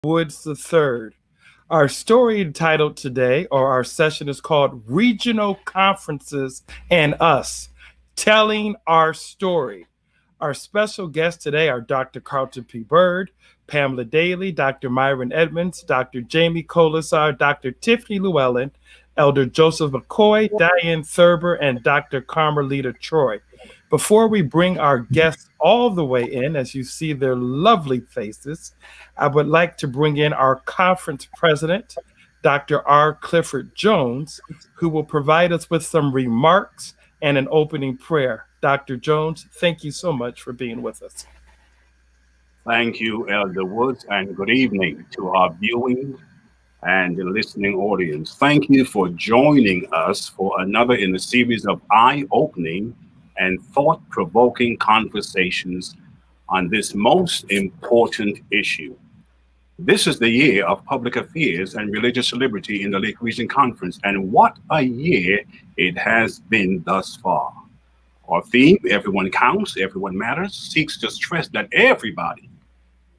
Woods III. Our story titled today, or our session, is called Regional Conferences and Us, Telling Our Story. Our special guests today are Dr. Carlton P. Bird, Pamela Daly, Dr. Myron Edmonds, Dr. Jamie Colasar, Dr. Tiffany Llewellyn, Elder Joseph McCoy, Diane Thurber, and Dr. Carmelita Troy. Before we bring our guests all the way in, as you see their lovely faces, I would like to bring in our conference president, Dr. R. Clifford Jones, who will provide us with some remarks and an opening prayer. Dr. Jones, thank you so much for being with us. Thank you, Elder Woods, and good evening to our viewing and listening audience. Thank you for joining us for another in the series of eye-opening and thought-provoking conversations on this most important issue. This is the year of public affairs and religious liberty in the Lake Region Conference, and what a year it has been thus far. Our theme, Everyone Counts, Everyone Matters, seeks to stress that everybody,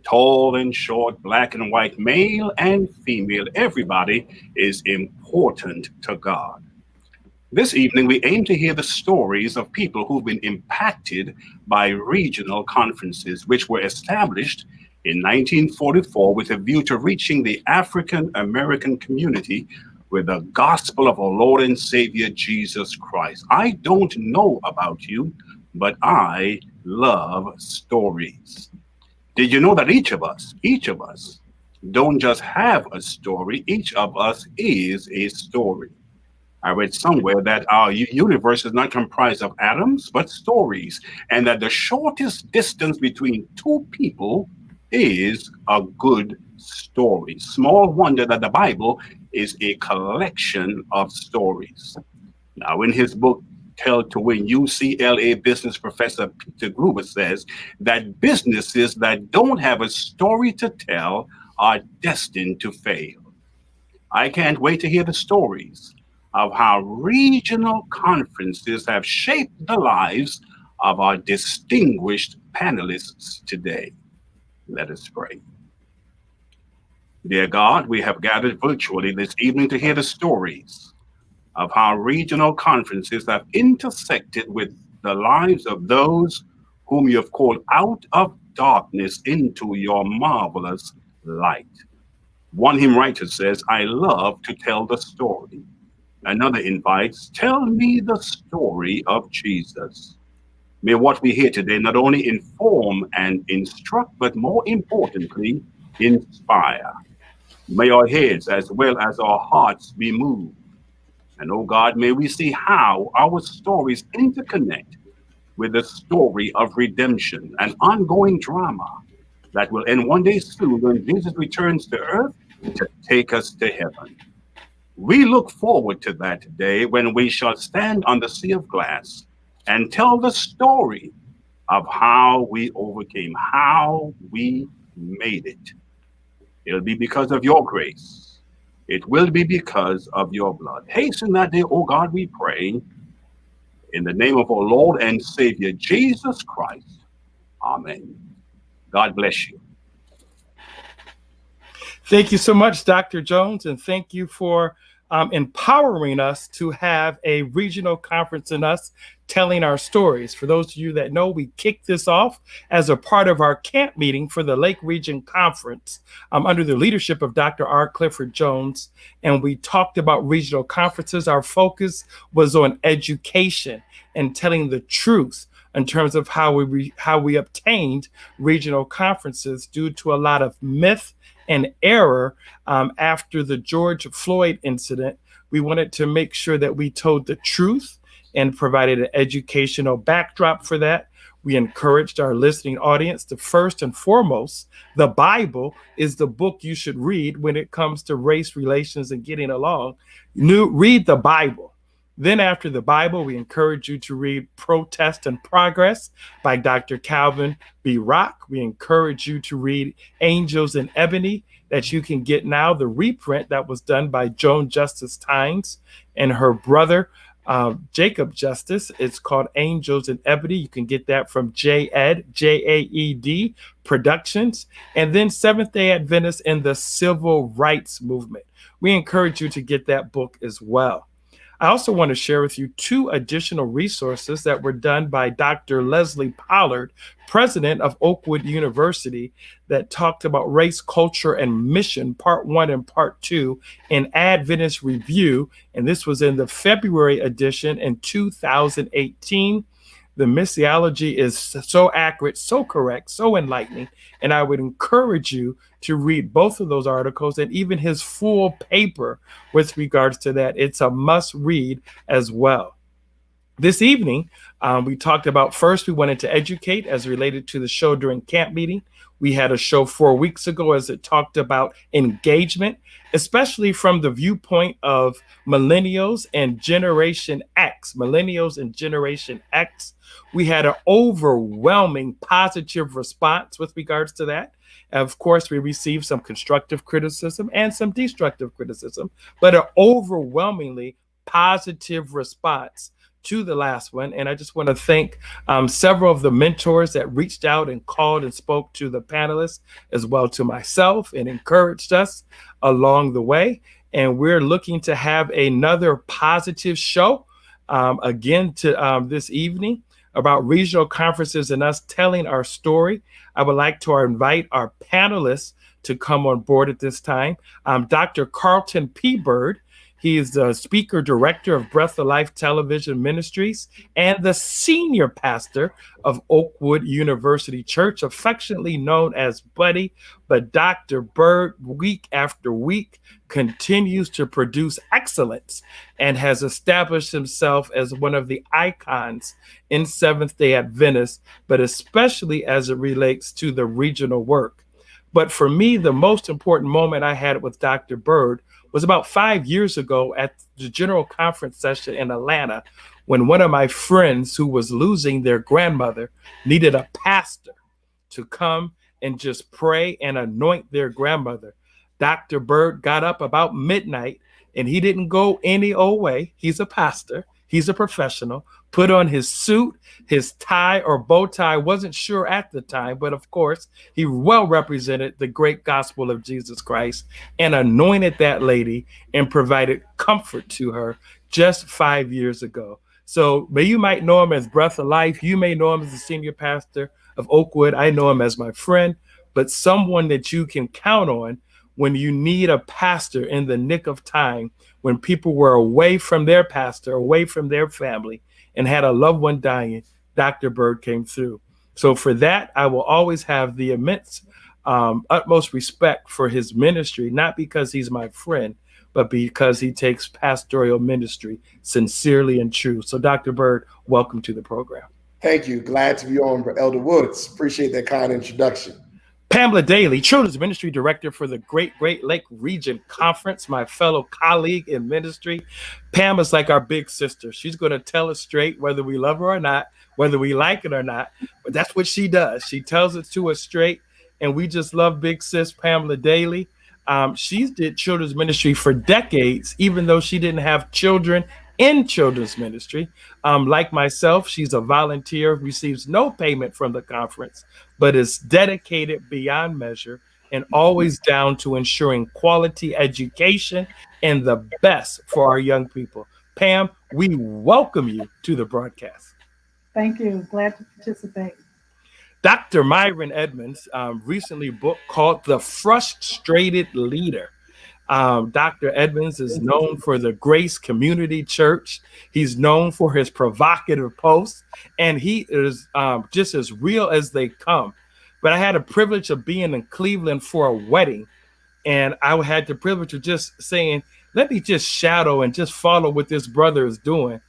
tall and short, black and white, male and female, everybody is important to God. This evening, we aim to hear the stories of people who've been impacted by regional conferences, which were established in 1944 with a view to reaching the African American community with the gospel of our Lord and Savior, Jesus Christ. I don't know about you, but I love stories. Did you know that each of us don't just have a story, each of us is a story. I read somewhere that our universe is not comprised of atoms, but stories, and that the shortest distance between two people is a good story. Small wonder that the Bible is a collection of stories. Now, in his book, Tell to Win, UCLA business professor Peter Gruber says that businesses that don't have a story to tell are destined to fail. I can't wait to hear the stories of how regional conferences have shaped the lives of our distinguished panelists today. Let us pray. Dear God, we have gathered virtually this evening to hear the stories of how regional conferences have intersected with the lives of those whom you have called out of darkness into your marvelous light. One hymn writer says, I love to tell the story. Another invites, tell me the story of Jesus. May what we hear today not only inform and instruct, but more importantly, inspire. May our heads as well as our hearts be moved. And oh God, may we see how our stories interconnect with the story of redemption, an ongoing drama that will end one day soon when Jesus returns to earth to take us to heaven. We look forward to that day when we shall stand on the sea of glass and tell the story of how we overcame, how we made it. It'll be because of your grace. It will be because of your blood. Hasten that day, oh God, we pray, in the name of our Lord and Savior, Jesus Christ. Amen. God bless you. Thank you so much, Dr. Jones, and thank you for empowering us to have a regional conference in us telling our stories. For those of you that know, we kicked this off as a part of our camp meeting for the Lake Region Conference under the leadership of Dr. R. Clifford Jones, and we talked about regional conferences. Our focus was on education and telling the truth in terms of how we obtained regional conferences due to a lot of myth and error after the George Floyd incident. We wanted to make sure that we told the truth and provided an educational backdrop for that. We encouraged our listening audience to first and foremost, the Bible is the book you should read when it comes to race relations and getting along. Read the Bible. Then after the Bible, we encourage you to read Protest and Progress by Dr. Calvin B. Rock. We encourage you to read Angels in Ebony that you can get now, the reprint that was done by Joan Justice Tynes and her brother, Jacob Justice. It's called Angels in Ebony. You can get that from JAED, JAED Productions. And then Seventh day Adventists in the Civil Rights Movement. We encourage you to get that book as well. I also want to share with you two additional resources that were done by Dr. Leslie Pollard, president of Oakwood University, that talked about race, culture, and mission, part one and part two, in Adventist Review. And this was in the February edition in 2018. The missiology is so accurate, so correct, so enlightening. And I would encourage you to read both of those articles and even his full paper with regards to that. It's a must read as well. This evening, we talked about first, we wanted to educate as related to the show during camp meeting. We had a show 4 weeks ago as it talked about engagement, especially from the viewpoint of millennials and Generation X. Millennials and Generation X. We had an overwhelming positive response with regards to that. Of course, we received some constructive criticism and some destructive criticism, but an overwhelmingly positive response to the last one. And I just want to thank several of the mentors that reached out and called and spoke to the panelists, as well to myself, and encouraged us along the way. And we're looking to have another positive show again to this evening about regional conferences and us telling our story. I would like to invite our panelists to come on board at this time. Dr. Carlton P. Bird. He is the speaker director of Breath of Life Television Ministries and the senior pastor of Oakwood University Church, affectionately known as Buddy. But Dr. Bird, week after week, continues to produce excellence and has established himself as one of the icons in Seventh-day Adventists, but especially as it relates to the regional work. But for me, the most important moment I had with Dr. Bird was about 5 years ago at the General Conference session in Atlanta, when one of my friends who was losing their grandmother needed a pastor to come and just pray and anoint their grandmother. Dr. Bird got up about midnight, and he didn't go any old way. He's a pastor. He's a professional. Put on his suit, his tie or bow tie, wasn't sure at the time, but of course, he well represented the great gospel of Jesus Christ and anointed that lady and provided comfort to her just 5 years ago. So you might know him as Breath of Life. You may know him as the senior pastor of Oakwood. I know him as my friend, but someone that you can count on when you need a pastor in the nick of time, when people were away from their pastor, away from their family, and had a loved one dying. Dr. Bird came through. So for that, I will always have the immense, utmost respect for his ministry, not because he's my friend, but because he takes pastoral ministry sincerely and true. So Dr. Bird, welcome to the program. Thank you. Glad to be on, Elder Woods. Appreciate that kind introduction. Pamela Daly, Children's Ministry Director for the Great Lake Region Conference, my fellow colleague in ministry. Pam is like our big sister. She's going to tell us straight whether we love her or not, whether we like it or not, but that's what she does. She tells it to us straight, and we just love big sis Pamela Daly. She did children's ministry for decades, even though she didn't have children in children's ministry. Like myself, she's a volunteer, receives no payment from the conference, but is dedicated beyond measure and always down to ensuring quality education and the best for our young people. Pam, we welcome you to the broadcast. Thank you. Glad to participate. Dr. Myron Edmonds recently book called The Frustrated Leader. Dr. Edmonds is known for the Grace Community Church. He's known for his provocative posts, and he is just as real as they come. But I had a privilege of being in Cleveland for a wedding, and I had the privilege of just saying, let me just shadow and just follow what this brother is doing.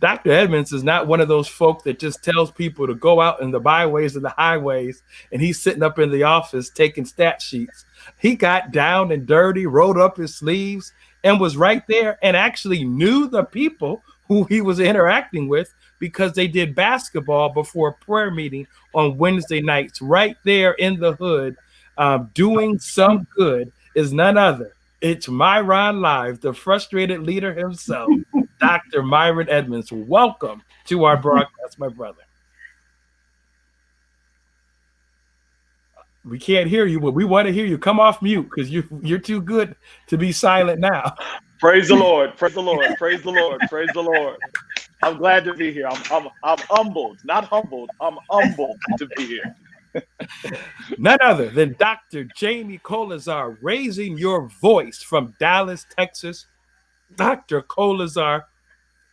Dr. Edmonds is not one of those folk that just tells people to go out in the byways and the highways, and he's sitting up in the office taking stat sheets. He got down and dirty, rolled up his sleeves, and was right there and actually knew the people who he was interacting with because they did basketball before a prayer meeting on Wednesday nights right there in the hood. Doing some good is none other. It's Myron Live, the frustrated leader himself. Dr. Myron Edmonds. Welcome to our broadcast, my brother. We can't hear you, but we want to hear you. Come off mute because you're too good to be silent now. Praise the Lord. Praise the Lord. Praise the Lord. Praise the Lord. I'm glad to be here. I'm humbled, not humbled. I'm humbled to be here. None other than Dr. Jamie Colazar, raising your voice from Dallas, Texas. Dr. Colazar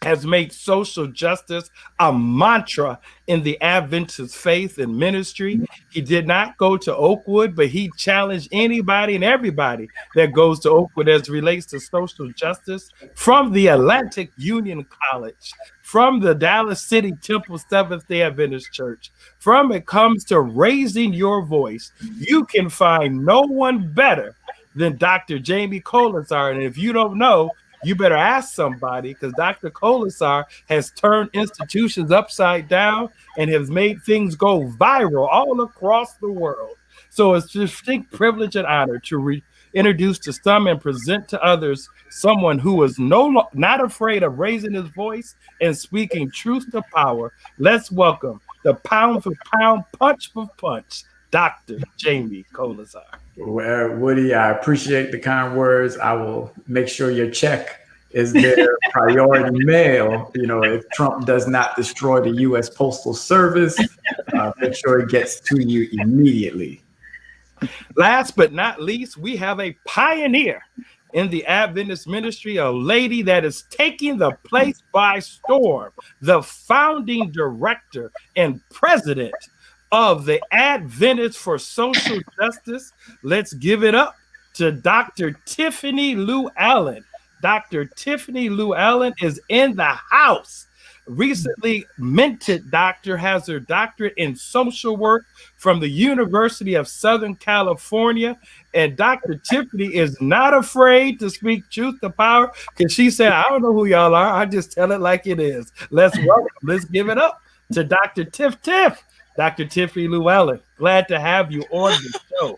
has made social justice a mantra in the Adventist faith and ministry. He did not go to Oakwood, but he challenged anybody and everybody that goes to Oakwood as it relates to social justice, from the Atlantic Union College, from the Dallas City Temple Seventh-day Adventist Church. From it comes to raising your voice, you can find no one better than Dr. Jamie Colazar. And if you don't know, you better ask somebody, because Dr. Colazar has turned institutions upside down and has made things go viral all across the world. So it's a distinct privilege and honor to introduce to some and present to others someone who is not afraid of raising his voice and speaking truth to power. Let's welcome the pound for pound, punch for punch, Dr. Jamie Colazar. Well, Woody, I appreciate the kind words. I will make sure your check is their priority mail. You know, if Trump does not destroy the U.S. Postal Service, make sure it gets to you immediately. Last but not least, we have a pioneer in the Adventist ministry, a lady that is taking the place by storm, the founding director and president of the Adventists for Social Justice. Let's give it up to Dr. Tiffany Lou Allen. Dr. Tiffany Lou Allen is in the house. Recently minted doctor, has her doctorate in social work from the University of Southern California. And Dr. Tiffany is not afraid to speak truth to power, because she said, I don't know who y'all are. I just tell it like it is. Let's give it up to Dr. Tiff. Dr. Tiffany Lou Allen, glad to have you on the show.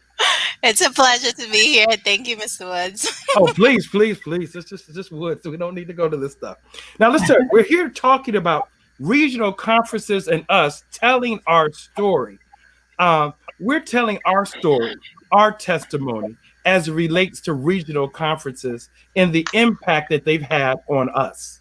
It's a pleasure to be here. Thank you, Mr. Woods. Oh, please. It's just Woods, so we don't need to go to this stuff. Now, listen, we're here talking about regional conferences and us telling our story. We're telling our story, our testimony, as it relates to regional conferences and the impact that they've had on us.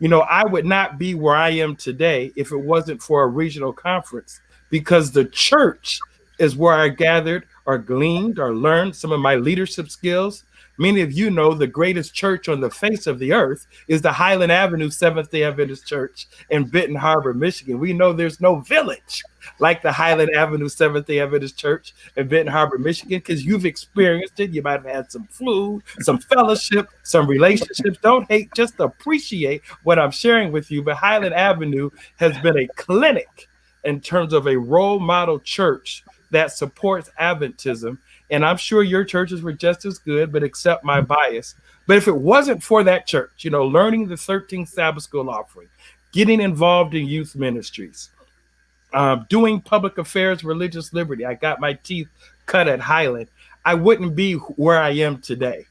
You know, I would not be where I am today if it wasn't for a regional conference, because the church is where I gathered or gleaned or learned some of my leadership skills. Many of you know the greatest church on the face of the earth is the Highland Avenue Seventh-day Adventist Church in Benton Harbor, Michigan. We know there's no village like the Highland Avenue Seventh-day Adventist Church in Benton Harbor, Michigan, because you've experienced it. You might have had some food, some fellowship, some relationships. Don't hate, just appreciate what I'm sharing with you. But Highland Avenue has been a clinic in terms of a role model church that supports Adventism. And I'm sure your churches were just as good, but accept my bias. But if it wasn't for that church, you know, learning the 13th Sabbath School offering, getting involved in youth ministries, doing public affairs, religious liberty, I got my teeth cut at Highland, I wouldn't be where I am today.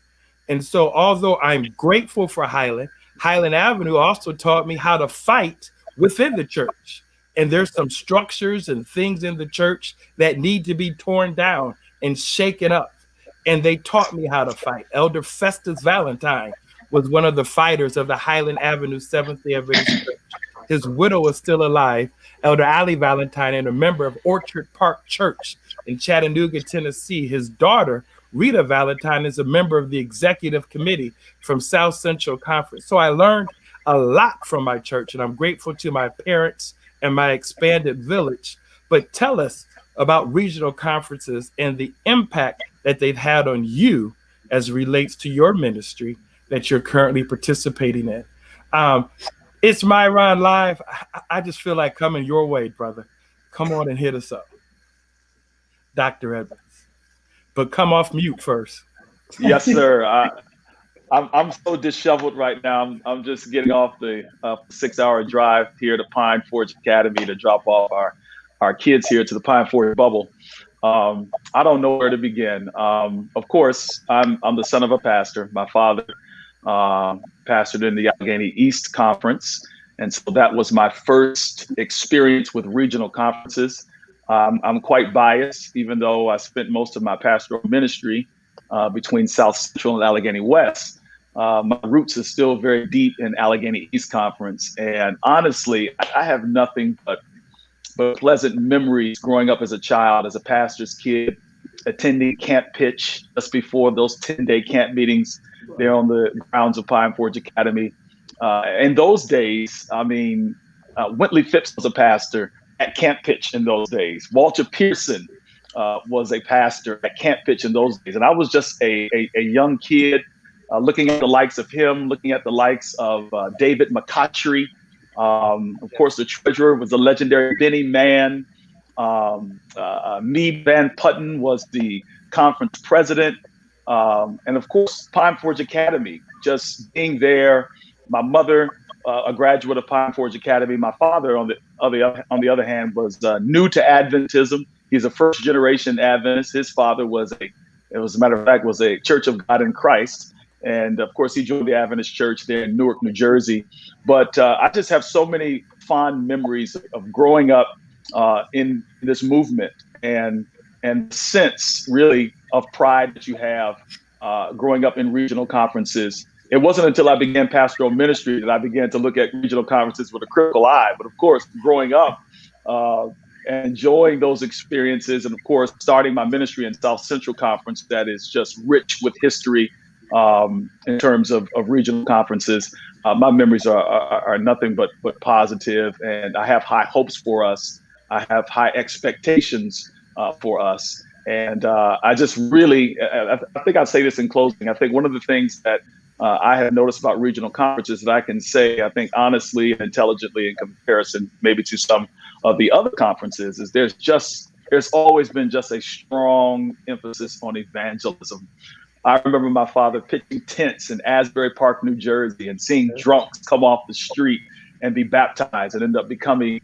And so although I'm grateful for Highland, Highland Avenue also taught me how to fight within the church. And there's some structures and things in the church that need to be torn down and shaken up. And they taught me how to fight. Elder Festus Valentine was one of the fighters of the Highland Avenue Seventh-day Adventist Church. His widow is still alive, Elder Allie Valentine, and a member of Orchard Park Church in Chattanooga, Tennessee. His daughter, Rita Valentine, is a member of the executive committee from South Central Conference. So I learned a lot from my church, and I'm grateful to my parents and my expanded village. But tell us about regional conferences and the impact that they've had on you as it relates to your ministry that you're currently participating in. It's Myron Live. I just feel like coming your way, brother. Come on and hit us up, Dr. Edmonds. But come off mute first. Yes, sir. I'm so disheveled right now. I'm just getting off the 6-hour drive here to Pine Forge Academy to drop off our kids here to the Pine Forge bubble. I don't know where to begin. Of course, I'm the son of a pastor. My father pastored in the Allegheny East Conference. And so that was my first experience with regional conferences. I'm quite biased, even though I spent most of my pastoral ministry between South Central and Allegheny West. My roots are still very deep in Allegheny East Conference. And honestly, I have nothing but pleasant memories growing up as a child, as a pastor's kid, attending Camp Pitch just before those 10-day camp meetings there on the grounds of Pine Forge Academy. In those days, I mean, Wintley Phipps was a pastor at Camp Pitch in those days. Walter Pearson was a pastor at Camp Pitch in those days. And I was just a young kid looking at the likes of him, looking at the likes of David McCotchery. Of course, the treasurer was the legendary Benny Mann. Meade Van Putten was the conference president. And of course, Pine Forge Academy, just being there. My mother, a graduate of Pine Forge Academy. My father, on the other hand, was new to Adventism. He's a first generation Adventist. His father was as a matter of fact, was a Church of God in Christ. And of course, he joined the Adventist Church there in Newark, New Jersey. But I just have so many fond memories of growing up in this movement and sense really of pride that you have growing up in regional conferences. It wasn't until I began pastoral ministry that I began to look at regional conferences with a critical eye. But of course, growing up and enjoying those experiences, and of course, starting my ministry in South Central Conference that is just rich with history in terms of regional conferences, my memories are nothing but positive, and I have high hopes for us. I have high expectations for us. And I just really, I think I'll say this in closing. I think one of the things that I have noticed about regional conferences that I can say, I think honestly and intelligently in comparison maybe to some of the other conferences, is there's always been just a strong emphasis on evangelism. I remember my father pitching tents in Asbury Park, New Jersey, and seeing drunks come off the street and be baptized and end up becoming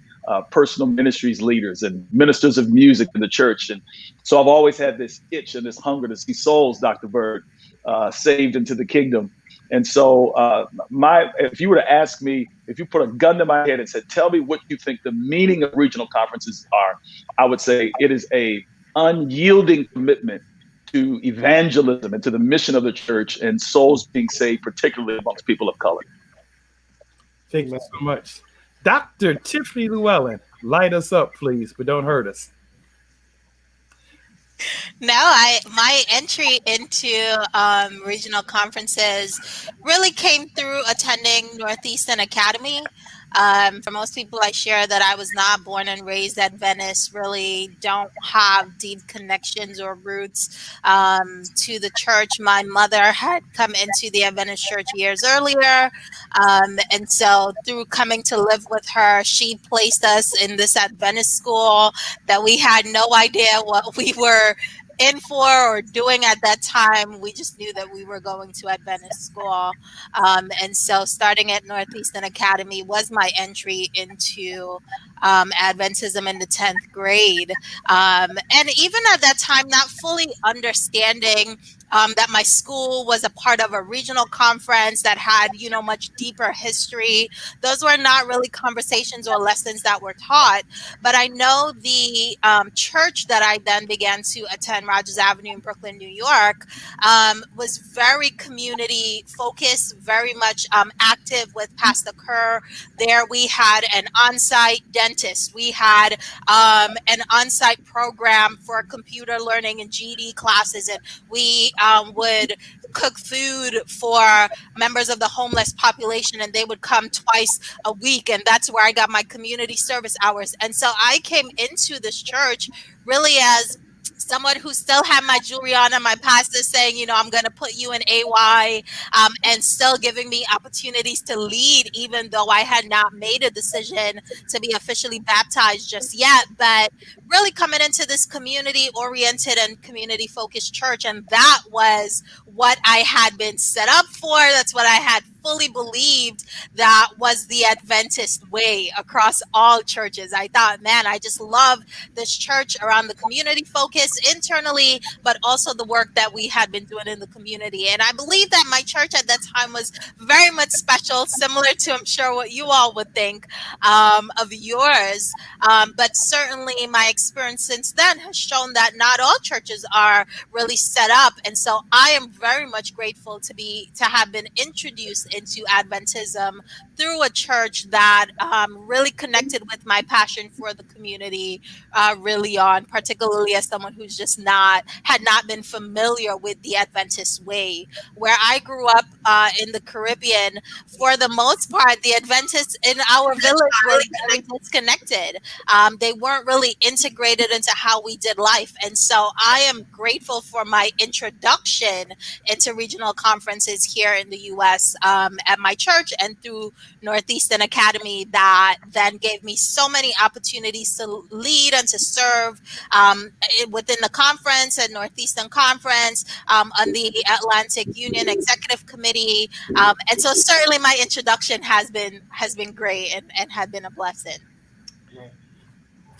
personal ministries leaders and ministers of music in the church. And so I've always had this itch and this hunger to see souls, Dr. Bird, saved into the kingdom. And so if you were to ask me, if you put a gun to my head and said, tell me what you think the meaning of regional conferences are, I would say it is a unyielding commitment to evangelism and to the mission of the church and souls being saved, particularly amongst people of color. Thank you so much. Dr. Tiffany Llewellyn, light us up, please, but don't hurt us. No, my entry into regional conferences really came through attending Northeastern Academy. For most people, I share that I was not born and raised Adventist, really don't have deep connections or roots to the church. My mother had come into the Adventist church years earlier. And so through coming to live with her, she placed us in this Adventist school that we had no idea what we were in for or doing at that time. We just knew that we were going to Adventist school. And so starting at Northeastern Academy was my entry into Adventism in the 10th grade. And even at that time, not fully understanding that my school was a part of a regional conference that had, much deeper history. Those were not really conversations or lessons that were taught. But I know the church that I then began to attend, Rogers Avenue in Brooklyn, New York, was very community focused, very much active with Pastor Kerr. There we had an on-site dentist. We had an on-site program for computer learning and GED classes, and we would cook food for members of the homeless population, and they would come twice a week. And that's where I got my community service hours. And so I came into this church really as someone who still had my jewelry on, and my pastor saying, I'm going to put you in AY, and still giving me opportunities to lead, even though I had not made a decision to be officially baptized just yet. But really coming into this community-oriented and community-focused church, and that was what I had been set up for. That's what I had fully believed that was the Adventist way across all churches. I thought, man, I just love this church around the community focus. just internally, but also the work that we had been doing in the community. And I believe that my church at that time was very much special, similar to, I'm sure, what you all would think of yours. But certainly my experience since then has shown that not all churches are really set up. And so I am very much grateful to have been introduced into Adventism through a church that really connected with my passion for the community really on, particularly as someone who's just had not been familiar with the Adventist way. Where I grew up in the Caribbean, for the most part, the Adventists in our village were very disconnected. They weren't really integrated into how we did life. And so I am grateful for my introduction into regional conferences here in the U.S. At my church and through Northeastern Academy, that then gave me so many opportunities to lead and to serve within the conference and Northeastern Conference, on the Atlantic Union Executive Committee. And so certainly my introduction has been great and had been a blessing.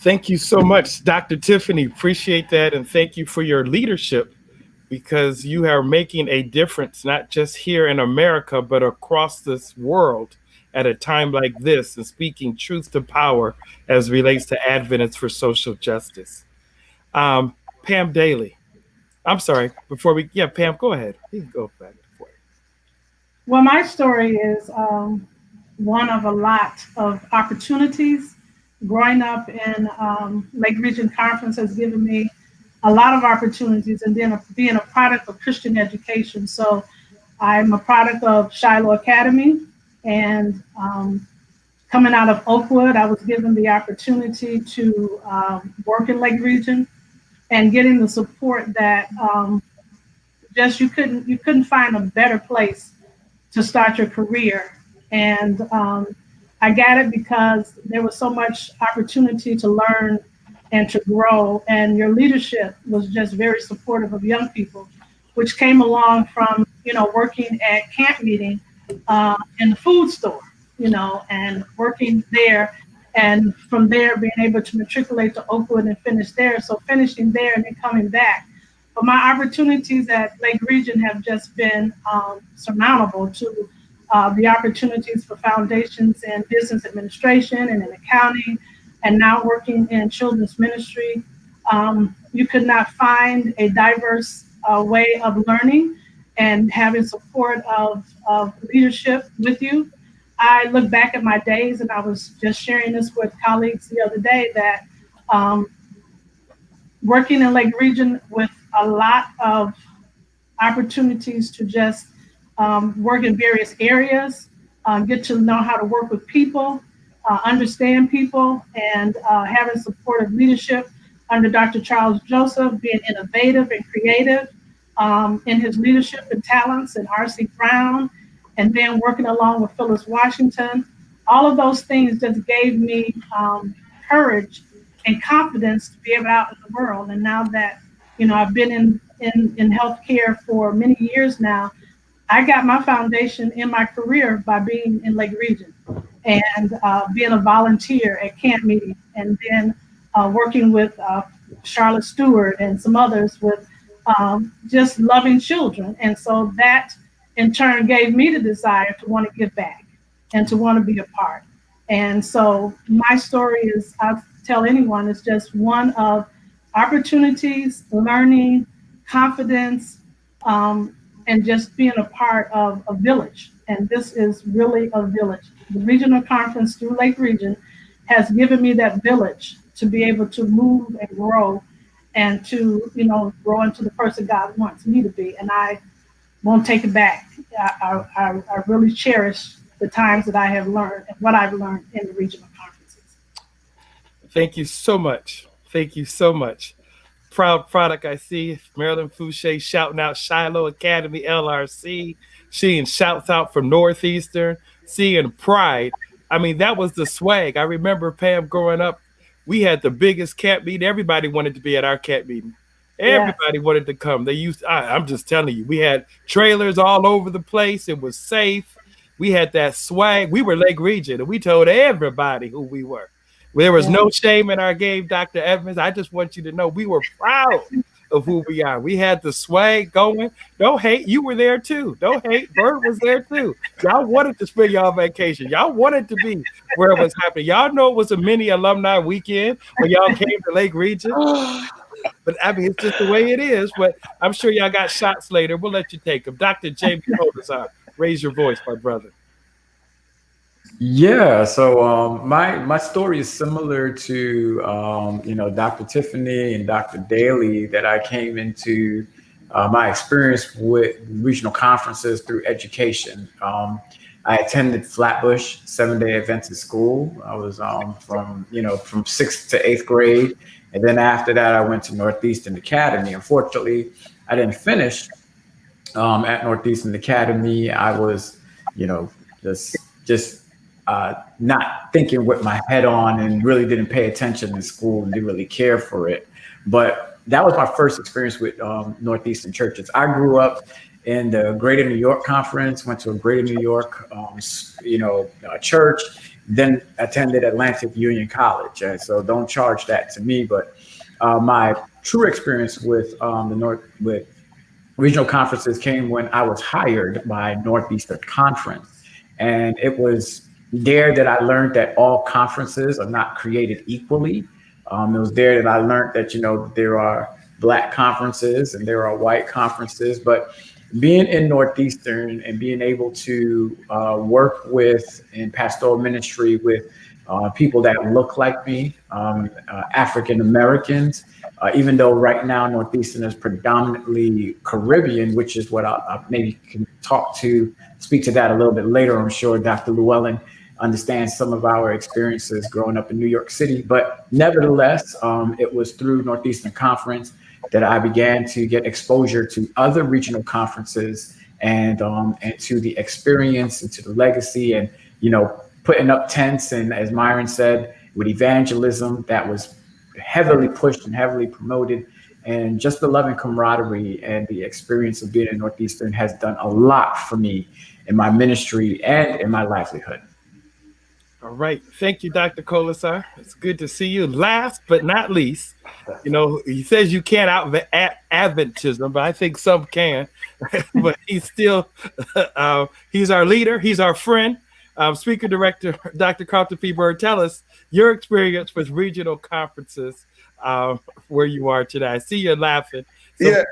Thank you so much, Dr. Tiffany. Appreciate that. And thank you for your leadership, because you are making a difference, not just here in America, but across this world at a time like this, and speaking truth to power as relates to Adventists for social justice. Pam Daly. I'm sorry, Pam, go ahead. You can go back. Well, my story is one of a lot of opportunities. Growing up in Lake Region Conference has given me a lot of opportunities, and then being a product of Christian education. So I'm a product of Shiloh Academy, and coming out of Oakwood, I was given the opportunity to work in Lake Region and getting the support that just you couldn't find a better place to start your career. And I got it because there was so much opportunity to learn and to grow, and your leadership was just very supportive of young people, which came along from, working at camp meeting in the food store, and working there, and from there being able to matriculate to Oakwood and finish there. So finishing there and then coming back. But my opportunities at Lake Region have just been surmountable to the opportunities for foundations in business administration and in accounting, and now working in children's ministry. You could not find a diverse way of learning and having support of leadership with you. I look back at my days, and I was just sharing this with colleagues the other day, that working in Lake Region with a lot of opportunities to just work in various areas, get to know how to work with people, understand people, and having supportive leadership under Dr. Charles Joseph, being innovative and creative in his leadership and talents, and R.C. Brown, and then working along with Phyllis Washington. All of those things just gave me courage and confidence to be able out in the world. And now that, I've been in healthcare for many years now, I got my foundation in my career by being in Lake Region and being a volunteer at camp meeting, and then working with Charlotte Stewart and some others with just loving children. And so that in turn gave me the desire to want to give back and to want to be a part. And so my story is, I tell anyone, it's just one of opportunities, learning, confidence, and just being a part of a village. And this is really a village. The regional conference through Lake Region has given me that village to be able to move and grow, and to, grow into the person God wants me to be. And I won't take it back. I really cherish the times that I have learned and what I've learned in the regional conferences. Thank you so much. Thank you so much. Proud product, I see Marilyn Fouché shouting out Shiloh Academy, LRC. Seeing shouts out from Northeastern, seeing pride. I mean, that was the swag. I remember, Pam, growing up, we had the biggest camp meeting. Everybody wanted to be at our camp meeting. Everybody wanted to come. I'm just telling you, we had trailers all over the place. It was safe. We had that swag. We were Lake Region, and we told everybody who we were. There was no shame in our game, Dr. Evans. I just want you to know we were proud of who we are. We had the swag going. Don't hate. You were there too. Don't hate. Bird was there too. Y'all wanted to spend y'all vacation. Y'all wanted to be where it was happening. Y'all know it was a mini alumni weekend when y'all came to Lake Region. But I mean, it's just the way it is. But I'm sure y'all got shots later. We'll let you take them. Dr. James Colasar, raise your voice, my brother. Yeah, so my story is similar to Dr. Tiffany and Dr. Daly, that I came into my experience with regional conferences through education. I attended Flatbush 7-day Adventist school. I was from 6th to 8th grade, and then after that I went to Northeastern Academy. Unfortunately, I didn't finish at Northeastern Academy. I was just not thinking with my head on, and really didn't pay attention in school and didn't really care for it. But that was my first experience with Northeastern churches. I grew up in the Greater New York Conference, went to a Greater New York, church, then attended Atlantic Union College. So don't charge that to me. But my true experience with with regional conferences came when I was hired by Northeastern Conference. And it was there that I learned that all conferences are not created equally. It was there that I learned that, there are Black conferences and there are white conferences. But being in Northeastern and being able to work with in pastoral ministry with people that look like me, African Americans, even though right now Northeastern is predominantly Caribbean, which is what I maybe can speak to that a little bit later. I'm sure Dr. Llewellyn understands some of our experiences growing up in New York City. But nevertheless, it was through Northeastern Conference that I began to get exposure to other regional conferences and to the experience and to the legacy and, putting up tents. And as Myron said, with evangelism, that was heavily pushed and heavily promoted. And just the love and camaraderie and the experience of being in Northeastern has done a lot for me in my ministry and in my livelihood. All right. Thank you, Dr. Colasar. It's good to see you. Last but not least, he says you can't out Adventism, but I think some can. But he's still, he's our leader. He's our friend. Speaker Director, Dr. Carlton P. Bird, tell us your experience with regional conferences where you are today. I see you're laughing. So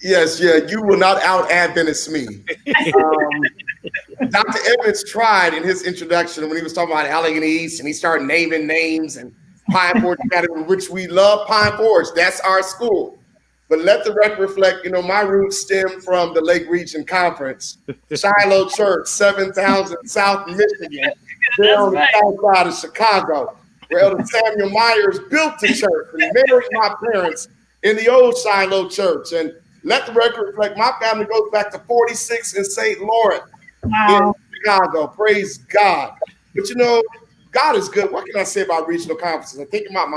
Yes, you will not out Adventist me. Dr. Evans tried in his introduction when he was talking about Allegheny East, and he started naming names and Pine Forge Academy, which we love Pine Forge. That's our school. But let the record reflect, my roots stem from the Lake Region Conference, Shiloh Church, 7,000 South Michigan, there on the south side of Chicago, where Elder Samuel Myers built the church and married my parents in the old Shiloh Church. And let the record reflect, my family goes back to 46 in St. Lawrence in Chicago. Praise God. But God is good. What can I say about regional conferences? I'm thinking about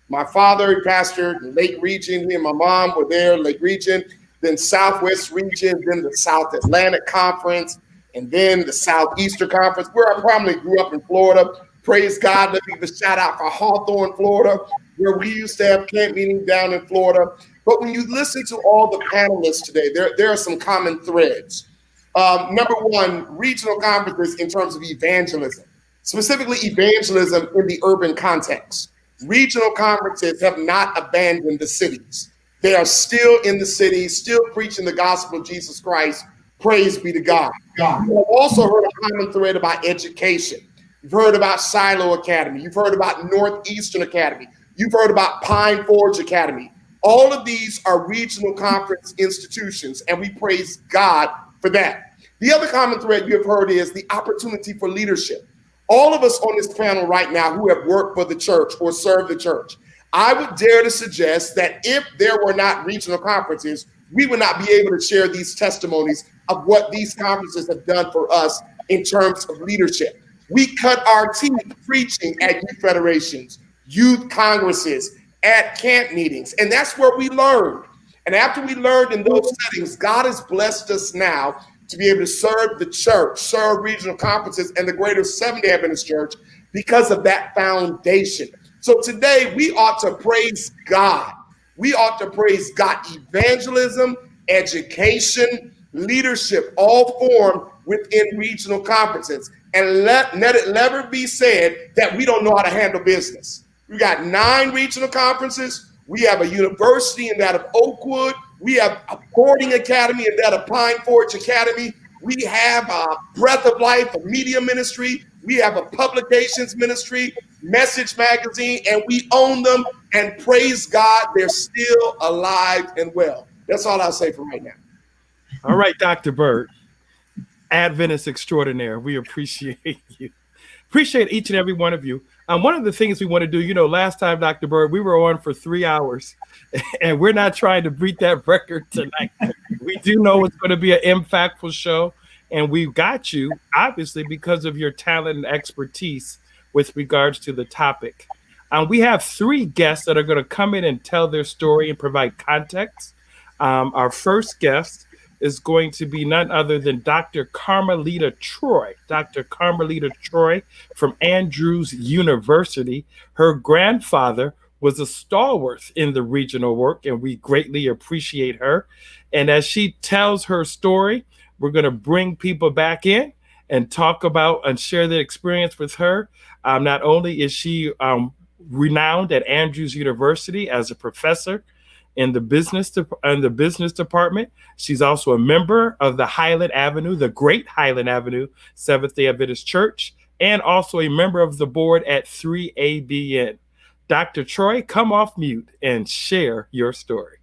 my father, he pastored Lake Region. He and my mom were there, Lake Region, then Southwest Region, then the South Atlantic Conference, and then the Southeastern Conference, where I probably grew up in Florida. Praise God. Let me give a shout out for Hawthorne, Florida, where we used to have camp meetings down in Florida. But when you listen to all the panelists today, there are some common threads. Number one, regional conferences in terms of evangelism, specifically evangelism in the urban context. Regional conferences have not abandoned the cities. They are still in the cities, still preaching the gospel of Jesus Christ. Praise be to God. You have also heard a common thread about education. You've heard about Shiloh Academy. You've heard about Northeastern Academy. You've heard about Pine Forge Academy. All of these are regional conference institutions, and we praise God for that. The other common thread you have heard is the opportunity for leadership. All of us on this panel right now who have worked for the church or served the church, I would dare to suggest that if there were not regional conferences, we would not be able to share these testimonies of what these conferences have done for us in terms of leadership. We cut our teeth preaching at youth federations, youth congresses, at camp meetings, and that's where we learned. And after we learned in those settings, God has blessed us now to be able to serve the church, serve regional conferences and the greater 7-day Adventist Church, because of that foundation. So today we ought to praise God. We ought to praise God. Evangelism, education, leadership, all formed within regional conferences. And let it never be said that we don't know how to handle business. We got 9 regional conferences. We have a university in that of Oakwood. We have a boarding academy in that of Pine Forge Academy. We have a Breath of Life, a media ministry. We have a publications ministry, Message Magazine, and we own them. And praise God, they're still alive and well. That's all I'll say for right now. All right, Dr. Bird, Adventist extraordinaire. We appreciate you. Appreciate each and every one of you. One of the things we want to do, last time, Dr. Bird, we were on for 3 hours, and we're not trying to beat that record tonight. We do know it's going to be an impactful show, and we've got you, obviously, because of your talent and expertise with regards to the topic. We have 3 guests that are going to come in and tell their story and provide context. Our first guest is going to be none other than Dr. Carmelita Troy. Dr. Carmelita Troy from Andrews University. Her grandfather was a stalwart in the regional work, and we greatly appreciate her. And as she tells her story, we're going to bring people back in and talk about and share their experience with her. Not only is she renowned at Andrews University as a professor in the business department, she's also a member of the Great Highland Avenue Seventh-day Adventist Church, and also a member of the board at 3ABN. Dr. Troy, come off mute and share your story.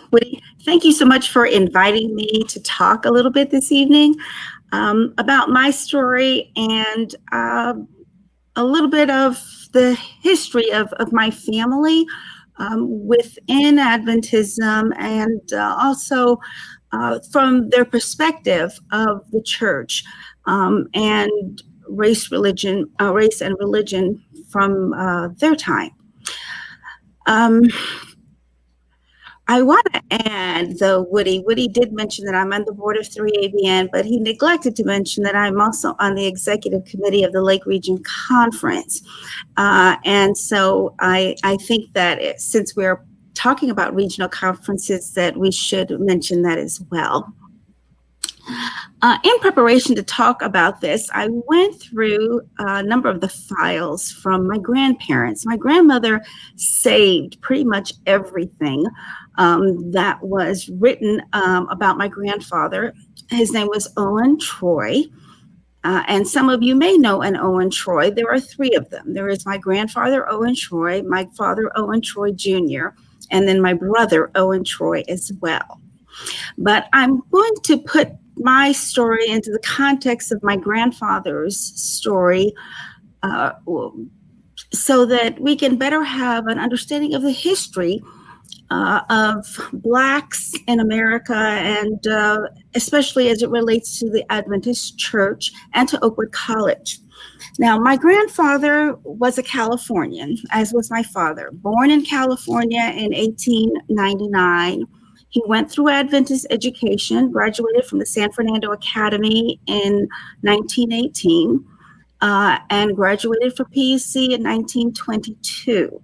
Woody, thank you so much for inviting me to talk a little bit this evening about my story and a little bit of the history of my family within Adventism, and also from their perspective of the church and race and religion from their time. I want to add, though, Woody did mention that I'm on the board of 3ABN, but he neglected to mention that I'm also on the executive committee of the Lake Region Conference. And so I think that since we're talking about regional conferences, that we should mention that as well. In preparation to talk about this, I went through a number of the files from my grandparents. My grandmother saved pretty much everything that was written about my grandfather. His name was Owen Troy. And some of you may know an Owen Troy. There are 3 of them. There is my grandfather, Owen Troy, my father, Owen Troy Jr., and then my brother, Owen Troy, as well. But I'm going to put my story into the context of my grandfather's story so that we can better have an understanding of the history of Blacks in America, and especially as it relates to the Adventist Church and to Oakwood College. Now, my grandfather was a Californian, as was my father, born in California in 1899. He went through Adventist education, graduated from the San Fernando Academy in 1918, and graduated from PUC in 1922.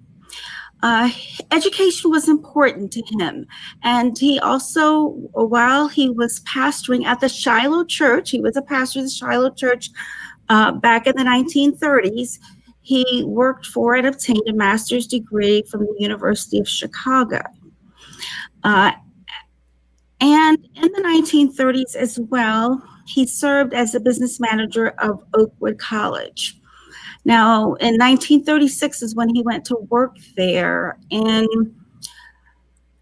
Education was important to him. And he also, while he was pastoring at the Shiloh Church, he was a pastor of the Shiloh Church back in the 1930s, he worked for and obtained a master's degree from the University of Chicago. And in the 1930s as well, he served as the business manager of Oakwood College. Now, in 1936 is when he went to work there, and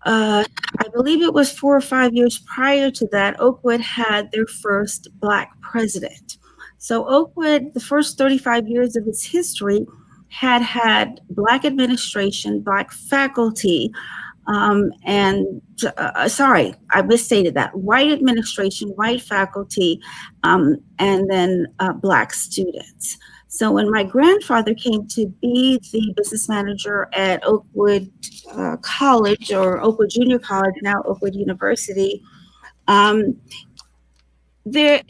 I believe it was 4 or 5 years prior to that, Oakwood had their first Black president. So Oakwood, the first 35 years of its history, had Black administration, Black faculty, sorry, I misstated that, white administration, white faculty, and then Black students. So when my grandfather came to be the business manager at Oakwood College, or Oakwood Junior College, now Oakwood University, the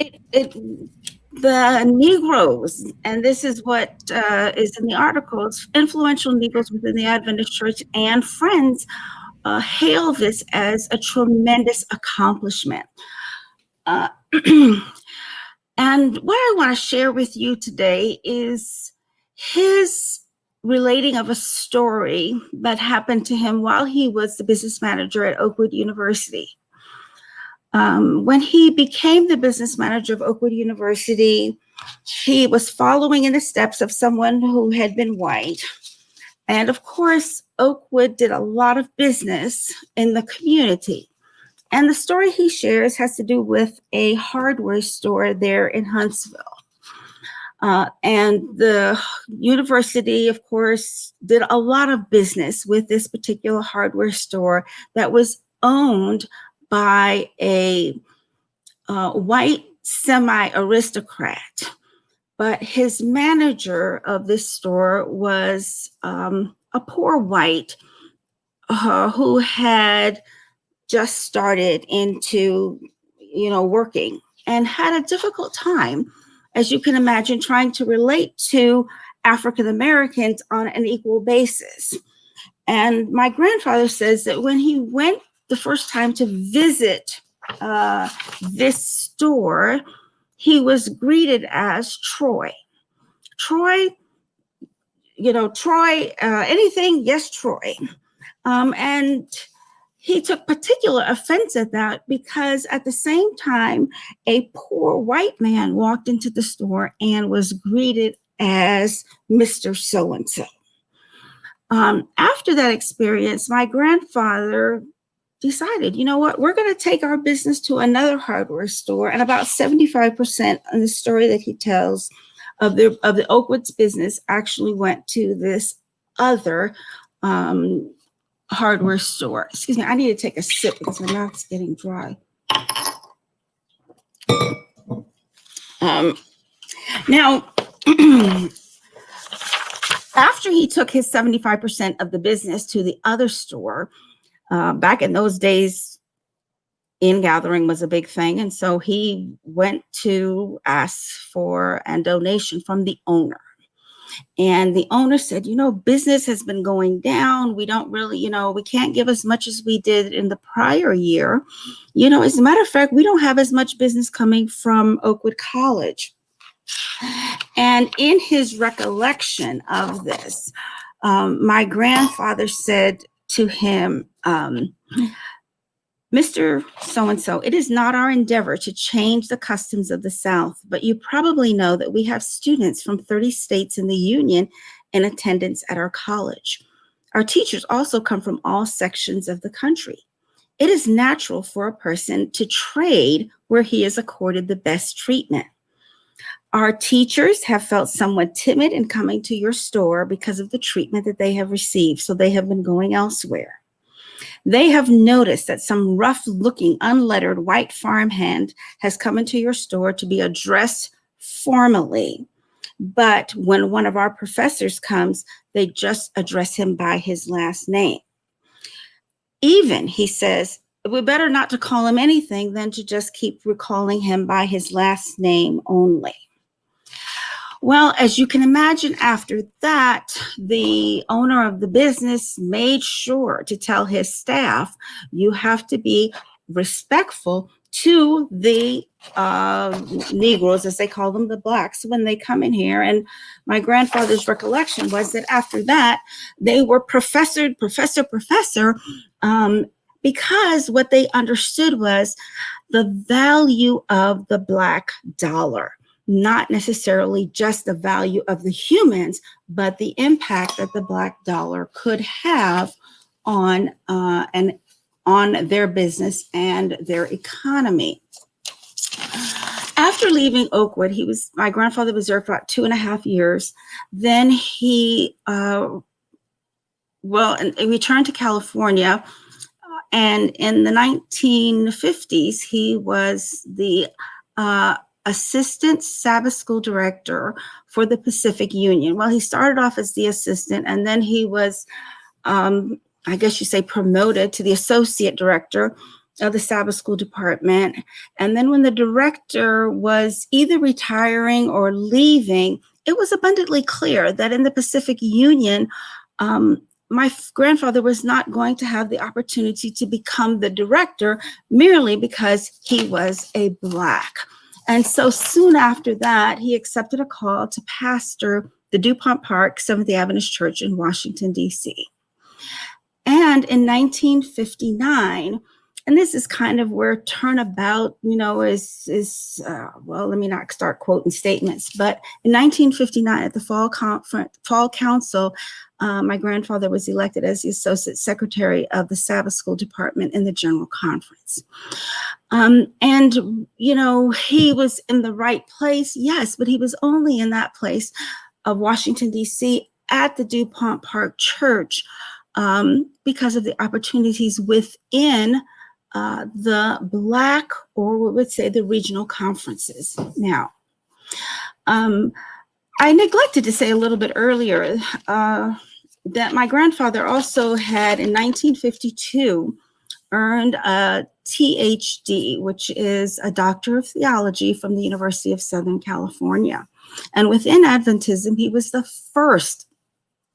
Negroes, and this is what is in the articles, influential Negroes within the Adventist Church and friends hail this as a tremendous accomplishment. And what I want to share with you today is his relating of a story that happened to him while he was the business manager at Oakwood University. When he became the business manager of Oakwood University, he was following in the steps of someone who had been white. And of course, Oakwood did a lot of business in the community. And the story he shares has to do with a hardware store there in Huntsville. And the university, of course, did a lot of business with this particular hardware store that was owned by a white semi-aristocrat. But his manager of this store was a poor white who had just started into, working and had a difficult time, as you can imagine, trying to relate to African Americans on an equal basis. And my grandfather says that when he went the first time to visit this store, he was greeted as Troy. Troy, Troy, anything? Yes, Troy. And he took particular offense at that because at the same time, a poor white man walked into the store and was greeted as Mr. So-and-so. After that experience, my grandfather decided, you know what, we're going to take our business to another hardware store. And about 75% of the story that he tells of the Oakwood's business actually went to this other hardware store. Excuse me, I need to take a sip because my mouth's getting dry. Now, after he took his 75% of the business to the other store, back in those days, in-gathering was a big thing. And so he went to ask for a donation from the owner. And the owner said, business has been going down. We don't really, we can't give as much as we did in the prior year. As a matter of fact, we don't have as much business coming from Oakwood College. And in his recollection of this, my grandfather said to him, Mr. So-and-so, it is not our endeavor to change the customs of the South, but you probably know that we have students from 30 states in the Union in attendance at our college. Our teachers also come from all sections of the country. It is natural for a person to trade where he is accorded the best treatment. Our teachers have felt somewhat timid in coming to your store because of the treatment that they have received, so they have been going elsewhere. They have noticed that some rough-looking, unlettered white farmhand has come into your store to be addressed formally. But when one of our professors comes, they just address him by his last name. Even, he says, we're better not to call him anything than to just keep recalling him by his last name only. Well, as you can imagine, after that, the owner of the business made sure to tell his staff, you have to be respectful to the Negroes, as they call them, the blacks, when they come in here. And my grandfather's recollection was that after that, they were professor, because what they understood was the value of the black dollar. Not necessarily just the value of the humans, but the impact that the black dollar could have on their business and their economy. After leaving Oakwood, my grandfather was there for about 2.5 years. Then he returned to California, and in the 1950s, he was the assistant Sabbath school director for the Pacific Union. Well, he started off as the assistant, and then he was, I guess you say, promoted to the associate director. of the Sabbath School Department. And then when the director was either retiring or leaving, it was abundantly clear that in the Pacific Union, my grandfather was not going to have the opportunity to become the director merely because he was a Black. And so soon after that, he accepted a call to pastor the DuPont Park Seventh-day Adventist Church in Washington, D.C. And in 1959, and this is kind of where turnabout, is well, let me not start quoting statements, but in 1959 at the Fall Council, my grandfather was elected as the Associate Secretary of the Sabbath School Department in the General Conference. And, he was in the right place, yes, but he was only in that place of Washington, D.C. at the DuPont Park Church because of the opportunities within the Black, or we would say the regional conferences. Now, I neglected to say a little bit earlier that my grandfather also had in 1952 earned a THD, which is a Doctor of Theology from the University of Southern California. And within Adventism, he was the first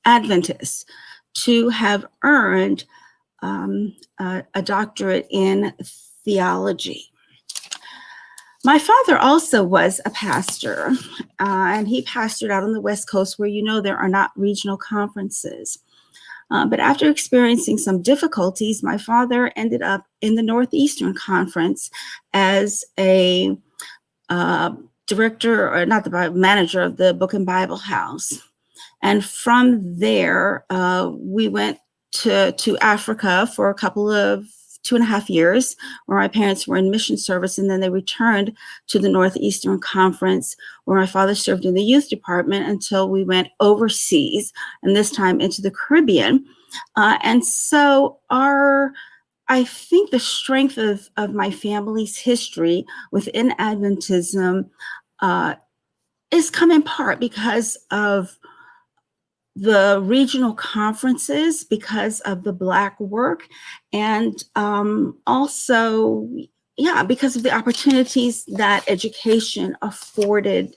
Adventist to have earned a doctorate in theology. My father also was a pastor, and he pastored out on the West Coast where there are not regional conferences. But after experiencing some difficulties, my father ended up in the Northeastern Conference as a director, or not the manager of the Book and Bible House. And from there, we went to Africa for a couple of 2.5 years, where my parents were in mission service, and then they returned to the Northeastern Conference, where my father served in the youth department until we went overseas, and this time into the Caribbean. And so I think the strength of my family's history within Adventism is come in part because of the regional conferences, because of the Black work, and also, because of the opportunities that education afforded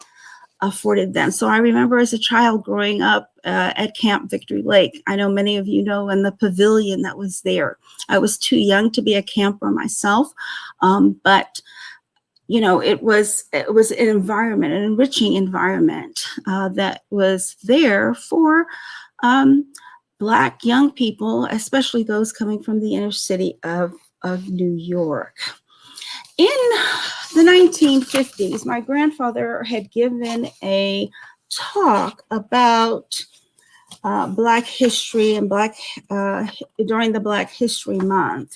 them. So I remember as a child growing up at Camp Victory Lake. I know many of you know, in the pavilion that was there. I was too young to be a camper myself, but it was an environment, an enriching environment that was there for Black young people, especially those coming from the inner city of New York. In the 1950s, my grandfather had given a talk about Black history and during the Black History Month.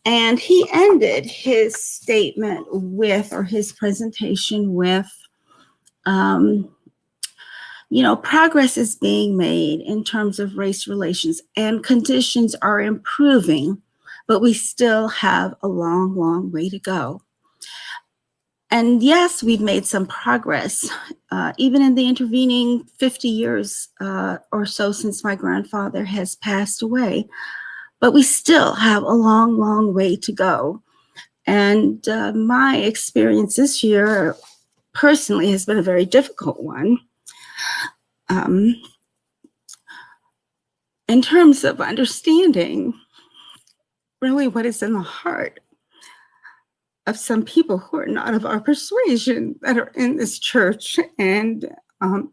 And he ended his statement with, or his presentation with, progress is being made in terms of race relations, and conditions are improving, but we still have a long, long way to go. And yes, we've made some progress, even in the intervening 50 years or so since my grandfather has passed away. But we still have a long, long way to go. And my experience this year personally has been a very difficult one. In terms of understanding really what is in the heart of some people who are not of our persuasion that are in this church and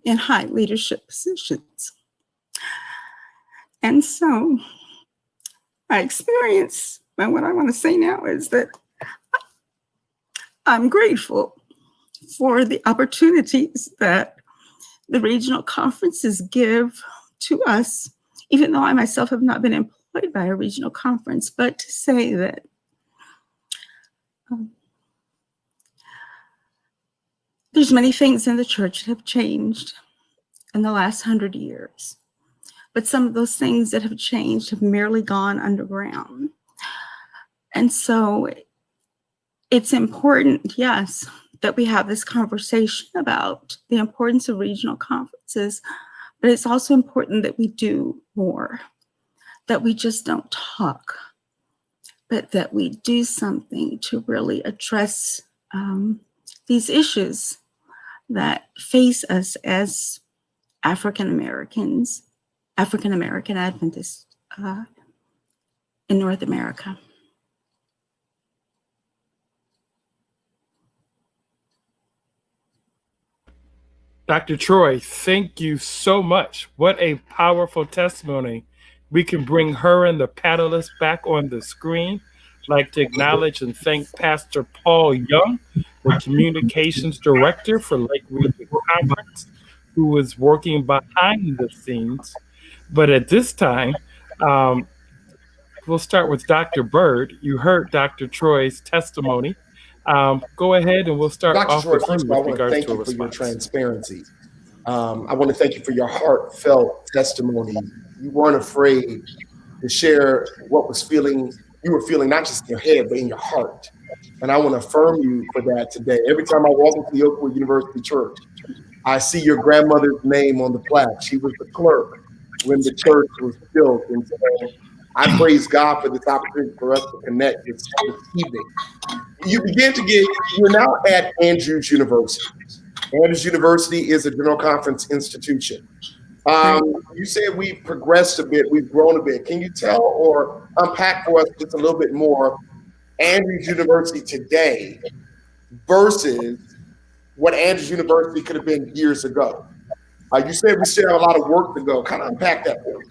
in high leadership positions. And so my experience, and what I want to say now, is that I'm grateful for the opportunities that the regional conferences give to us, even though I myself have not been employed by a regional conference, but to say that there's many things in the church that have changed in the last 100 years. But some of those things that have changed have merely gone underground. And so it's important, yes, that we have this conversation about the importance of regional conferences, but it's also important that we do more, that we just don't talk, but that we do something to really address these issues that face us as African Americans, African American Adventists in North America. Dr. Troy, thank you so much. What a powerful testimony. We can bring her and the panelists back on the screen. I'd like to acknowledge and thank Pastor Paul Young, the Communications Director for Lake Regional Conference, who was working behind the scenes. But at this time, we'll start with Dr. Bird. You heard Dr. Troy's testimony. Go ahead and we'll start Dr. off Troy, with first you of all, I with want to regards thank to a you for your response. transparency. I want to thank you for your heartfelt testimony. You weren't afraid to share what you were feeling, not just in your head, but in your heart. And I want to affirm you for that today. Every time I walk into the Oakwood University Church, I see your grandmother's name on the plaque. She was the clerk when the church was built. And so I praise God for this opportunity for us to connect this evening. You're now at Andrews University. Andrews University is a general conference institution. You said we've progressed a bit, we've grown a bit. Can you tell or unpack for us just a little bit more Andrews University today versus what Andrews University could have been years ago? You said we still have a lot of work to go. Kind of unpack that for me.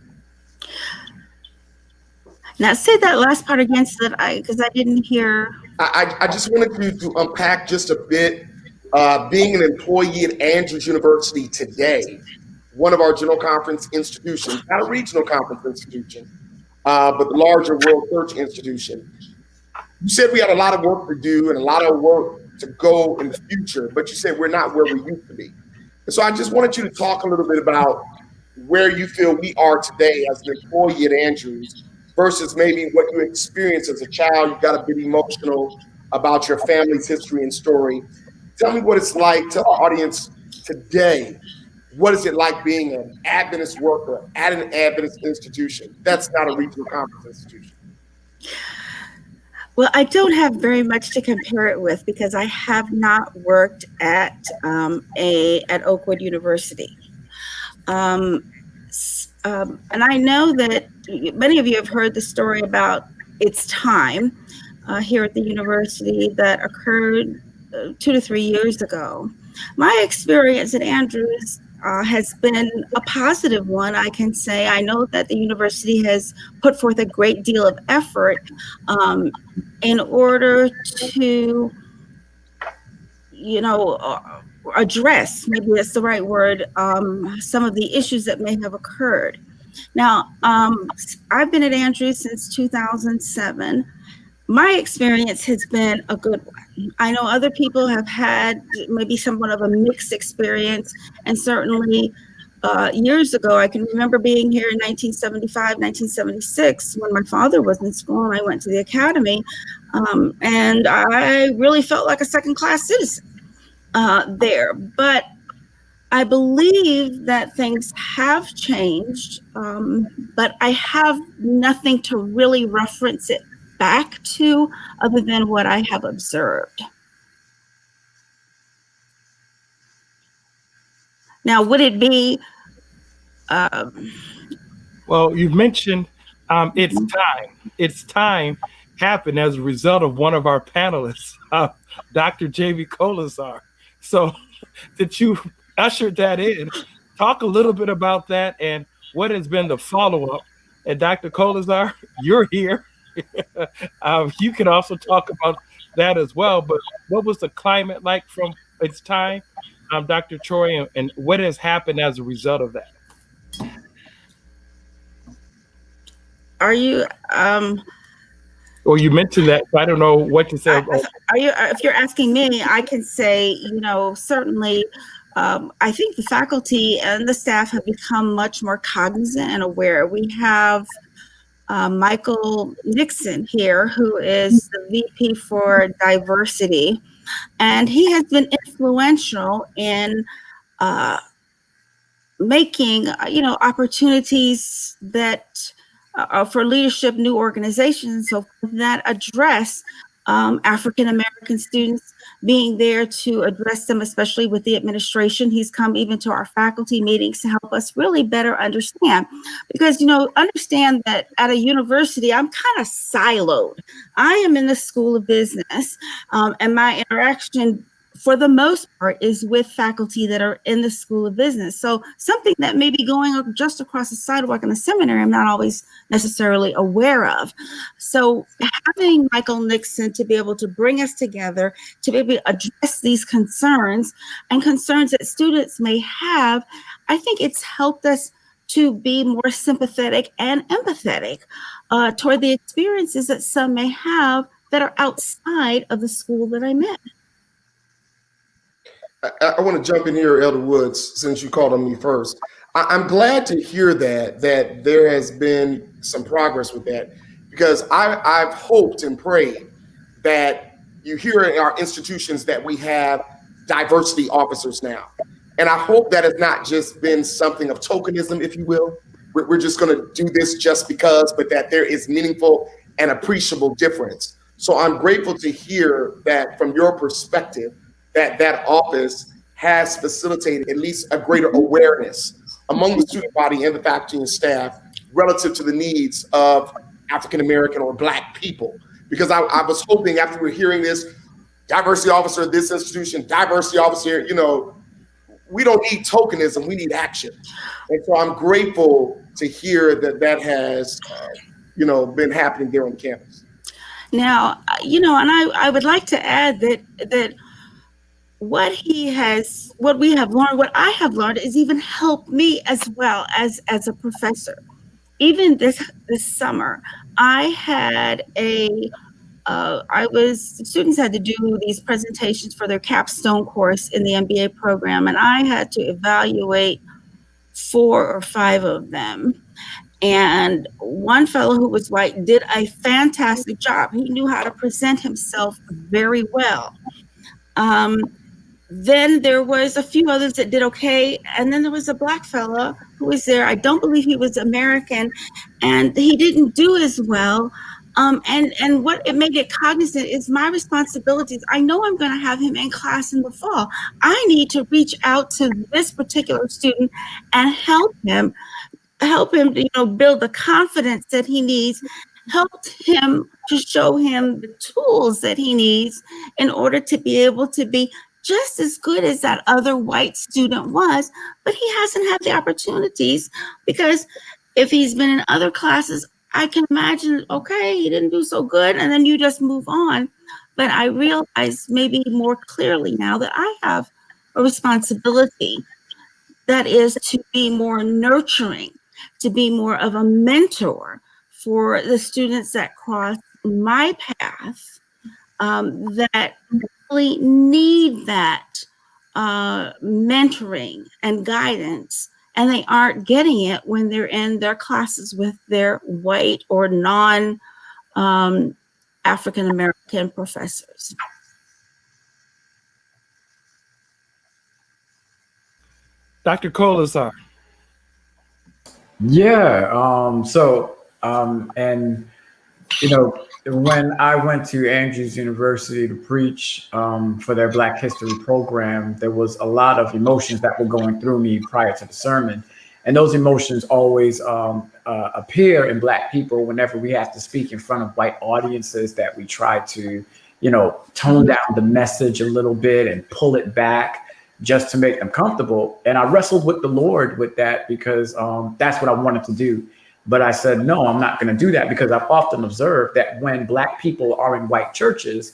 Now say that last part again, so that because I didn't hear. I just wanted you to unpack just a bit. Being an employee at Andrews University today, one of our general conference institutions, not a regional conference institution, but the larger World Church institution. You said we had a lot of work to do and a lot of work to go in the future, but you said we're not where we used to be. And so I just wanted you to talk a little bit about where you feel we are today as an employee at Andrews versus maybe what you experienced as a child. You got a bit emotional about your family's history and story. Tell me what it's like to our audience today. What is it like being an Adventist worker at an Adventist institution? That's not a regional conference institution. Well, I don't have very much to compare it with because I have not worked at Oakwood University. And I know that many of you have heard the story about its time here at the university that occurred 2 to 3 years ago. My experience at Andrews has been a positive one, I can say. I know that the university has put forth a great deal of effort in order to, address, maybe that's the right word, some of the issues that may have occurred. Now, I've been at Andrews since 2007. My experience has been a good one. I know other people have had maybe somewhat of a mixed experience, and certainly years ago, I can remember being here in 1975, 1976, when my father was in school and I went to the academy, and I really felt like a second-class citizen there. But I believe that things have changed, but I have nothing to really reference it back to other than what I have observed. Now, would it be? Well, you mentioned it's time. It's time happened as a result of one of our panelists, Dr. J.V. Kolazar. So that you ushered that in. Talk a little bit about that and what has been the follow-up. And Dr. Kolazar, you're here. You can also talk about that as well. But what was the climate like from its time, Dr. Troy, and what has happened as a result of that? Are you? Well, you mentioned that, so I don't know what to say. If you're asking me, I can say, certainly. I think the faculty and the staff have become much more cognizant and aware. We have Michael Nixon here, who is the VP for diversity, and he has been influential in making opportunities that for leadership, new organizations, and so forth that address African American students, being there to address them, especially with the administration. He's come even to our faculty meetings to help us really better understand. Because, understand that at a university, I'm kind of siloed. I am in the School of Business, and my interaction for the most part is with faculty that are in the School of Business. So something that may be going just across the sidewalk in the seminary, I'm not always necessarily aware of. So having Michael Nixon to be able to bring us together, to be able to address these concerns and concerns that students may have, I think it's helped us to be more sympathetic and empathetic toward the experiences that some may have that are outside of the school that I'm in. I want to jump in here, Elder Woods, since you called on me first. I'm glad to hear that there has been some progress with that, because I've hoped and prayed that you hear in our institutions that we have diversity officers now. And I hope that has not just been something of tokenism, if you will. We're just going to do this just because, but that there is meaningful and appreciable difference. So I'm grateful to hear that from your perspective, that office has facilitated at least a greater awareness among the student body and the faculty and staff relative to the needs of African American or Black people. Because I was hoping, after we're hearing this, diversity officer at this institution, diversity officer here, we don't need tokenism, we need action. And so I'm grateful to hear that has, been happening there on campus. Now, and I would like to add that what we have learned, what I have learned is even helped me as well as a professor. Even this summer, I had students had to do these presentations for their capstone course in the MBA program, and I had to evaluate 4 or 5 of them. And one fellow who was white did a fantastic job. He knew how to present himself very well. Then there was a few others that did okay. And then there was a Black fella who was there. I don't believe he was American, and he didn't do as well. And what it made it cognizant is my responsibilities. I know I'm going to have him in class in the fall. I need to reach out to this particular student and help him to, build the confidence that he needs, help him to show him the tools that he needs in order to be able to be just as good as that other white student was, but he hasn't had the opportunities, because if he's been in other classes, I can imagine, okay, he didn't do so good, and then you just move on. But I realize maybe more clearly now that I have a responsibility that is to be more nurturing, to be more of a mentor for the students that cross my path, that really need that mentoring and guidance, and they aren't getting it when they're in their classes with their white or non African American professors. Dr. Kolazar. Yeah. When I went to Andrews University to preach for their Black History program, there was a lot of emotions that were going through me prior to the sermon. And those emotions always appear in Black people whenever we have to speak in front of white audiences, that we try to, tone down the message a little bit and pull it back just to make them comfortable. And I wrestled with the Lord with that, because that's what I wanted to do. But I said, no, I'm not going to do that, because I've often observed that when Black people are in white churches,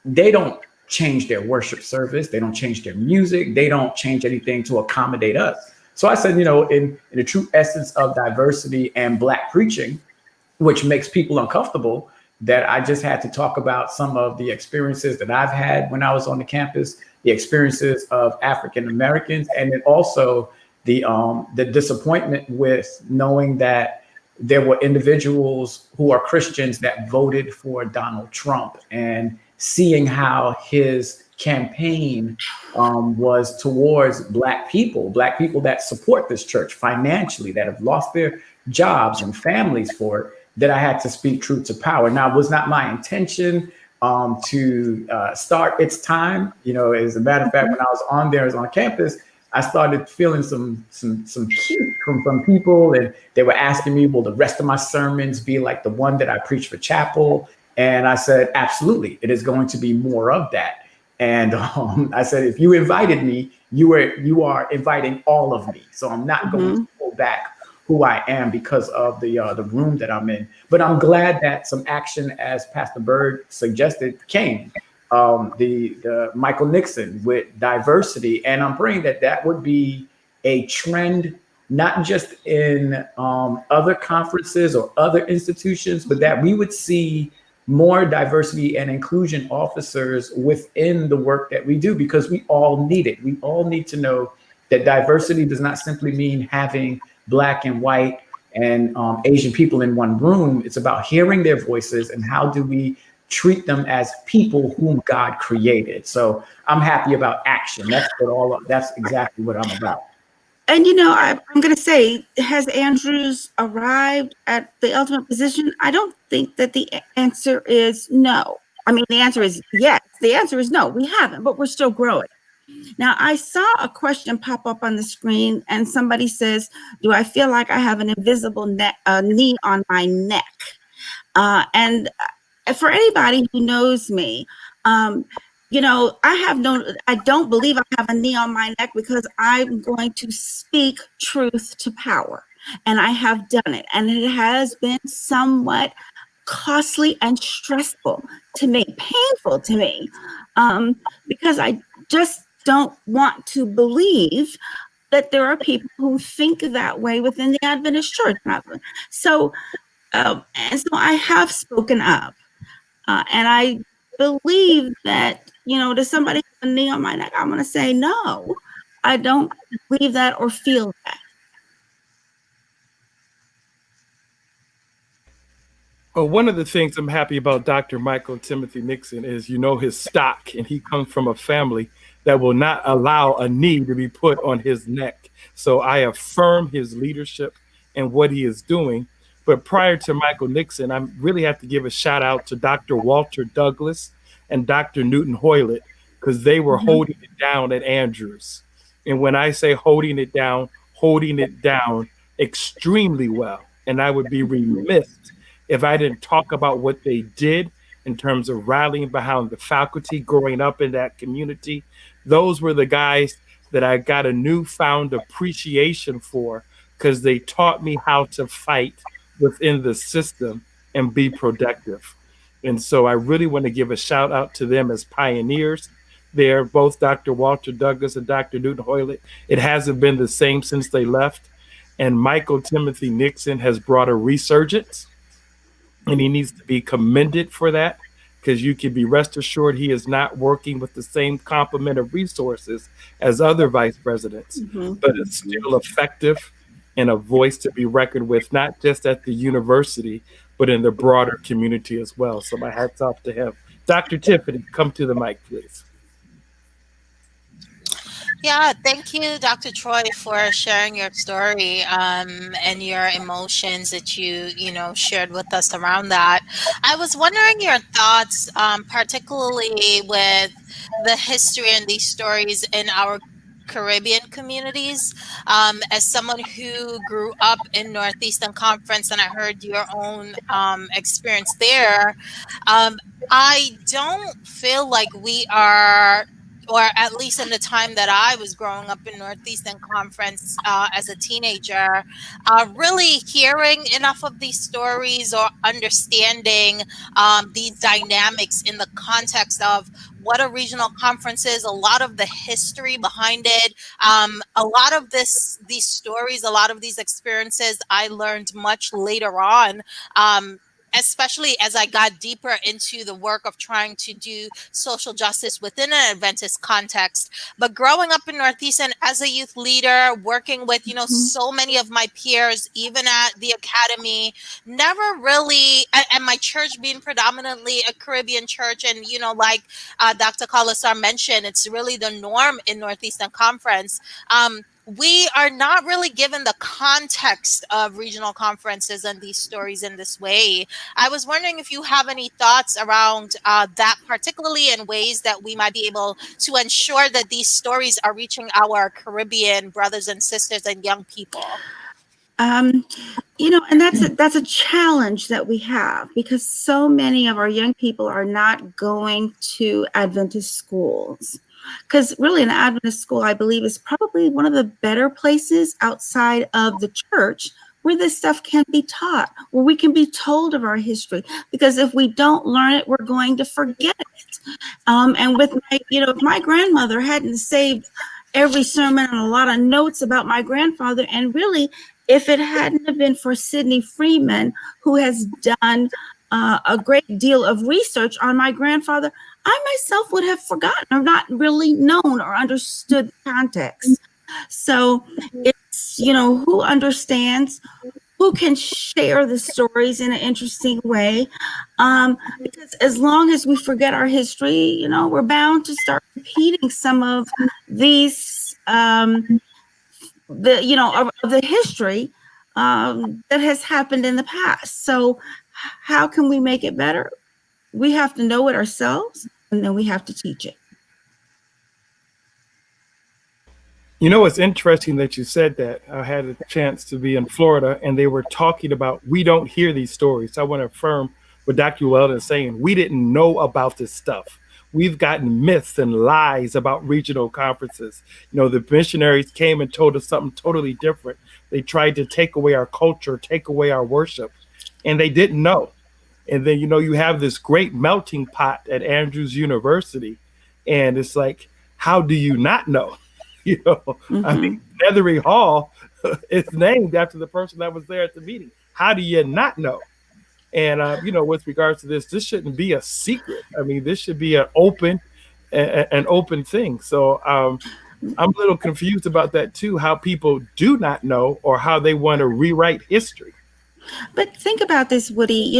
they don't change their worship service. They don't change their music. They don't change anything to accommodate us. So I said, in the true essence of diversity and Black preaching, which makes people uncomfortable, that I just had to talk about some of the experiences that I've had when I was on the campus, the experiences of African Americans, and then also the disappointment with knowing that there were individuals who are Christians that voted for Donald Trump, and seeing how his campaign was towards Black people that support this church financially, that have lost their jobs and families for it, that I had to speak truth to power. Now, it was not my intention to start its time. As a matter of fact, when I was on campus, I started feeling some heat from people, and they were asking me, will the rest of my sermons be like the one that I preach for chapel? And I said, absolutely, it is going to be more of that. And I said, if you invited me, you are inviting all of me. So I'm not going to pull back who I am because of the room that I'm in. But I'm glad that some action, as Pastor Bird suggested, came. The Michael Nixon with diversity, and I'm praying that would be a trend, not just in other conferences or other institutions, but that we would see more diversity and inclusion officers within the work that we do, because we all need it. We all need to know that diversity does not simply mean having Black and white and Asian people in one room. It's about hearing their voices and how do we treat them as people whom God created. So I'm happy about action. That's exactly what I'm about. And I'm going to say, has Andrews arrived at the ultimate position? I don't think that the answer is no. I mean, the answer is yes. The answer is no, we haven't, but we're still growing. Now, I saw a question pop up on the screen, and somebody says, do I feel like I have an invisible knee on my neck? And for anybody who knows me, I don't believe I have a knee on my neck, because I'm going to speak truth to power. And I have done it. And it has been somewhat costly and stressful to me, painful to me, because I just don't want to believe that there are people who think that way within the Adventist Church. So I have spoken up. And I believe that, does somebody have a knee on my neck? I'm going to say, no, I don't believe that or feel that. Well, one of the things I'm happy about Dr. Michael Timothy Nixon is, his stock, and he comes from a family that will not allow a knee to be put on his neck. So I affirm his leadership and what he is doing. But prior to Michael Nixon, I really have to give a shout out to Dr. Walter Douglas and Dr. Newton Hoylett, because they were holding it down at Andrews. And when I say holding it down extremely well. And I would be remiss if I didn't talk about what they did in terms of rallying behind the faculty growing up in that community. Those were the guys that I got a newfound appreciation for, because they taught me how to fight within the system and be productive. And so I really want to give a shout out to them as pioneers. They're both Dr. Walter Douglas and Dr. Newton Hoylett. It hasn't been the same since they left. And Michael Timothy Nixon has brought a resurgence, and he needs to be commended for that, because you can be rest assured he is not working with the same complement of resources as other vice presidents, but it's still effective and a voice to be reckoned with, not just at the university, but in the broader community as well. So my hat's off to him. Dr. Tiffany, come to the mic, please. Yeah, thank you, Dr. Troy, for sharing your story and your emotions that you shared with us around that. I was wondering your thoughts, particularly with the history and these stories in our Caribbean communities. As someone who grew up in Northeastern Conference, and I heard your own experience there, I don't feel like we are, or at least in the time that I was growing up in Northeastern Conference as a teenager, really hearing enough of these stories or understanding these dynamics in the context of what a regional conference is, a lot of the history behind it, a lot of these stories, a lot of these experiences I learned much later on, especially as I got deeper into the work of trying to do social justice within an Adventist context. But growing up in Northeastern as a youth leader, working with, so many of my peers, even at the academy, never really, and my church being predominantly a Caribbean church, and, like Dr. Kalasar mentioned, it's really the norm in Northeastern Conference. we are not really given the context of regional conferences and these stories in this way. I was wondering if you have any thoughts around that, particularly in ways that we might be able to ensure that these stories are reaching our Caribbean brothers and sisters and young people. And that's a challenge that we have, because so many of our young people are not going to Adventist schools. Because really, an Adventist school, I believe, is probably one of the better places outside of the church where this stuff can be taught, where we can be told of our history. Because if we don't learn it, we're going to forget it. And with if my grandmother hadn't saved every sermon and a lot of notes about my grandfather, and really, if it hadn't have been for Sidney Freeman, who has done a great deal of research on my grandfather, I myself would have forgotten or not really known or understood the context. So it's, who understands, who can share the stories in an interesting way. Because as long as we forget our history, we're bound to start repeating some of these, of the history that has happened in the past. So how can we make it better? We have to know it ourselves, and then we have to teach it. It's interesting that you said that. I had a chance to be in Florida, and they were talking about, we don't hear these stories. I want to affirm what Dr. Weldon is saying. We didn't know about this stuff. We've gotten myths and lies about regional conferences. The missionaries came and told us something totally different. They tried to take away our culture, take away our worship, and they didn't know. And then, you have this great melting pot at Andrews University, and it's like, how do you not know? Mm-hmm. I mean, Nethery Hall is named after the person that was there at the meeting. How do you not know? And, with regards to this shouldn't be a secret. I mean, this should be an open thing. So I'm a little confused about that, too, how people do not know or how they want to rewrite history. But think about this, Woody.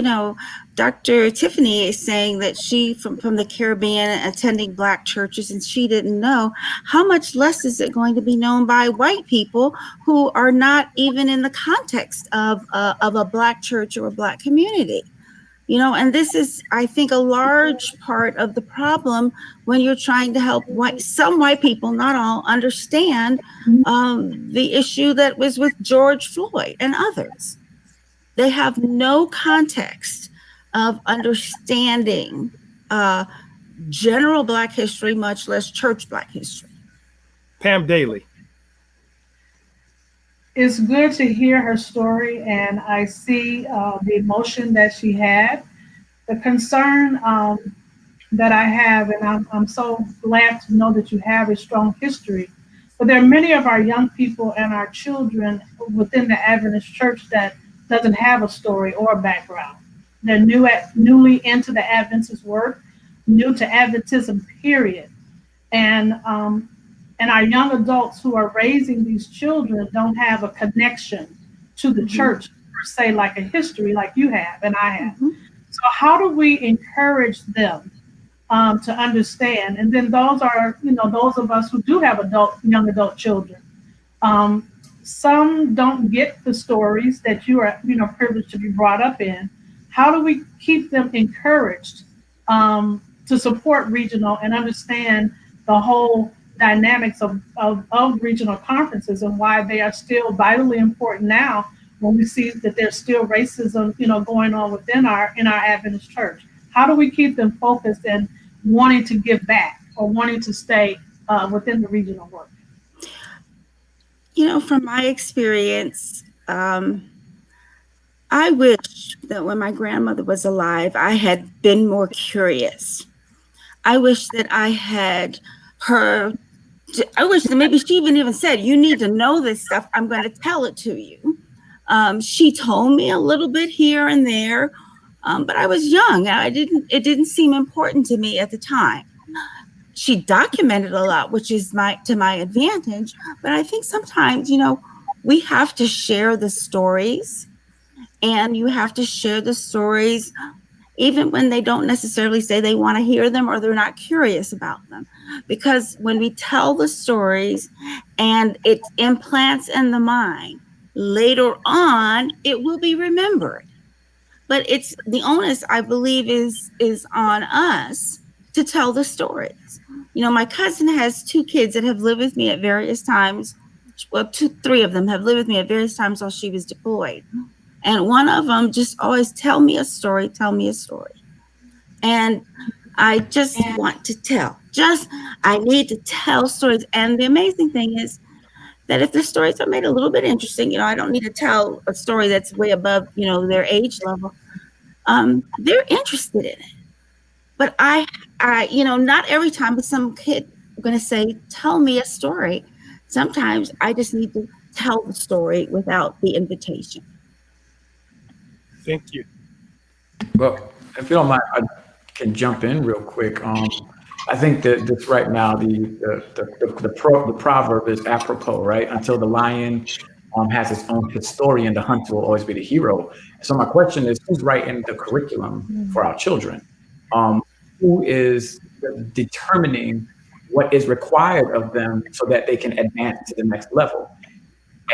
Dr. Tiffany is saying that she from the Caribbean attending Black churches, and she didn't know. How much less is it going to be known by white people who are not even in the context of a Black church or a Black community? And this is, I think, a large part of the problem when you're trying to help some white people, not all, understand the issue that was with George Floyd and others. They have no context of understanding general Black history, much less church Black history. Pam Daly. It's good to hear her story, and I see the emotion that she had. The concern that I have, and I'm so glad to know that you have a strong history, but there are many of our young people and our children within the Adventist Church that doesn't have a story or a background. They're newly into the Adventist work, new to Adventism, period. And our young adults who are raising these children don't have a connection to the church per se, like a history like you have and I have. Mm-hmm. So how do we encourage them to understand? And then those are, those of us who do have young adult children. Some don't get the stories that you are, privileged to be brought up in. How do we keep them encouraged to support regional and understand the whole dynamics of regional conferences and why they are still vitally important now when we see that there's still racism, going on within our Adventist church? How do we keep them focused and wanting to give back or wanting to stay within the regional work? From my experience, I wish that when my grandmother was alive, I had been more curious. I wish that I had I wish that maybe she even said, you need to know this stuff. I'm going to tell it to you. She told me a little bit here and there, but I was young. It didn't seem important to me at the time. She documented a lot, which is to my advantage. But I think sometimes, we have to share the stories, and you have to share the stories even when they don't necessarily say they want to hear them or they're not curious about them. Because when we tell the stories and it implants in the mind, later on, it will be remembered. But it's the onus, I believe, is on us to tell the stories. You know, my cousin has 2 kids that have lived with me at various times. Well, 3 of them have lived with me at various times while she was deployed. And one of them just always tell me a story. And I just want to tell. I need to tell stories. And the amazing thing is that if the stories are made a little bit interesting, I don't need to tell a story that's way above, their age level. They're interested in it. But I, not every time, but some kid are going to say, tell me a story. Sometimes I just need to tell the story without the invitation. Thank you. Well, if you don't mind, I can jump in real quick. I think that this right now, the proverb is apropos, right? Until the lion has its own historian, the hunter will always be the hero. So my question is, who's writing the curriculum for our children? Who is determining what is required of them so that they can advance to the next level?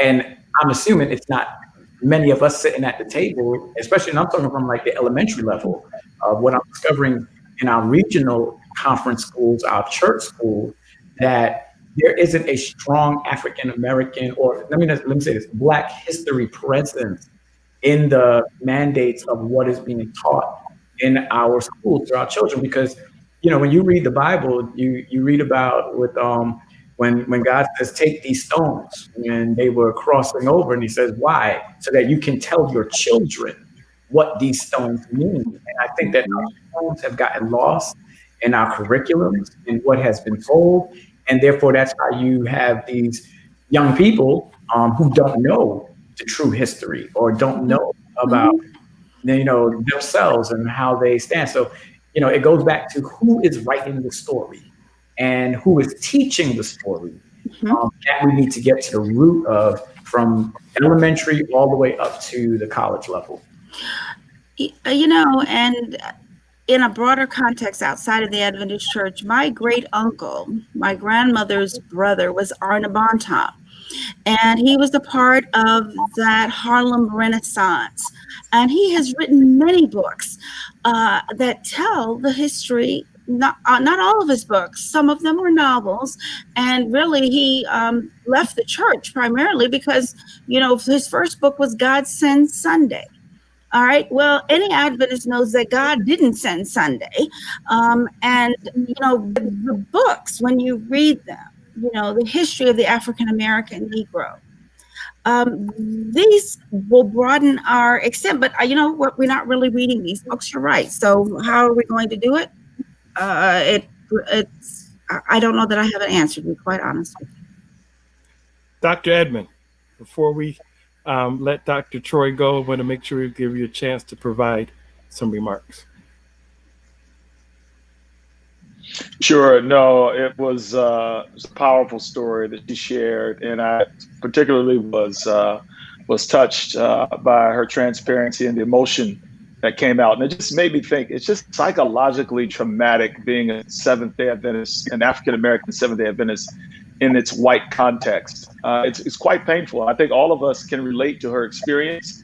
And I'm assuming it's not many of us sitting at the table, especially, and I'm talking from like the elementary level, of what I'm discovering in our regional conference schools, our church schools, that there isn't a strong African American, or let me say this, Black history presence in the mandates of what is being taught in our schools to our children. Because, when you read the Bible, you read about with when God says, take these stones, and they were crossing over, and he says, why? So that you can tell your children what these stones mean. And I think that our stones have gotten lost in our curriculums and what has been told. And therefore, that's how you have these young people who don't know the true history or don't know about, themselves and how they stand. So, it goes back to who is writing the story and who is teaching the story. That we need to get to the root of, from elementary all the way up to the college level. And in a broader context outside of the Adventist Church, my great uncle, my grandmother's brother, was Arna Bontemps. And he was a part of that Harlem Renaissance. And he has written many books that tell the history. Not all of his books, some of them were novels. And really, he left the church primarily because, his first book was God Sends Sunday. All right. Well, any Adventist knows that God didn't send Sunday. And, the books, when you read them, the history of the African American Negro, these will broaden our extent. But, we're not really reading these books. You're right. So how are we going to do it? I don't know that I have an answer, to be quite honest with you. Dr. Edmond, before we let Dr. Troy go, I want to make sure we give you a chance to provide some remarks. Sure. No, it was a powerful story that she shared, and I particularly was touched by her transparency and the emotion that came out. And it just made me think it's just psychologically traumatic being a Seventh-day Adventist, an African American Seventh-day Adventist in its white context. It's quite painful. I think all of us can relate to her experience.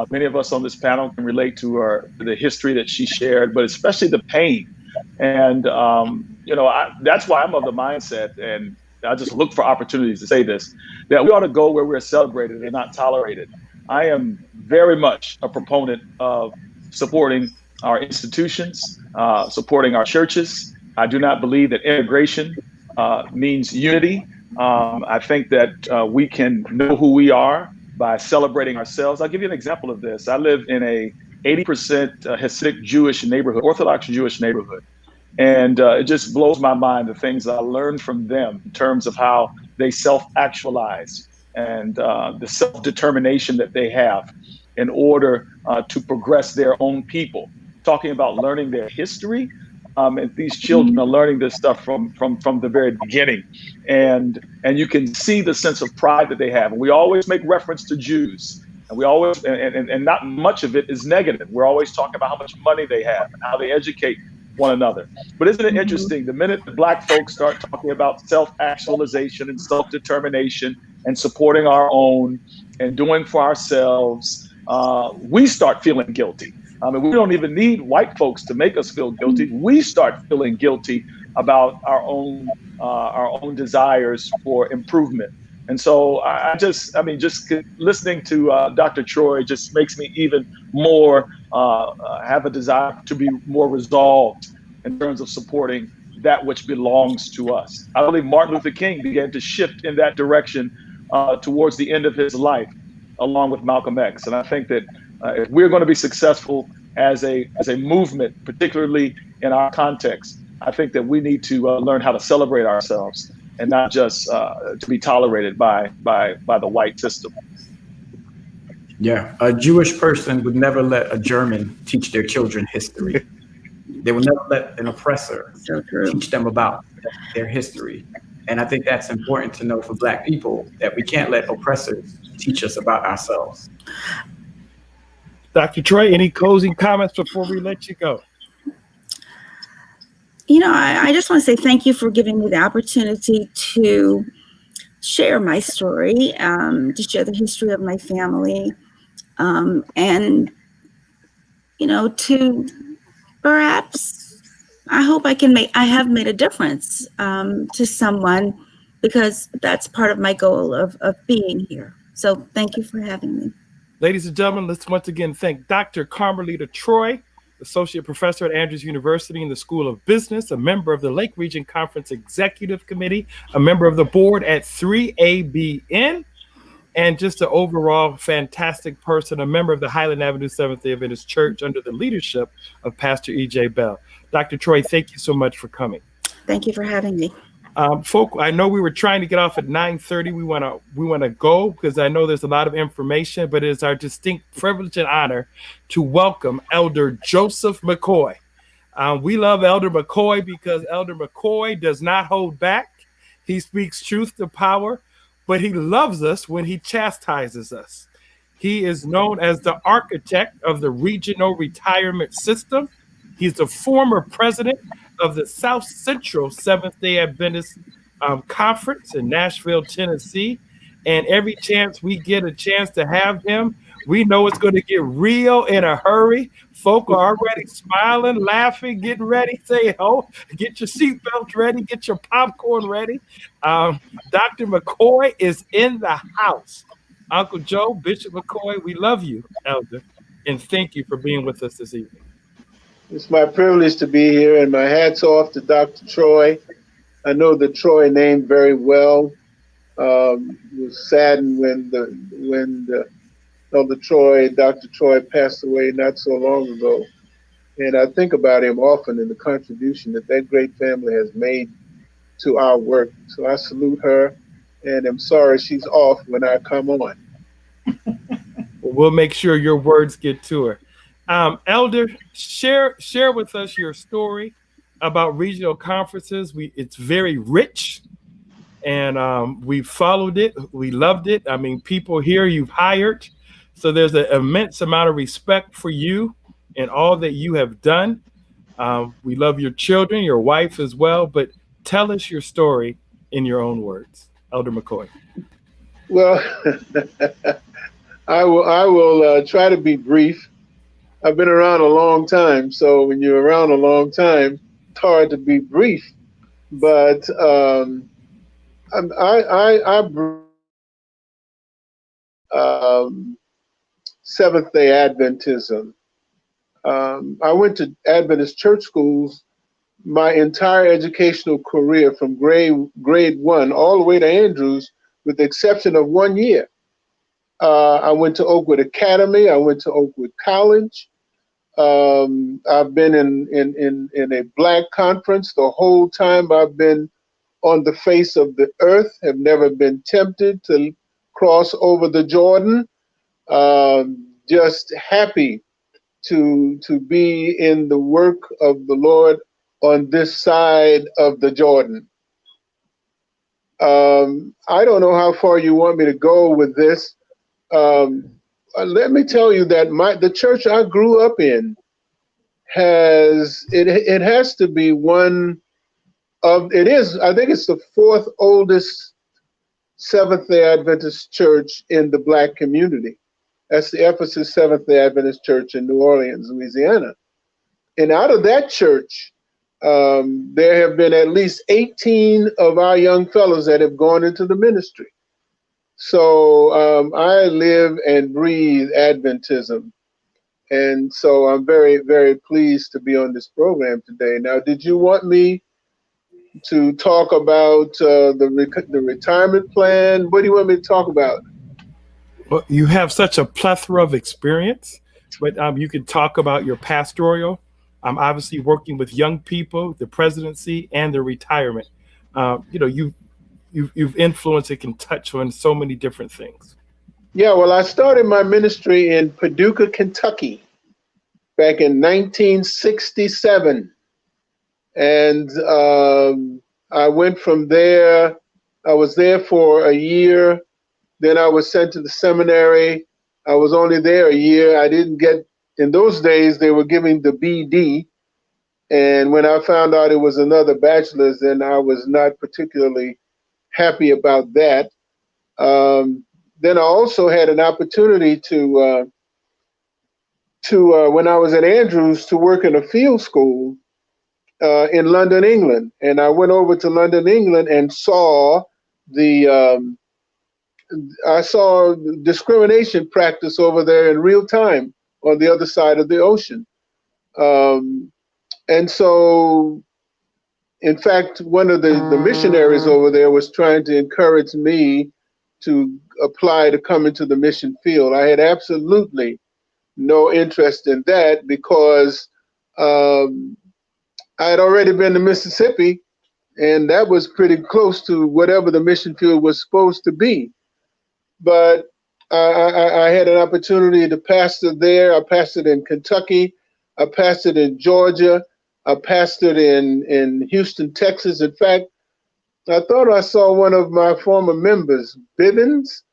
Many of us on this panel can relate to the history that she shared, but especially the pain. And, that's why I'm of the mindset, and I just look for opportunities to say this, that we ought to go where we're celebrated and not tolerated. I am very much a proponent of supporting our institutions, supporting our churches. I do not believe that integration means unity. I think that we can know who we are by celebrating ourselves. I'll give you an example of this. I live in a 80% Hasidic Jewish neighborhood, Orthodox Jewish neighborhood. And it just blows my mind, the things that I learned from them in terms of how they self-actualize and the self-determination that they have in order to progress their own people. Talking about learning their history, and these children are learning this stuff from the very beginning. And you can see the sense of pride that they have. And we always make reference to Jews. And we always, and not much of it is negative. We're always talking about how much money they have and how they educate one another. But isn't it interesting, the minute the Black folks start talking about self-actualization and self-determination and supporting our own and doing for ourselves, we start feeling guilty. I mean, we don't even need white folks to make us feel guilty. We start feeling guilty about our own desires for improvement. And so just listening to Dr. Troy just makes me even more have a desire to be more resolved in terms of supporting that which belongs to us. I believe Martin Luther King began to shift in that direction towards the end of his life, along with Malcolm X. And I think that if we're going to be successful as a movement, particularly in our context, I think that we need to learn how to celebrate ourselves and not just to be tolerated by the white system. Yeah, a Jewish person would never let a German teach their children history. They will never let an oppressor teach them about their history. And I think that's important to know for Black people, that we can't let oppressors teach us about ourselves. Dr. Troy, any closing comments before we let you go? You know, I just want to say thank you for giving me the opportunity to share my story, to share the history of my family, and, you know, to perhaps, I hope I have made a difference to someone, because that's part of my goal of being here. So thank you for having me. Ladies and gentlemen, let's once again thank Dr. Carmelita Troy, Associate Professor at Andrews University in the School of Business, a member of the Lake Region Conference Executive Committee, a member of the board at 3ABN, and just an overall fantastic person, a member of the Highland Avenue Seventh-day Adventist Church under the leadership of Pastor E.J. Bell. Dr. Troy, thank you so much for coming. Thank you for having me. Folk, I know we were trying to get off at 9:30. We want to go because I know there's a lot of information, but it is our distinct privilege and honor to welcome Elder Joseph McCoy. We love Elder McCoy because Elder McCoy does not hold back. He speaks truth to power, but he loves us when he chastises us. He is known as the architect of the regional retirement system. He's the former president of the South Central Seventh-day Adventist Conference in Nashville, Tennessee. And every chance we get a chance to have him, we know it's going to get real in a hurry. Folk are already smiling, laughing, getting ready. Say, oh, get your seatbelt ready, get your popcorn ready. Dr. McCoy is in the house. Uncle Joe, Bishop McCoy, we love you, Elder, and thank you for being with us this evening. It's my privilege to be here, and my hat's off to Dr. Troy. I know the Troy name very well. Was saddened when Elder Troy, Dr. Troy passed away not so long ago. And I think about him often and the contribution that great family has made to our work. So I salute her, and I'm sorry she's off when I come on. We'll make sure your words get to her. Elder, share with us your story about regional conferences. It's very rich, and we followed it. We loved it. I mean, people here you've hired, so there's an immense amount of respect for you and all that you have done. We love your children, your wife as well, but tell us your story in your own words, Elder McCoy. Well, I will try to be brief. I've been around a long time, so when you're around a long time, it's hard to be brief. But Seventh-day Adventism. I went to Adventist church schools my entire educational career from grade 1 all the way to Andrews, with the exception of 1 year. I went to Oakwood Academy. I went to Oakwood College. I've been in a Black conference the whole time I've been on the face of the earth, have never been tempted to cross over the Jordan. Just happy to be in the work of the Lord on this side of the Jordan. I don't know how far you want me to go with this. let me tell you that the church I grew up in it has to be one of, it is, I think it's the fourth oldest Seventh-day Adventist church in the Black community. That's the Ephesus Seventh-day Adventist Church in New Orleans, Louisiana. And out of that church, there have been at least 18 of our young fellows that have gone into the ministry. So I live and breathe Adventism. And so I'm very, very pleased to be on this program today. Now, did you want me to talk about the retirement plan? What do you want me to talk about? Well, you have such a plethora of experience, but you can talk about your pastoral. I'm obviously working with young people, the presidency, and the retirement. You've influenced and can touch on so many different things. Yeah, well, I started my ministry in Paducah, Kentucky, back in 1967. And I went from there. I was there for a year. Then I was sent to the seminary. I was only there a year. I didn't get, in those days, they were giving the BD. And when I found out it was another bachelor's, then I was not particularly happy about that. Then I also had an opportunity to when I was at Andrews, to work in a field school in London, England. And I went over to London, England, and saw discrimination practice over there in real time on the other side of the ocean. And so, in fact, one of the missionaries over there was trying to encourage me to apply to come into the mission field. I had absolutely no interest in that because I had already been to Mississippi, and that was pretty close to whatever the mission field was supposed to be. But I had an opportunity to pastor there. I pastored in Kentucky. I pastored in Georgia. I pastored in Houston, Texas. In fact, I thought I saw one of my former members, Bivens,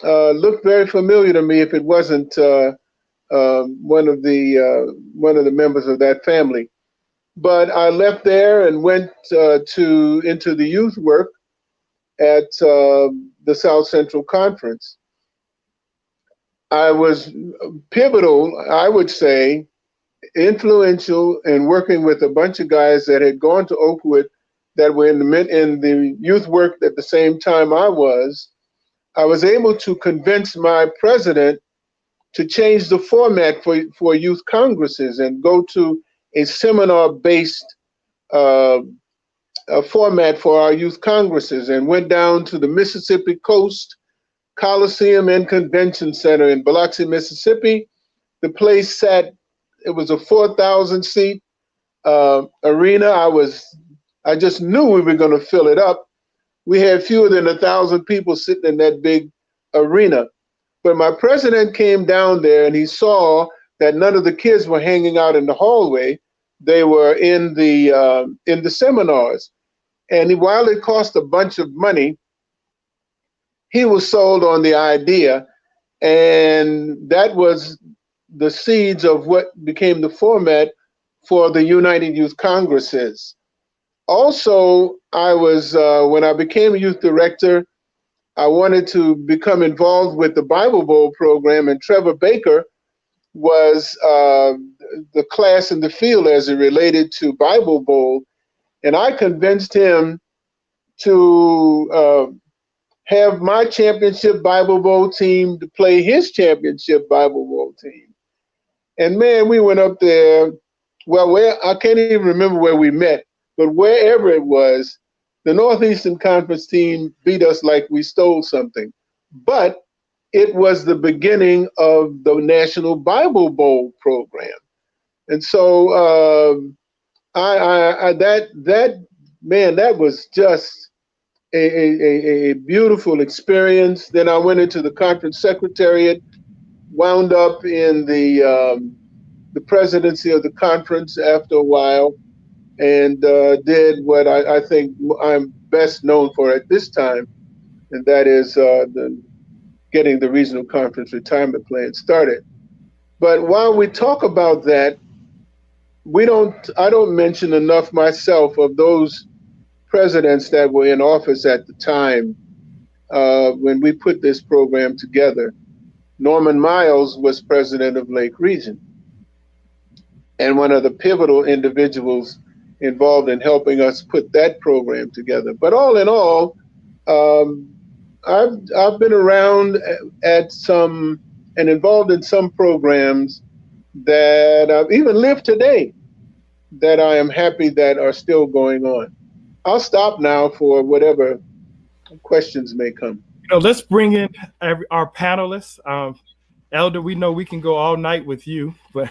looked very familiar to me if it wasn't one of the members of that family. But I left there and went into the youth work at the South Central Conference. I was pivotal, I would say, influential in working with a bunch of guys that had gone to Oakwood that were in the youth work at the same time I was. I was able to convince my president to change the format for youth congresses and go to a seminar-based format for our youth congresses, and went down to the Mississippi Coast Coliseum and Convention Center in Biloxi, Mississippi. The place it was a 4,000-seat arena. I just knew we were going to fill it up. We had fewer than 1,000 people sitting in that big arena. But my president came down there and he saw that none of the kids were hanging out in the hallway. They were in the seminars. And while it cost a bunch of money, he was sold on the idea. And that was the seeds of what became the format for the United Youth Congresses. Also, I was, when I became a youth director, I wanted to become involved with the Bible Bowl program, and Trevor Baker was the class in the field as it related to Bible Bowl. And I convinced him to have my championship Bible Bowl team to play his championship Bible Bowl team. And man, we went up there, I can't even remember where we met, but wherever it was, the Northeastern Conference team beat us like we stole something. But it was the beginning of the National Bible Bowl program. And so that was just a beautiful experience. Then I went into the conference secretariat, wound up in the presidency of the conference after a while, and did what I think I'm best known for at this time, and that is the getting the regional conference retirement plan started. But while we talk about that, I don't mention enough myself of those presidents that were in office at the time when we put this program together. Norman Miles was president of Lake Region, and one of the pivotal individuals involved in helping us put that program together. But all in all, I've been around at some and involved in some programs that I've even lived today that I am happy that are still going on. I'll stop now for whatever questions may come. Let's bring in our panelists. Elder, we know we can go all night with you, but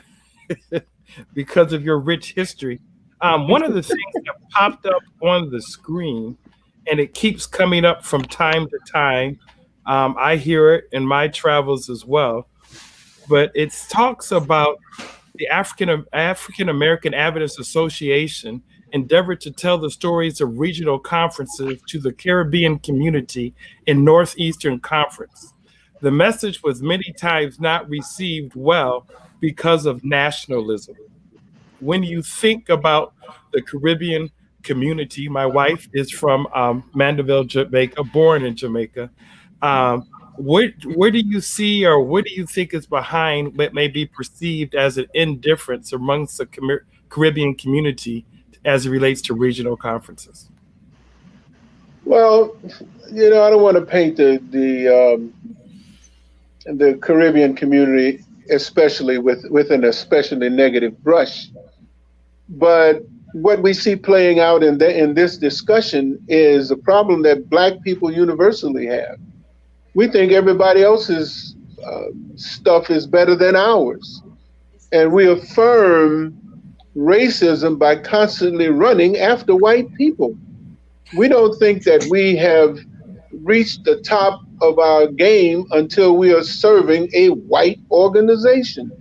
because of your rich history. One of the things that popped up on the screen, and it keeps coming up from time to time, I hear it in my travels as well, but it talks about the African American Adventist Association endeavored to tell the stories of regional conferences to the Caribbean community in Northeastern Conference. The message was many times not received well because of nationalism. When you think about the Caribbean community, my wife is from Mandeville, Jamaica, born in Jamaica. Where do you see, or what do you think is behind what may be perceived as an indifference amongst the Caribbean community as it relates to regional conferences? Well, I don't want to paint the Caribbean community, especially with an especially negative brush. But what we see playing out in this discussion is a problem that Black people universally have. We think everybody else's stuff is better than ours. And we affirm racism by constantly running after white people. We don't think that we have reached the top of our game until we are serving a white organization.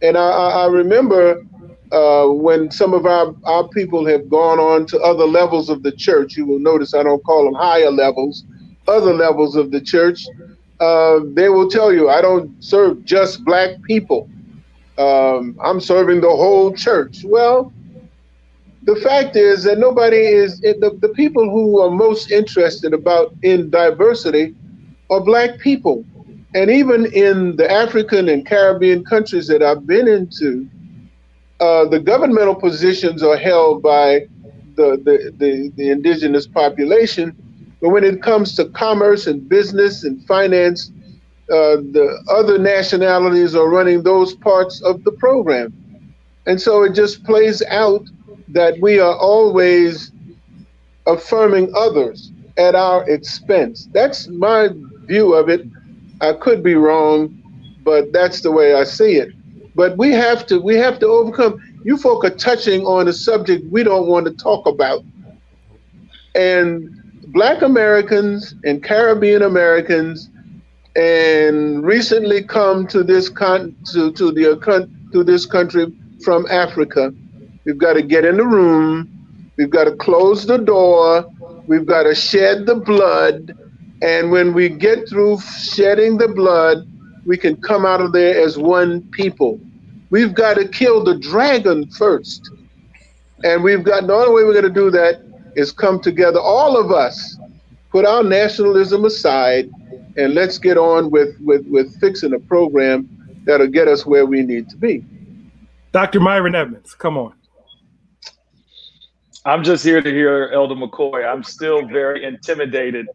And I remember when some of our people have gone on to other levels of the church, you will notice I don't call them higher levels, other levels of the church, they will tell you, I don't serve just Black people. I'm serving the whole church. Well, the fact is that the people who are most interested in diversity are Black people. And even in the African and Caribbean countries that I've been into, the governmental positions are held by the indigenous population. But when it comes to commerce and business and finance, the other nationalities are running those parts of the program. And so it just plays out that we are always affirming others at our expense. That's my view of it. I could be wrong, but that's the way I see it. But we have to overcome. You folk are touching on a subject we don't want to talk about. And Black Americans and Caribbean Americans, and recently come to this this country from Africa. We've got to get in the room. We've got to close the door. We've got to shed the blood. And when we get through shedding the blood, we can come out of there as one people. We've got to kill the dragon first. And the only way we're going to do that is come together, all of us, put our nationalism aside, and let's get on with fixing a program that'll get us where we need to be. Dr. Myron Edmonds, come on. I'm just here to hear Elder McCoy. I'm still very intimidated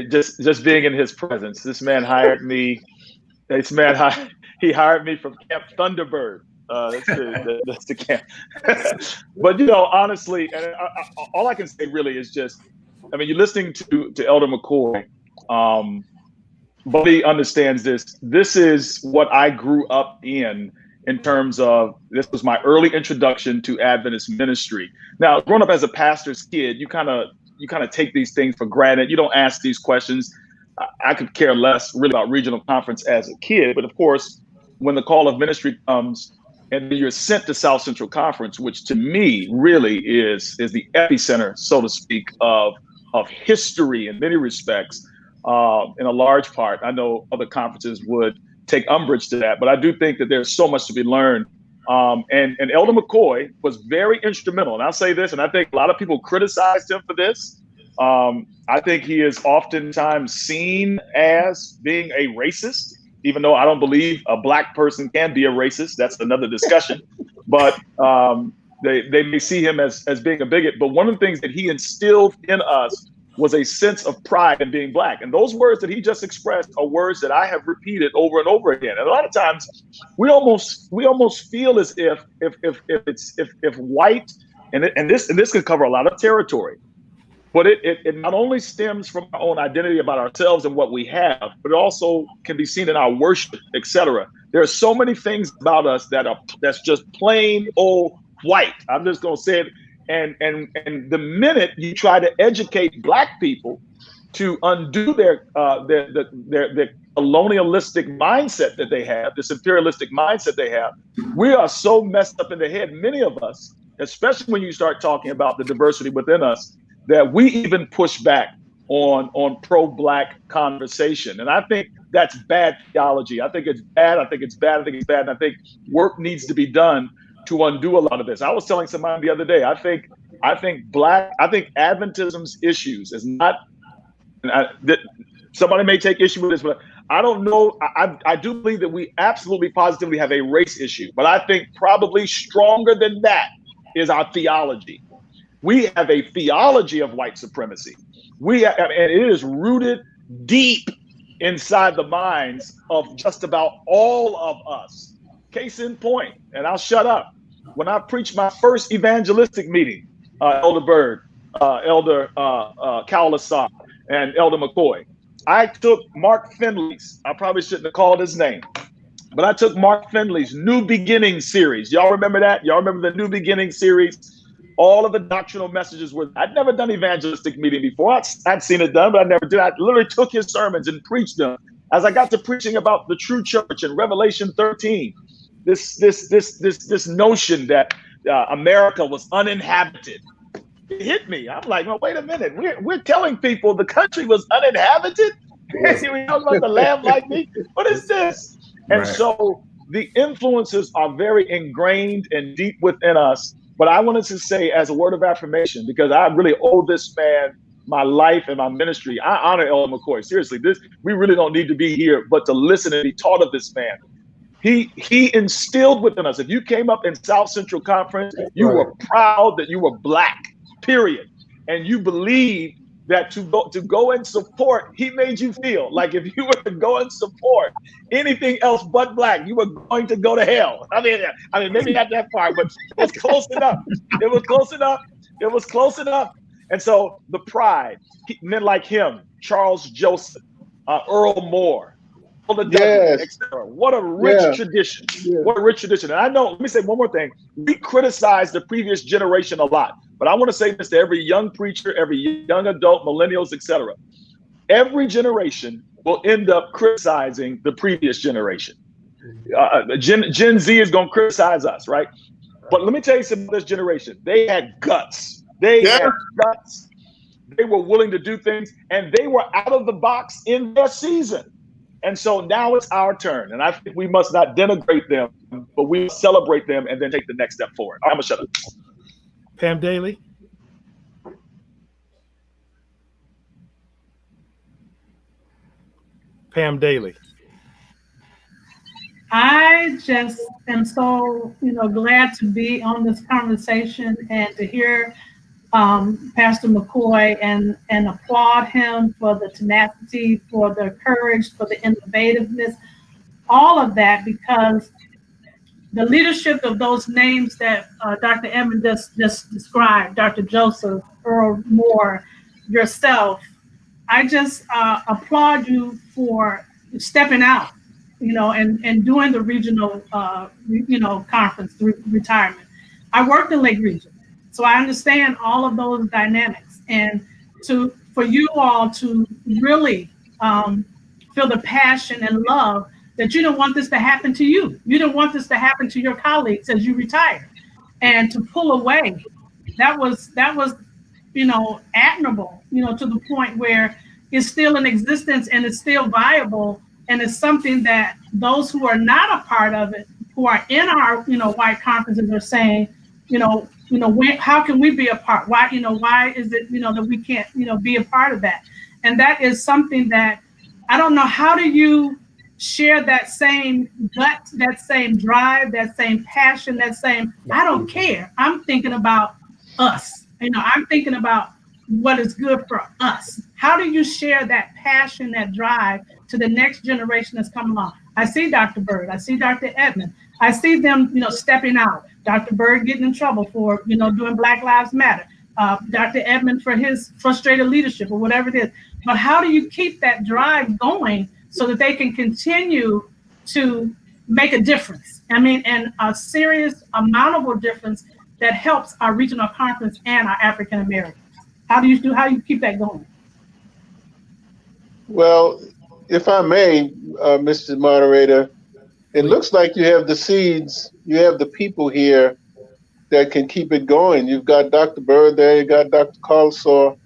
just being in his presence. This man hired me. He hired me from Camp Thunderbird. That's the camp. But honestly, and all I can say really is just, you're listening to Elder McCoy. Buddy understands this. This is what I grew up in terms of, this was my early introduction to Adventist ministry. Now, growing up as a pastor's kid, you kind of take these things for granted. You don't ask these questions. I could care less really about regional conference as a kid, but of course, when the call of ministry comes and you're sent to South Central Conference, which to me really is the epicenter, so to speak, of history in many respects, in a large part. I know other conferences would take umbrage to that, but I do think that there's so much to be learned. And Elder McCoy was very instrumental. And I'll say this, and I think a lot of people criticized him for this. I think he is oftentimes seen as being a racist, even though I don't believe a Black person can be a racist. That's another discussion. But they may see him as being a bigot. But one of the things that he instilled in us was a sense of pride in being Black. And those words that he just expressed are words that I have repeated over and over again. And a lot of times we almost feel as if white, and this could cover a lot of territory, but it not only stems from our own identity about ourselves and what we have, but it also can be seen in our worship, etc. There are so many things about us that's just plain old white. I'm just gonna say it. And the minute you try to educate Black people to undo their colonialistic mindset that they have, this imperialistic mindset they have, we are so messed up in the head, many of us, especially when you start talking about the diversity within us, that we even push back on pro-Black conversation. And I think that's bad theology. I think it's bad. I think it's bad. I think it's bad. And I think work needs to be done to undo a lot of this. I was telling somebody the other day, I think Adventism's issues is not, somebody may take issue with this, but I don't know. I do believe that we absolutely positively have a race issue, but I think probably stronger than that is our theology. We have a theology of white supremacy. And it is rooted deep inside the minds of just about all of us. Case in point, and I'll shut up. When I preached my first evangelistic meeting, Elder Byrd, Elder Cowlisar, and Elder McCoy, I took Mark Finley's, I probably shouldn't have called his name, but I took Mark Finley's New Beginning series. Y'all remember that? Y'all remember the New Beginning series? All of the doctrinal messages were, I'd never done evangelistic meeting before. I'd seen it done, but I never did. I literally took his sermons and preached them. As I got to preaching about the true church in Revelation 13, this notion that America was uninhabited, it hit me. I'm like, well, wait a minute. We're telling people the country was uninhabited? We talk about the lamb like me? What is this? And so the influences are very ingrained and deep within us. But I wanted to say, as a word of affirmation, because I really owe this man my life and my ministry. I honor Elder McCoy. Seriously, we really don't need to be here, but to listen and be taught of this man. He instilled within us. If you came up in South Central Conference, you were proud that you were Black, period. And you believed that to go and support, he made you feel like if you were to go and support anything else but Black, you were going to go to hell. I mean, maybe not that far, but it was close enough. It was close enough. It was close enough. And so the pride, men like him, Charles Joseph, Earl Moore, etc. What a rich tradition. Yeah. What a rich tradition. And I know, let me say one more thing. We criticize the previous generation a lot, but I want to say this to every young preacher, every young adult, millennials, etc. Every generation will end up criticizing the previous generation. Gen Z is going to criticize us, right? But let me tell you something about this generation. They had guts. They had guts. They were willing to do things, and they were out of the box in their season. And so now it's our turn. And I think we must not denigrate them, but we must celebrate them and then take the next step forward. I'm going to shut up. Pam Daly. Pam Daly. I just am so, glad to be on this conversation and to hear Pastor McCoy and applaud him for the tenacity, for the courage, for the innovativeness, all of that, because the leadership of those names that Dr. Edmond just described, Dr. Joseph, Earl Moore, yourself, I just applaud you for stepping out, and doing the regional, conference retirement. I worked in Lake Region, so I understand all of those dynamics. And for you all to really feel the passion and love that you don't want this to happen to you. You don't want this to happen to your colleagues as you retire, and to pull away. That was admirable, to the point where is still in existence and it's still viable. And it's something that those who are not a part of it, who are in our, white conferences are saying, how can we be a part? Why is it, that we can't, be a part of that? And that is something that I don't know. How do you share that same gut, that same drive, that same passion, that same, I don't care. I'm thinking about us. I'm thinking about what is good for us. How do you share that passion, that drive to the next generation that's coming along? I see Dr. Bird, I see Dr. Edmond, I see them, stepping out. Dr. Bird getting in trouble for, doing Black Lives Matter. Dr. Edmond for his frustrated leadership or whatever it is. But how do you keep that drive going so that they can continue to make a difference? And a serious, amountable difference that helps our regional conference and our African Americans. How do you keep that going? Well, if I may, Mr. Moderator, it looks like you have the seeds, you have the people here that can keep it going. You've got Dr. Bird there, you got Dr. Colsaw,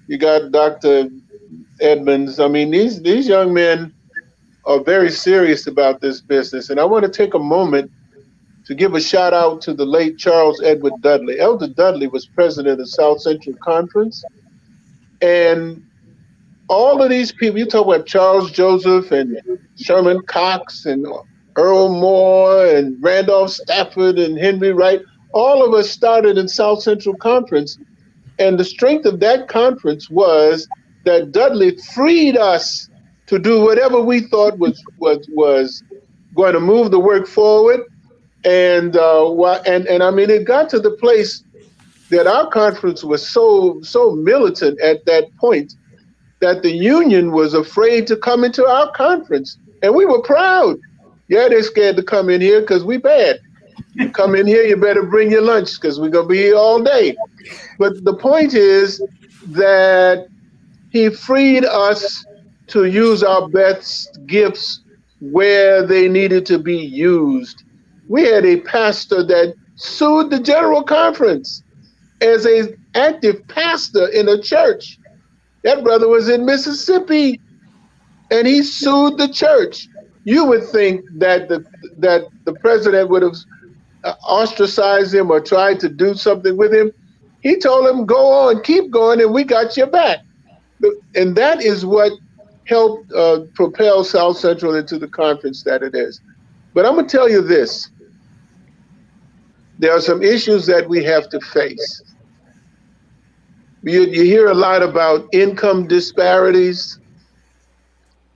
you got Dr. Edmonds. I mean, these young men are very serious about this business. And I want to take a moment to give a shout out to the late Charles Edward Dudley. Elder Dudley was president of the South Central Conference. And all of these people, you talk about Charles Joseph and Sherman Cox and Earl Moore and Randolph Stafford and Henry Wright, all of us started in South Central Conference. And the strength of that conference was that Dudley freed us to do whatever we thought was going to move the work forward. And I mean, it got to the place that our conference was so militant at that point that the union was afraid to come into our conference. And we were proud. Yeah, they're scared to come in here because we bad. You come in here, you better bring your lunch because we're going to be here all day. But the point is that he freed us to use our best gifts where they needed to be used. We had a pastor that sued the General Conference as an active pastor in a church. That brother was in Mississippi, and he sued the church. You would think that the president would have ostracized him or tried to do something with him. He told him, go on, keep going, and we got your back. And that is what helped propel South Central into the conference that it is. But I'm going to tell you this. There are some issues that we have to face. You hear a lot about income disparities.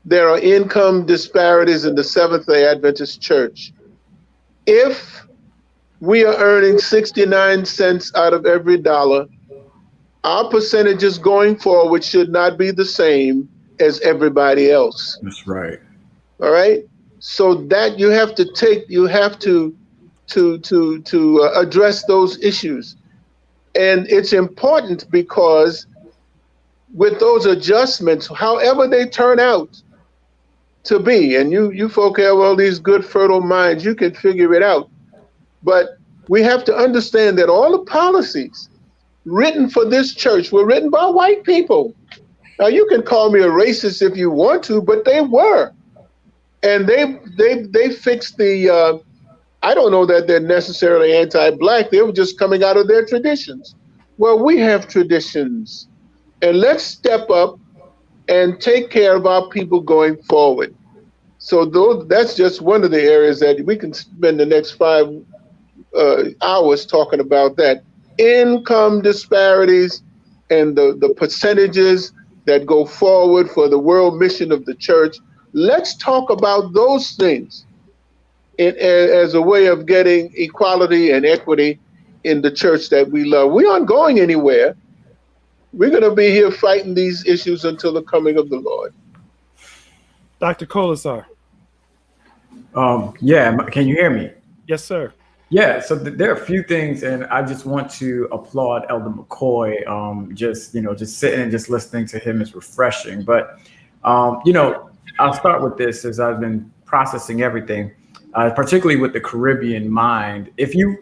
There are income disparities in the Seventh-day Adventist Church. If we are earning 69 cents out of every dollar, our percentages going forward should not be the same as everybody else. That's right. All right. So that you have to address those issues. And it's important because with those adjustments, however they turn out to be, and you folk have all these good fertile minds, you can figure it out. But we have to understand that all the policies written for this church were written by white people. Now you can call me a racist if you want to, but they were. And they fixed the I don't know that they're necessarily anti-black. They were just coming out of their traditions. Well, we have traditions, and let's step up and take care of our people going forward. So that's just one of the areas that we can spend the next 5 hours talking about that. Income disparities and the percentages that go forward for the world mission of the church. Let's talk about those things as a way of getting equality and equity in the church that we love. We aren't going anywhere. We're going to be here fighting these issues until the coming of the Lord. Dr. Colasar. Yeah, can you hear me? Yes, sir. Yeah, so there are a few things, and I just want to applaud Elder McCoy. Just sitting and just listening to him is refreshing. But I'll start with this as I've been processing everything. Particularly with the Caribbean mind, if you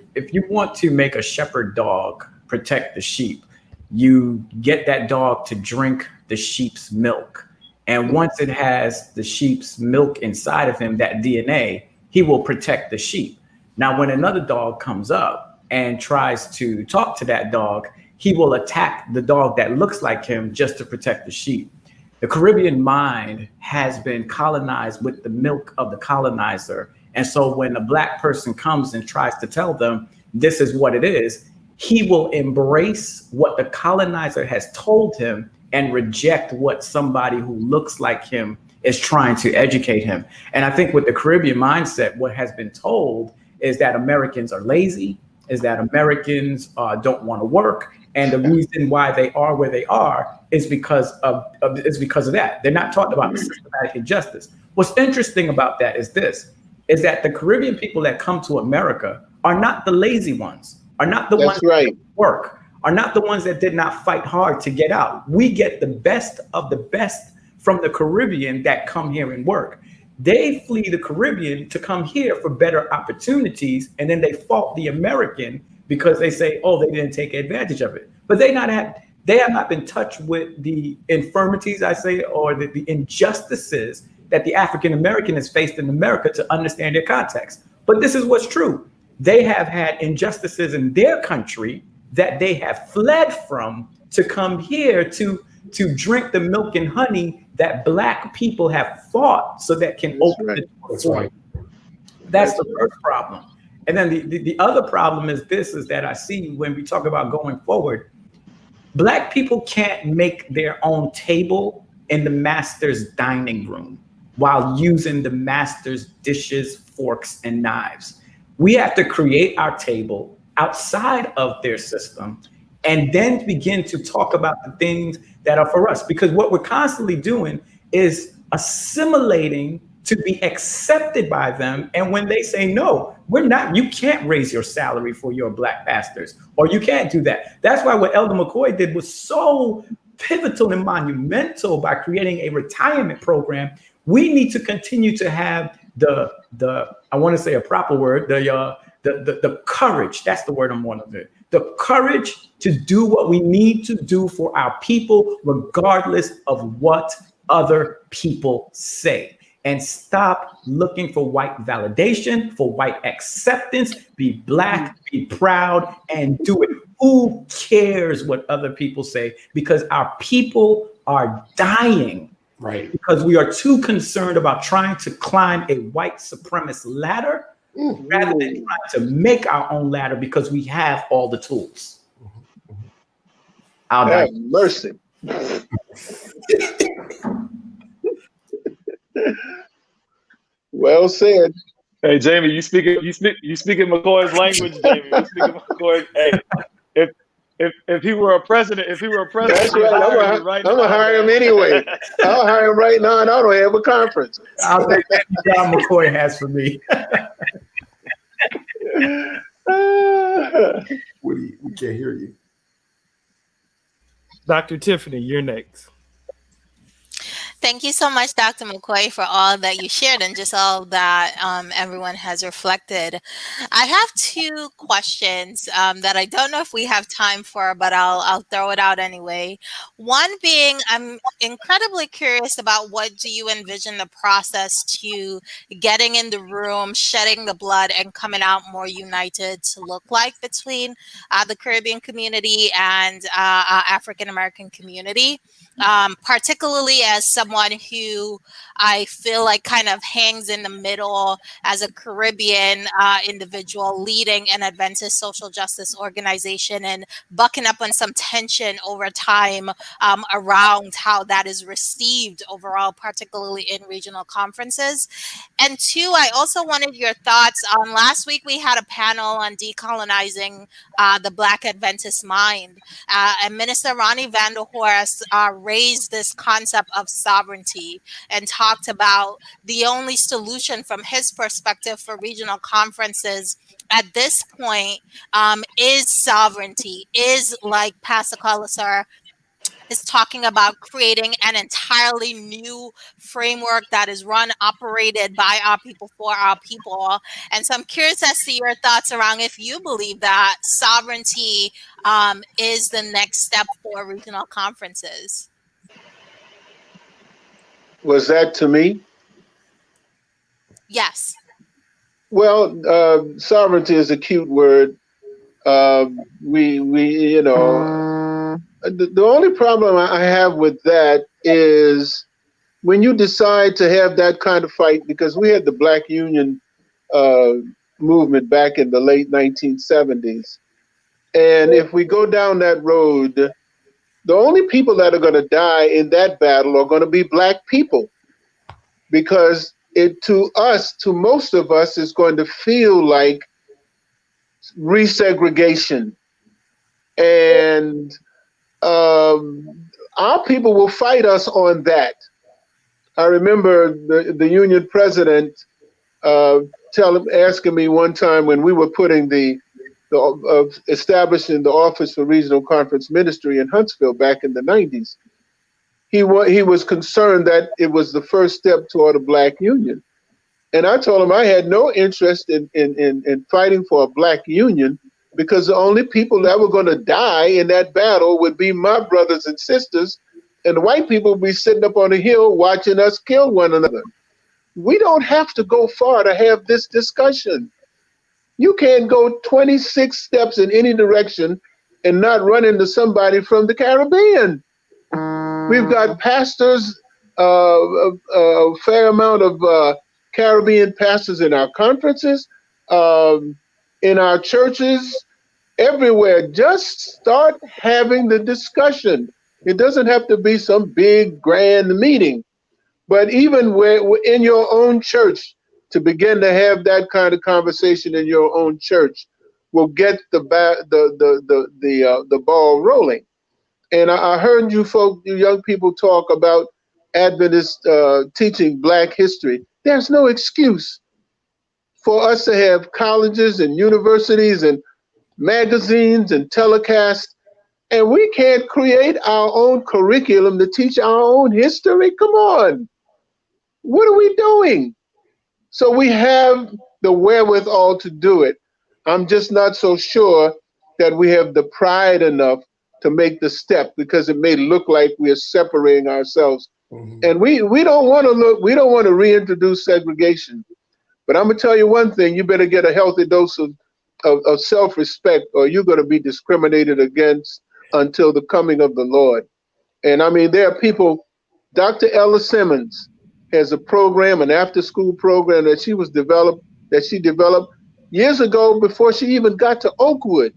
want to make a shepherd dog protect the sheep, you get that dog to drink the sheep's milk. And once it has the sheep's milk inside of him, that DNA, he will protect the sheep. Now, when another dog comes up and tries to talk to that dog, he will attack the dog that looks like him just to protect the sheep. The Caribbean mind has been colonized with the milk of the colonizer. And so when a Black person comes and tries to tell them this is what it is, he will embrace what the colonizer has told him and reject what somebody who looks like him is trying to educate him. And I think with the Caribbean mindset, what has been told is that Americans are lazy, is that Americans don't want to work. And the reason why they are where they are is because of that. They're not talking about systematic injustice. What's interesting about that is this, is that the Caribbean people that come to America are not the lazy ones, are not the ones that work, are not the ones that did not fight hard to get out. We get the best of the best from the Caribbean that come here and work. They flee the Caribbean to come here for better opportunities, and then they fault the American because they say, oh, they didn't take advantage of it. But they have not been touched with the infirmities, I say, or the injustices that the African American has faced in America to understand their context. But this is what's true. They have had injustices in their country that they have fled from to come here to drink the milk and honey that Black people have fought so that can open the door. That's the first problem. And then the other problem is this, is that I see when we talk about going forward, Black people can't make their own table in the master's dining room while using the master's dishes, forks, and knives. We have to create our table outside of their system and then begin to talk about the things that are for us. Because what we're constantly doing is assimilating to be accepted by them. And when they say, no, we're not, you can't raise your salary for your Black pastors, or you can't do that. That's why what Elder McCoy did was so pivotal and monumental by creating a retirement program. We need to continue to have the I want to say a proper word, the courage, that's the word I'm wanting to, the courage to do what we need to do for our people, regardless of what other people say. And stop looking for white validation, for white acceptance. Be Black, be proud, and do it. Who cares what other people say? Because our people are dying. Right. Because we are too concerned about trying to climb a white supremacist ladder rather than trying to make our own ladder because we have all the tools. I'll have mercy. Well said. Hey Jamie, you speak McCoy's language, Jamie. You speak McCoy's. Hey, if he were a president, that's right. I'm gonna hire him anyway. I'll hire him right now, and I don't have a conference. I'll take that job McCoy has for me. We can't hear you. Dr. Tiffany, you're next. Thank you so much, Dr. McCoy, for all that you shared and just all that everyone has reflected. I have two questions that I don't know if we have time for, but I'll throw it out anyway. One being, I'm incredibly curious about what do you envision the process to getting in the room, shedding the blood, and coming out more united to look like between the Caribbean community and African American community. Particularly as someone who I feel like kind of hangs in the middle as a Caribbean individual leading an Adventist social justice organization and bucking up on some tension over time around how that is received overall, particularly in regional conferences. And two, I also wanted your thoughts on last week we had a panel on decolonizing the Black Adventist mind. And Minister Ronnie Vanderhorst raised this concept of sovereignty and talked about the only solution from his perspective for regional conferences at this point is sovereignty, is like Pastor Colasar is talking about creating an entirely new framework that is run, operated by our people for our people. And so I'm curious as to your thoughts around if you believe that sovereignty is the next step for regional conferences. Was that to me? Yes. Well, sovereignty is a cute word. The only problem I have with that is when you decide to have that kind of fight, because we had the Black Union movement back in the late 1970s. And if we go down that road, the only people that are going to die in that battle are going to be Black people, because to most of us, is going to feel like resegregation. And our people will fight us on that. I remember the union president asking me one time when we were putting establishing the Office for Regional Conference Ministry in Huntsville back in the 90s. He was concerned that it was the first step toward a Black union. And I told him I had no interest in fighting for a Black union, because the only people that were going to die in that battle would be my brothers and sisters, and the white people would be sitting up on a hill watching us kill one another. We don't have to go far to have this discussion. You can't go 26 steps in any direction and not run into somebody from the Caribbean. We've got pastors, a fair amount of Caribbean pastors in our conferences, in our churches, everywhere. Just start having the discussion. It doesn't have to be some big grand meeting, but even in your own church, to begin to have that kind of conversation in your own church will get the ball rolling. And I heard you young people talk about Adventists teaching Black history. There's no excuse for us to have colleges and universities and magazines and telecasts, and we can't create our own curriculum to teach our own history. Come on. What are we doing? So we have the wherewithal to do it. I'm just not so sure that we have the pride enough to make the step, because it may look like we are separating ourselves. Mm-hmm. And we don't want to reintroduce segregation. But I'm gonna tell you one thing: you better get a healthy dose of self-respect, or you're gonna be discriminated against until the coming of the Lord. And I mean, there are people. Dr. Ella Simmons has a program, an after-school program that she developed years ago before she even got to Oakwood.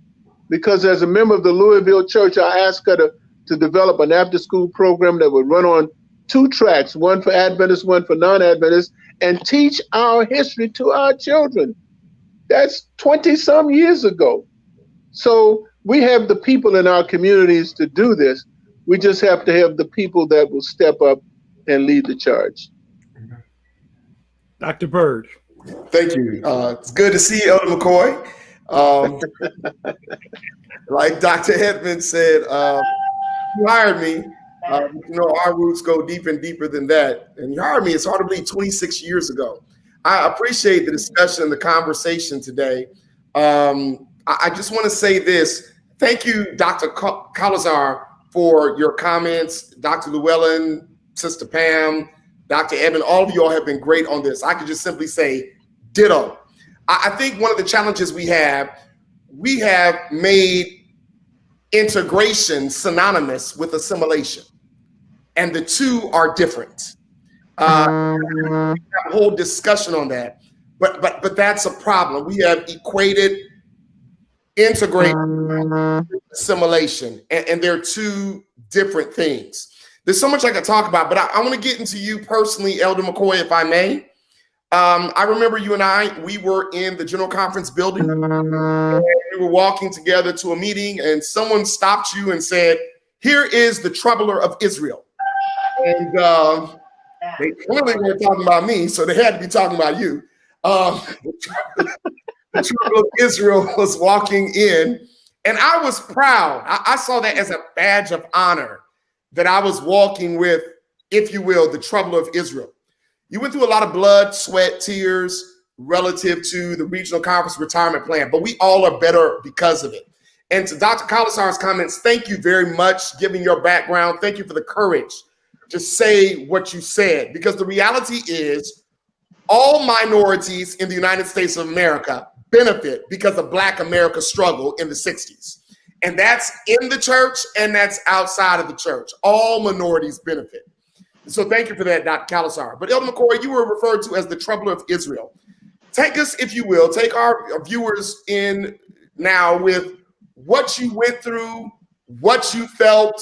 Because as a member of the Louisville Church, I asked her to develop an after-school program that would run on 2 tracks, one for Adventists, one for non-Adventists, and teach our history to our children. That's 20-some years ago. So we have the people in our communities to do this. We just have to have the people that will step up and lead the charge. Dr. Bird. Thank you. It's good to see you, Elder McCoy. Like Dr. Edmond said, you hired me. Our roots go deep and deeper than that. And you hired me, it's hard to believe, 26 years ago. I appreciate the discussion and the conversation today. I just want to say this. Thank you, Dr. Calazar, for your comments. Dr. Llewellyn, Sister Pam, Dr. Edmond, all of you all have been great on this. I could just simply say ditto. I think one of the challenges we have made integration synonymous with assimilation, and the two are different. We have a whole discussion on that, but that's a problem. We have equated integration with assimilation, and they're two different things. There's so much I could talk about, but I want to get into you personally, Elder McCoy, if I may. I remember you and we were in the General Conference building. And we were walking together to a meeting, and someone stopped you and said, "Here is the troubler of Israel." And they clearly weren't talking about me, so they had to be talking about you. The troubler of Israel was walking in, and I was proud. I saw that as a badge of honor, that I was walking with, if you will, the troubler of Israel. You went through a lot of blood, sweat, tears relative to the regional conference retirement plan, but we all are better because of it. And to Dr. Calazar's comments, thank you very much, given your background. Thank you for the courage just say what you said, because the reality is all minorities in the United States of America benefit because of Black America's struggle in the 60s. And that's in the church and that's outside of the church. All minorities benefit. So thank you for that, Dr. Khalasar. But Elder McCoy, you were referred to as the troubler of Israel. Take us, if you will, take our viewers in now with what you went through, what you felt.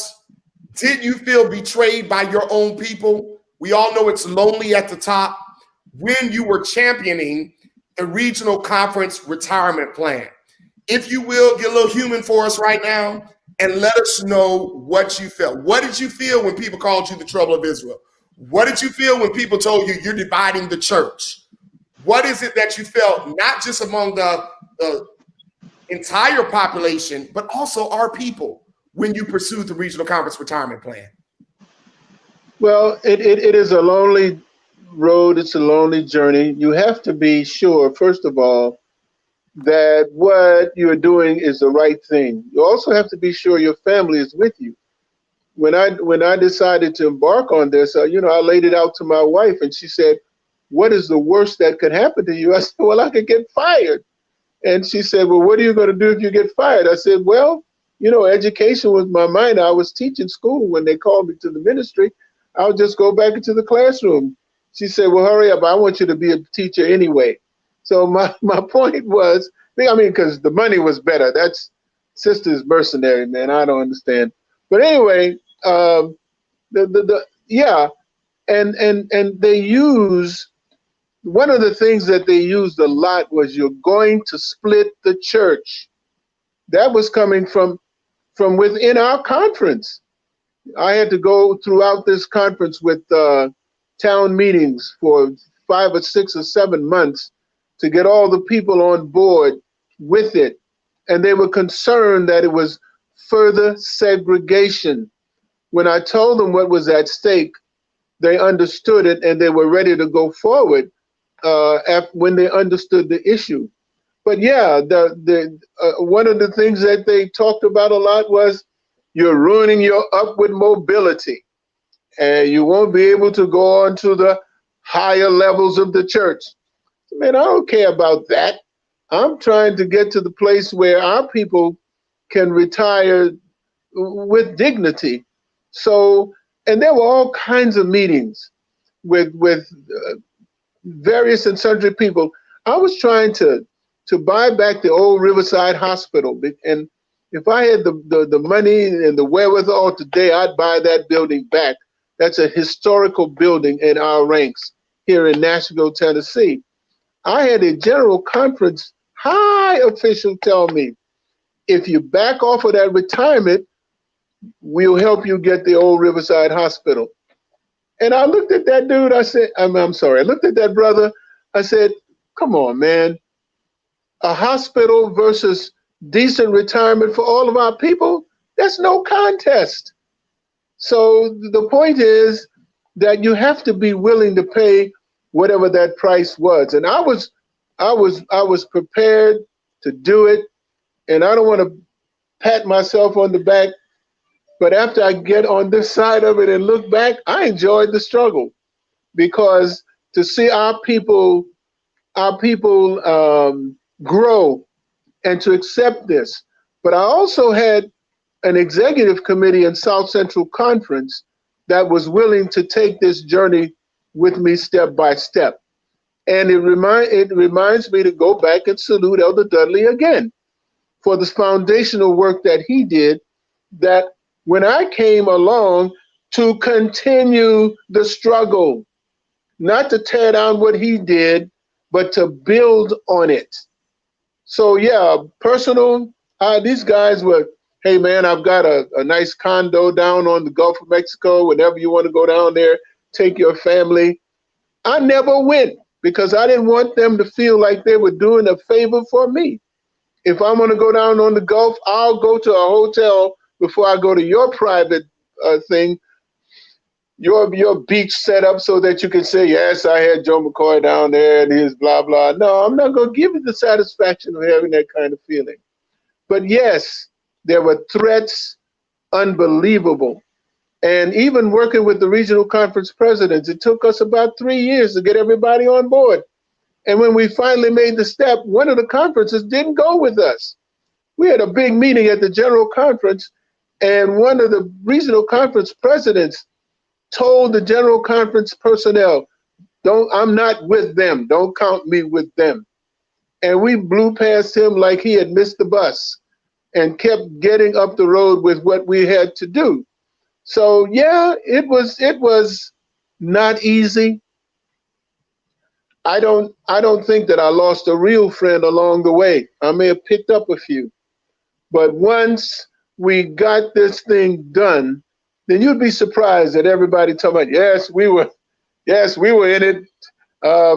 Did you feel betrayed by your own people? We all know it's lonely at the top. When you were championing a regional conference retirement plan. If you will, get a little human for us right now and let us know what you felt. What did you feel when people called you the trouble of Israel? What did you feel when people told you you're dividing the church? What is it that you felt, not just among the entire population, but also our people when you pursued the regional conference retirement plan? Well, it is a lonely road. It's a lonely journey. You have to be sure, first of all, that what you're doing is the right thing. You also have to be sure your family is with you. When I decided to embark on this, I laid it out to my wife, and she said, "What is the worst that could happen to you?" I said, "Well, I could get fired." And she said, "Well, what are you going to do if you get fired?" I said, "Well, education was my mind. I was teaching school when they called me to the ministry. I'll just go back into the classroom." She said, "Well, hurry up. I want you to be a teacher anyway." So my point was, because the money was better. That's sister's mercenary, man. I don't understand. But anyway, and they use, one of the things that they used a lot was, you're going to split the church. That was coming from within our conference. I had to go throughout this conference with town meetings for 5 or 6 or 7 months to get all the people on board with it. And they were concerned that it was further segregation. When I told them what was at stake, they understood it and they were ready to go forward when they understood the issue. But yeah, one of the things that they talked about a lot was, you're ruining your upward mobility and you won't be able to go on to the higher levels of the church. Man, I don't care about that. I'm trying to get to the place where our people can retire with dignity. So, and there were all kinds of meetings with various and sundry people. I was trying to buy back the old Riverside Hospital, and if I had the money and the wherewithal today, I'd buy that building back. That's a historical building in our ranks here in Nashville, Tennessee. I had a general conference high official tell me, if you back off of that retirement, we'll help you get the old Riverside Hospital. And I looked at that dude, I said, I'm sorry, I looked at that brother, I said, come on, man. A hospital versus decent retirement for all of our people, that's no contest. So the point is that you have to be willing to pay whatever that price was. And I was prepared to do it. And I don't want to pat myself on the back, but after I get on this side of it and look back, I enjoyed the struggle, because to see our people grow and to accept this. But I also had an executive committee in South Central Conference that was willing to take this journey with me step by step. And it reminds me to go back and salute Elder Dudley again for the foundational work that he did, that when I came along, to continue the struggle, not to tear down what he did, but to build on it. So yeah, personal, these guys were, hey man, I've got a nice condo down on the Gulf of Mexico. Whenever you want to go down there, take your family. I never went because I didn't want them to feel like they were doing a favor for me. If I'm going to go down on the Gulf, I'll go to a hotel before I go to your private thing, your beach set up, so that you can say, yes, I had Joe McCoy down there and his blah, blah. No, I'm not going to give you the satisfaction of having that kind of feeling. But yes, there were threats, unbelievable. And even working with the regional conference presidents, it took us about 3 years to get everybody on board. And when we finally made the step, one of the conferences didn't go with us. We had a big meeting at the general conference, and one of the regional conference presidents told the general conference personnel, I'm not with them. Don't count me with them. And we blew past him like he had missed the bus and kept getting up the road with what we had to do. So yeah, it was not easy. I don't think that I lost a real friend along the way. I may have picked up a few, but once we got this thing done, then you'd be surprised that everybody talking about, yes, we were in it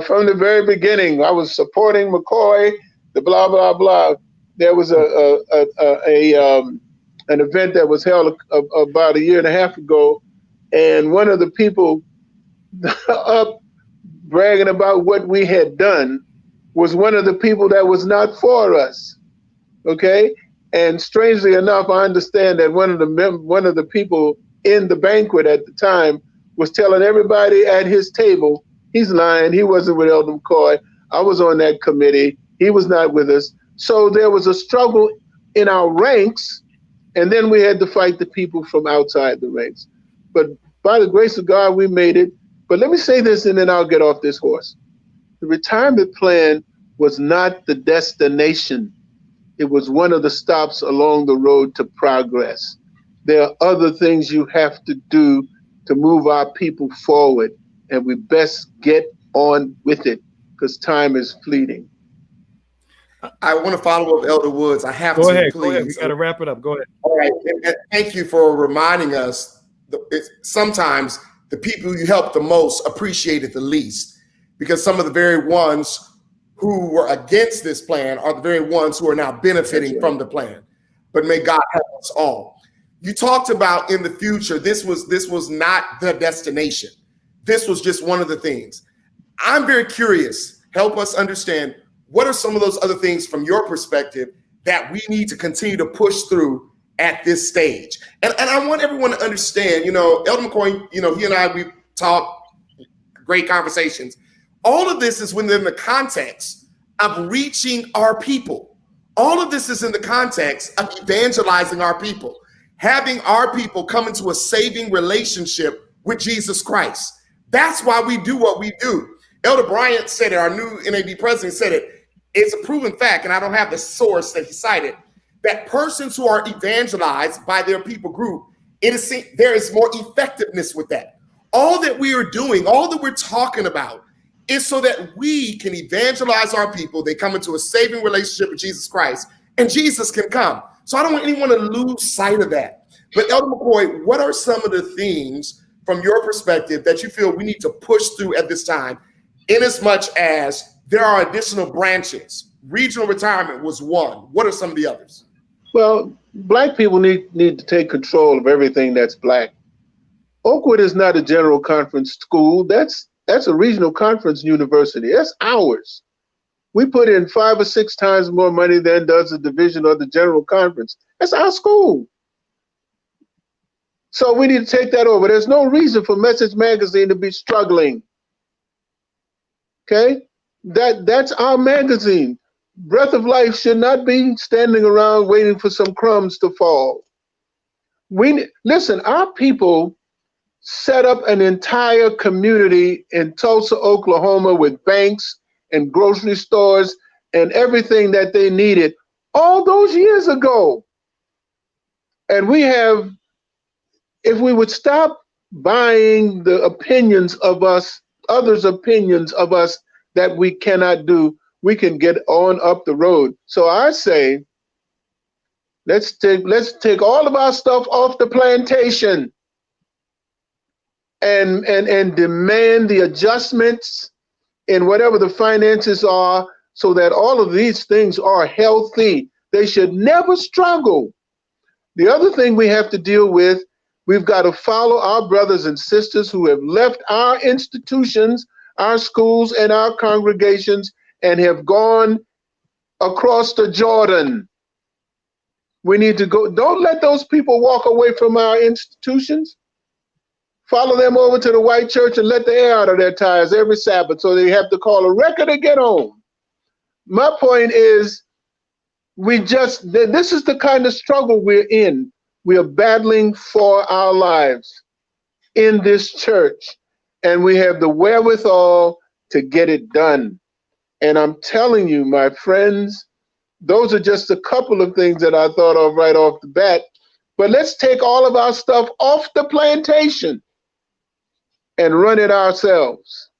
from the very beginning. I was supporting McCoy, the blah blah blah. There was an event that was held about a year and a half ago, and one of the people up bragging about what we had done was one of the people that was not for us. Okay, and strangely enough, I understand that one of the people in the banquet at the time was telling everybody at his table, he's lying. He wasn't with Elder McCoy. I was on that committee. He was not with us. So there was a struggle in our ranks, and then we had to fight the people from outside the ranks. But by the grace of God, we made it. But let me say this, and then I'll get off this horse. The retirement plan was not the destination. It was one of the stops along the road to progress. There are other things you have to do to move our people forward, and we best get on with it because time is fleeting. I want to follow up Elder Woods. I have Go to, ahead, please. Go ahead. We got to wrap it up. Go ahead. All right. And thank you for reminding us sometimes the people you helped the most appreciated the least, because some of the very ones who were against this plan are the very ones who are now benefiting from the plan. But may God help us all. You talked about in the future, this was not the destination. This was just one of the things. I'm very curious. Help us understand, what are some of those other things from your perspective that we need to continue to push through at this stage? And I want everyone to understand, Elder McCoy, he and I, we talked, great conversations. All of this is within the context of reaching our people. All of this is in the context of evangelizing our people, having our people come into a saving relationship with Jesus Christ. That's why we do what we do. Elder Bryant said it, our new NAD president said it. It's a proven fact, and I don't have the source that he cited, that persons who are evangelized by their people group, there is more effectiveness with that. All that we are doing, all that we're talking about is so that we can evangelize our people. They come into a saving relationship with Jesus Christ, and Jesus can come. So I don't want anyone to lose sight of that. But Elder McCoy, what are some of the things from your perspective that you feel we need to push through at this time, in as much as there are additional branches? Regional retirement was one. What are some of the others? Well, Black people need to take control of everything that's Black. Oakwood is not a general conference school. That's a regional conference university. That's ours. We put in 5 or 6 times more money than does the division or the general conference. That's our school. So we need to take that over. There's no reason for Message Magazine to be struggling. Okay? That's our magazine. Breath of Life should not be standing around waiting for some crumbs to fall. Listen, our people set up an entire community in Tulsa, Oklahoma, with banks and grocery stores and everything that they needed all those years ago. And we have, if we would stop buying the opinions of us, others' opinions of us that we cannot do, we can get on up the road. So I say, let's take all of our stuff off the plantation and demand the adjustments in whatever the finances are, so that all of these things are healthy. They should never struggle. The other thing we have to deal with, we've got to follow our brothers and sisters who have left our institutions, our schools, and our congregations and have gone across the Jordan. We need to go. Don't let those people walk away from our institutions. Follow them over to the white church and let the air out of their tires every Sabbath so they have to call a record to get home. My point is, this is the kind of struggle we're in. We are battling for our lives in this church, and we have the wherewithal to get it done. And I'm telling you, my friends, those are just a couple of things that I thought of right off the bat. But let's take all of our stuff off the plantation and run it ourselves.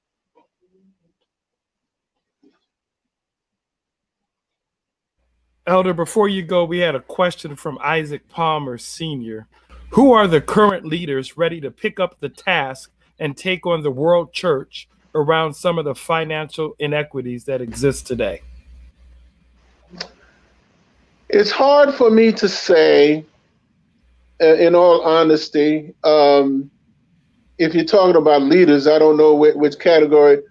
Elder, before you go, we had a question from Isaac Palmer Sr. Who are the current leaders ready to pick up the task and take on the world church around some of the financial inequities that exist today? It's hard for me to say, in all honesty. If you're talking about leaders, I don't know which category.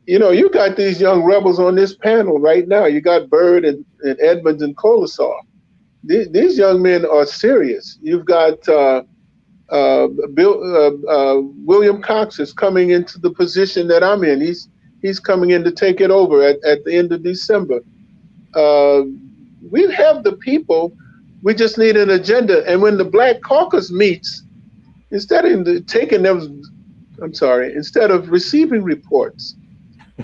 You know, you got these young rebels on this panel right now. You got Byrd and Edmonds and Colasar. These young men are serious. You've got William Cox is coming into the position that I'm in. He's coming in to take it over at the end of December. We have the people. We just need an agenda. And when the Black Caucus meets, instead of receiving reports,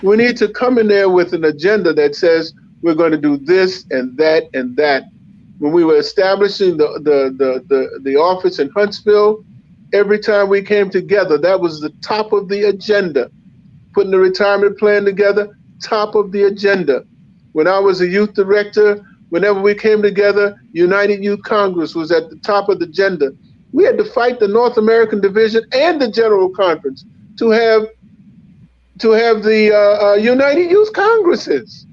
we need to come in there with an agenda that says we're going to do this and that and that. When we were establishing the office in Huntsville, every time we came together, that was the top of the agenda. Putting the retirement plan together, top of the agenda. When I was a youth director, whenever we came together, United Youth Congress was at the top of the agenda. We had to fight the North American Division and the General Conference to have the United Youth Congresses.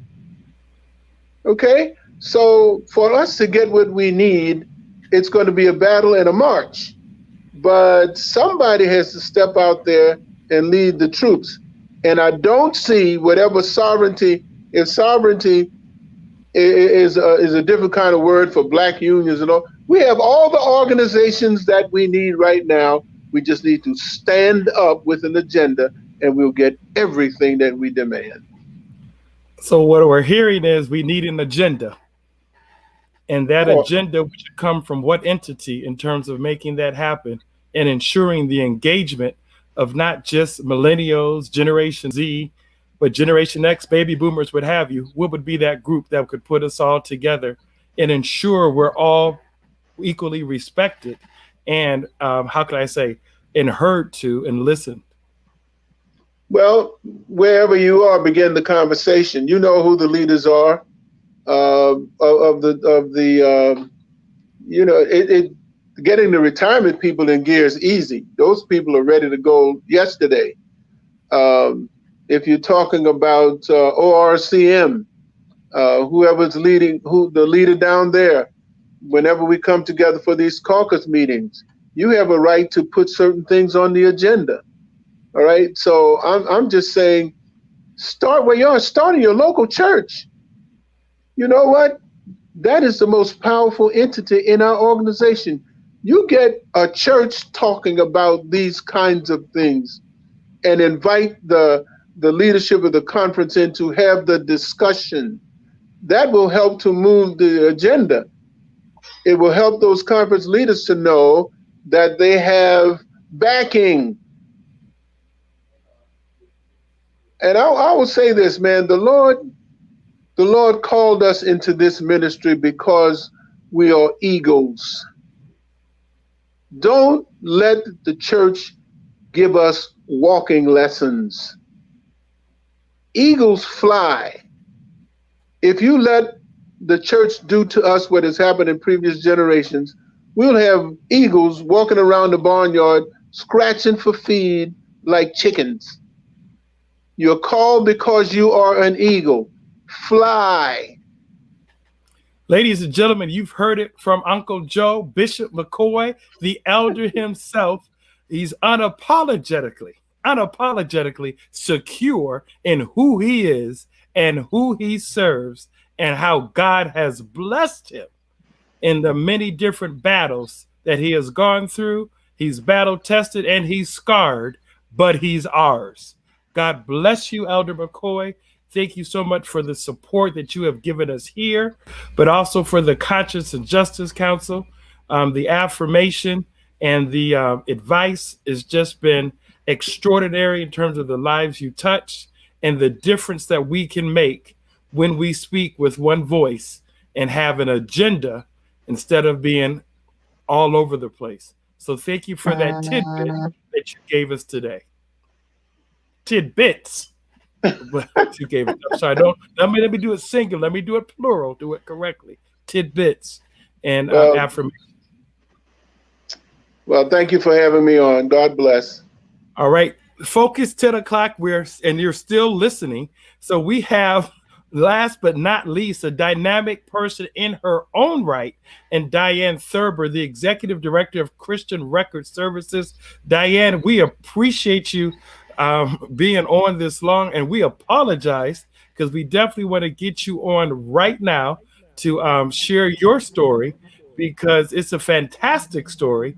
Okay? So for us to get what we need, it's going to be a battle and a march. But somebody has to step out there and lead the troops. And I don't see whatever sovereignty, if sovereignty is a different kind of word for black unions and all, we have all the organizations that we need right now. We just need to stand up with an agenda and we'll get everything that we demand. So what we're hearing is we need an agenda. And that agenda should come from what entity in terms of making that happen and ensuring the engagement of not just millennials, Generation Z, but Generation X, baby boomers, what have you. What would be that group that could put us all together and ensure we're all equally respected and, how can I say, and heard to and listened? Well, wherever you are, begin the conversation. You know who the leaders are getting the retirement people in gear is easy. Those people are ready to go yesterday. If you're talking about ORCM, whoever's leading, the leader down there, whenever we come together for these caucus meetings, you have a right to put certain things on the agenda. All right. So I'm just saying, start where you are. Start in your local church. You know what? That is the most powerful entity in our organization. You get a church talking about these kinds of things and invite the leadership of the conference in to have the discussion. That will help to move the agenda. It will help those conference leaders to know that they have backing. And I will say this, man, the Lord called us into this ministry because we are eagles. Don't let the church give us walking lessons. Eagles fly. If you let the church do to us what has happened in previous generations, we'll have eagles walking around the barnyard, scratching for feed like chickens. You're called because you are an eagle. Fly. Ladies and gentlemen, you've heard it from Uncle Joe, Bishop McCoy, the elder himself. He's unapologetically secure in who he is and who he serves and how God has blessed him in the many different battles that he has gone through. He's battle tested and he's scarred, but he's ours. God bless you, Elder McCoy. Thank you so much for the support that you have given us here, but also for the Conscience and Justice Council. The affirmation and the advice has just been extraordinary in terms of the lives you touch and the difference that we can make when we speak with one voice and have an agenda instead of being all over the place. So thank you for that tidbit that you gave us today. Tidbits. You gave it. I'm sorry. Let me do it singular. Let me do it plural. Do it correctly. Tidbits and affirmation. Well, thank you for having me on. God bless. All right. Focus 10 o'clock. And you're still listening. So we have, last but not least, a dynamic person in her own right, and Diane Thurber, the Executive Director of Christian Record Services. Diane, we appreciate you being on this long, and we apologize because we definitely want to get you on right now to share your story, because it's a fantastic story.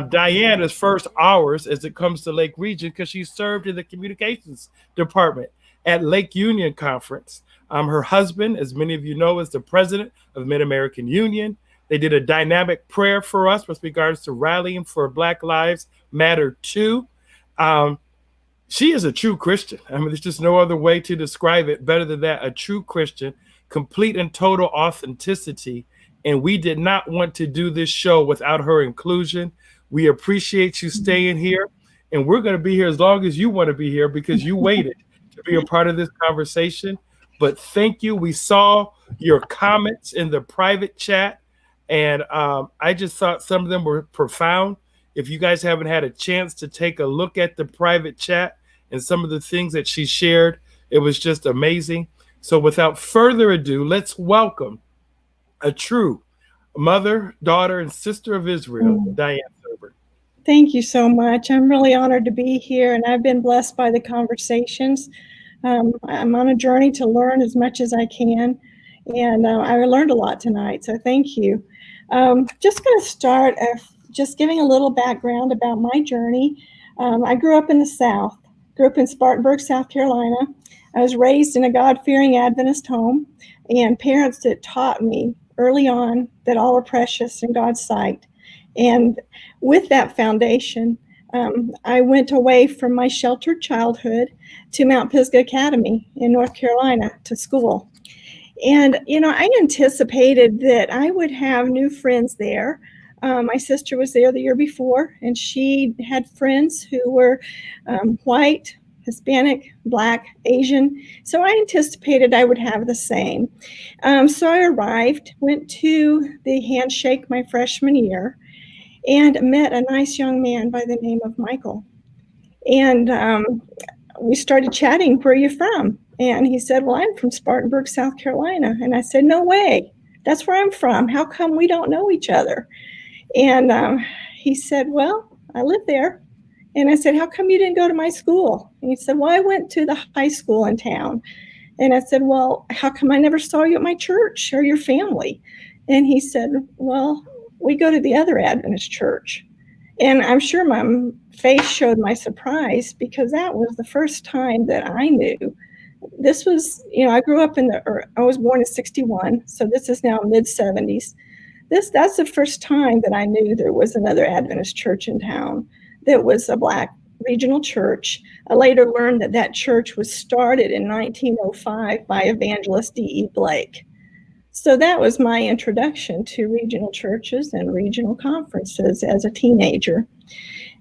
Diane is first ours as it comes to Lake Region because she served in the communications department at Lake Union Conference. Her husband, as many of you know, is the president of Mid-American Union. They did a dynamic prayer for us with regards to rallying for Black Lives Matter 2. She is a true Christian. I mean, there's just no other way to describe it better than that. A true Christian, complete and total authenticity. And we did not want to do this show without her inclusion. We appreciate you staying here. And we're going to be here as long as you want to be here because you waited to be a part of this conversation. But thank you. We saw your comments in the private chat. And I just thought some of them were profound. If you guys haven't had a chance to take a look at the private chat and some of the things that she shared, it was just amazing. So without further ado, let's welcome a true mother, daughter, and sister of Israel, Diane Thurber. Thank you so much. I'm really honored to be here, and I've been blessed by the conversations. I'm on a journey to learn as much as I can, and I learned a lot tonight, so thank you. Just going to start just giving a little background about my journey. I grew up in the South, grew up in Spartanburg, South Carolina. I was raised in a God-fearing Adventist home, and parents that taught me early on that all are precious in God's sight. And with that foundation, I went away from my sheltered childhood to Mount Pisgah Academy in North Carolina to school. And, I anticipated that I would have new friends there. My sister was there the year before, and she had friends who were white, Hispanic, Black, Asian. So I anticipated I would have the same. So I arrived, went to the handshake my freshman year, and met a nice young man by the name of Michael. And we started chatting, "Where are you from?" And he said, "Well, I'm from Spartanburg, South Carolina." And I said, "No way, that's where I'm from. How come we don't know each other?" And he said, "Well, I live there." And I said, "How come you didn't go to my school?" And he said, "Well, I went to the high school in town." And I said, "Well, how come I never saw you at my church or your family?" And he said, "Well, we go to the other Adventist church." And I'm sure my face showed my surprise because that was the first time that I knew. This was, I grew up I was born in 61, so this is now mid-70s. That's the first time that I knew there was another Adventist church in town that was a Black regional church. I later learned that church was started in 1905 by evangelist D.E. Blake. So that was my introduction to regional churches and regional conferences as a teenager.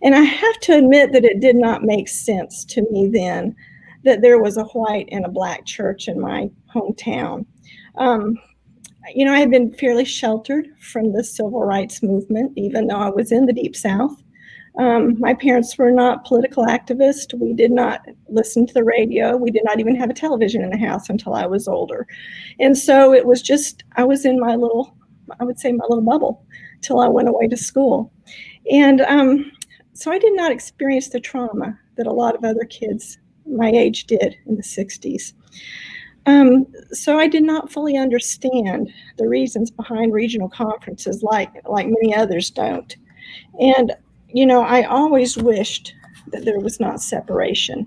And I have to admit that it did not make sense to me then that there was a white and a Black church in my hometown. I had been fairly sheltered from the civil rights movement, even though I was in the Deep South. My parents were not political activists. We did not listen to the radio. We did not even have a television in the house until I was older. And so it was just, I was in my little bubble till I went away to school. And so I did not experience the trauma that a lot of other kids my age did in the 60s. So I did not fully understand the reasons behind regional conferences like many others don't. And I always wished that there was not separation.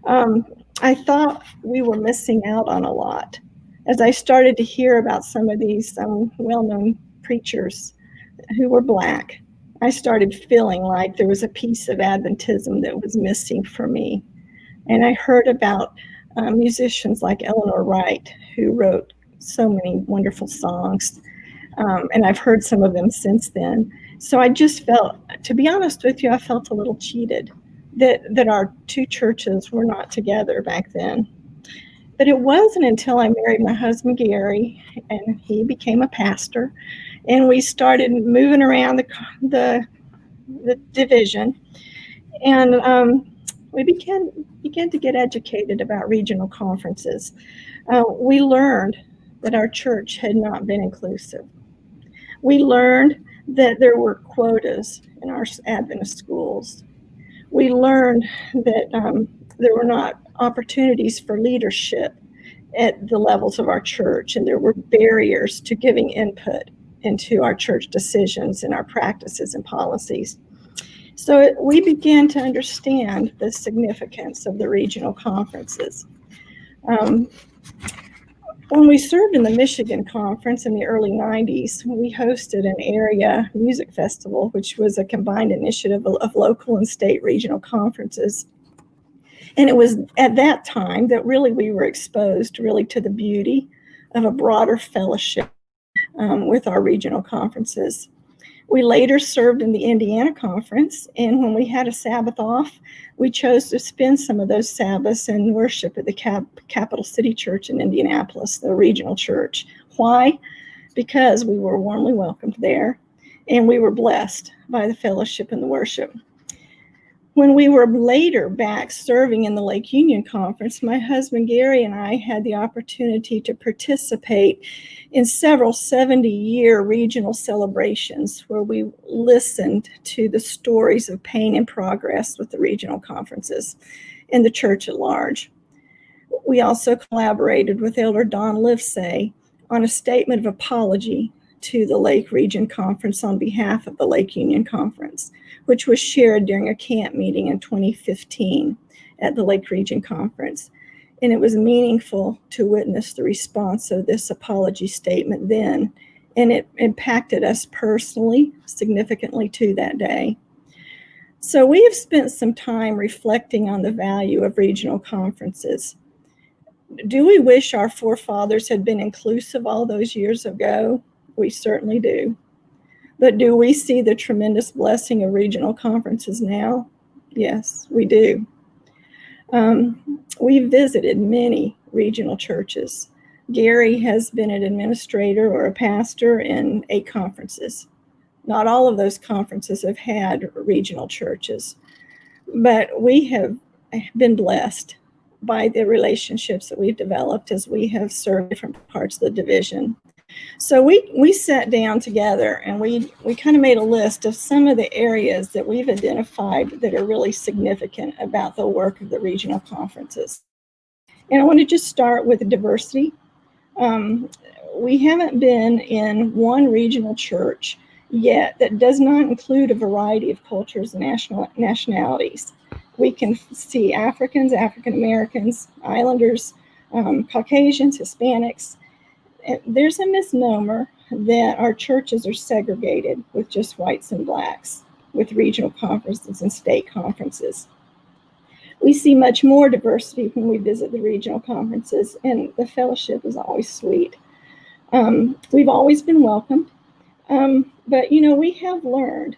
I thought we were missing out on a lot. As I started to hear about some of these well-known preachers who were Black, I started feeling like there was a piece of Adventism that was missing for me. And I heard about musicians like Eleanor Wright, who wrote so many wonderful songs. And I've heard some of them since then. So I just felt, to be honest with you, I felt a little cheated that our two churches were not together back then. But it wasn't until I married my husband, Gary, and he became a pastor, and we started moving around the division, and we began to get educated about regional conferences. We learned that our church had not been inclusive. We learned that there were quotas in our Adventist schools. We learned that there were not opportunities for leadership at the levels of our church, and there were barriers to giving input into our church decisions and our practices and policies. So we began to understand the significance of the regional conferences. When we served in the Michigan Conference in the early 90s, we hosted an area music festival, which was a combined initiative of local and state regional conferences. And it was at that time that really we were exposed really to the beauty of a broader fellowship with our regional conferences. We later served in the Indiana Conference, and when we had a Sabbath off, we chose to spend some of those Sabbaths in worship at the Capital City Church in Indianapolis, the regional church. Why? Because we were warmly welcomed there, and we were blessed by the fellowship and the worship. When we were later back serving in the Lake Union Conference, my husband Gary and I had the opportunity to participate in several 70-year regional celebrations where we listened to the stories of pain and progress with the regional conferences and the church at large. We also collaborated with Elder Don Livesay on a statement of apology to the Lake Region Conference on behalf of the Lake Union Conference, which was shared during a camp meeting in 2015 at the Lake Region Conference. And it was meaningful to witness the response of this apology statement then, and it impacted us personally significantly to that day. So we have spent some time reflecting on the value of regional conferences. Do we wish our forefathers had been inclusive all those years ago? We certainly do. But do we see the tremendous blessing of regional conferences now? Yes, we do. We visited many regional churches. Gary has been an administrator or a pastor in 8 conferences. Not all of those conferences have had regional churches, but we have been blessed by the relationships that we've developed as we have served different parts of the division. So we sat down together and we kind of made a list of some of the areas that we've identified that are really significant about the work of the regional conferences. And I want to just start with diversity. We haven't been in one regional church yet that does not include a variety of cultures and nationalities. We can see Africans, African Americans, Islanders, Caucasians, Hispanics. There's a misnomer that our churches are segregated with just whites and blacks, with regional conferences and state conferences. We see much more diversity when we visit the regional conferences, and the fellowship is always sweet. We've always been welcomed, but we have learned.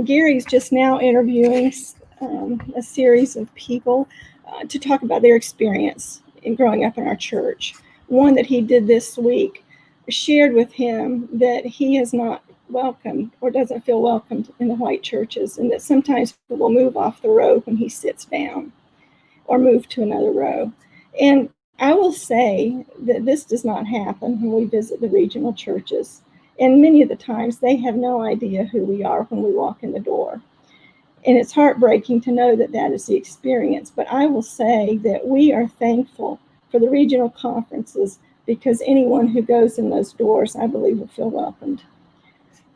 Gary's just now interviewing a series of people to talk about their experience in growing up in our church. One that he did this week shared with him that he is not welcomed or doesn't feel welcomed in the white churches, and that sometimes people will move off the row when he sits down or move to another row. And I will say that this does not happen when we visit the regional churches. And many of the times they have no idea who we are when we walk in the door. And it's heartbreaking to know that that is the experience. But I will say that we are thankful for the regional conferences because anyone who goes in those doors, I believe, will feel welcomed.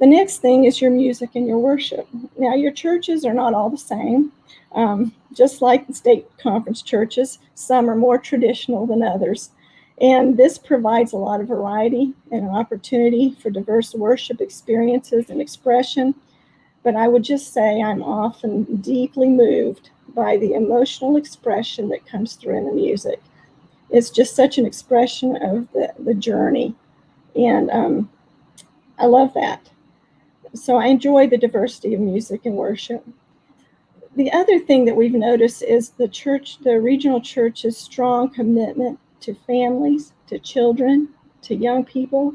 The next thing is your music and your worship. Now, your churches are not all the same. Just like the state conference churches, some are more traditional than others. And this provides a lot of variety and an opportunity for diverse worship experiences and expression. But I would just say I'm often deeply moved by the emotional expression that comes through in the music. It's just such an expression of the journey. And I love that. So I enjoy the diversity of music and worship. The other thing that we've noticed is the regional church's strong commitment to families, to children, to young people.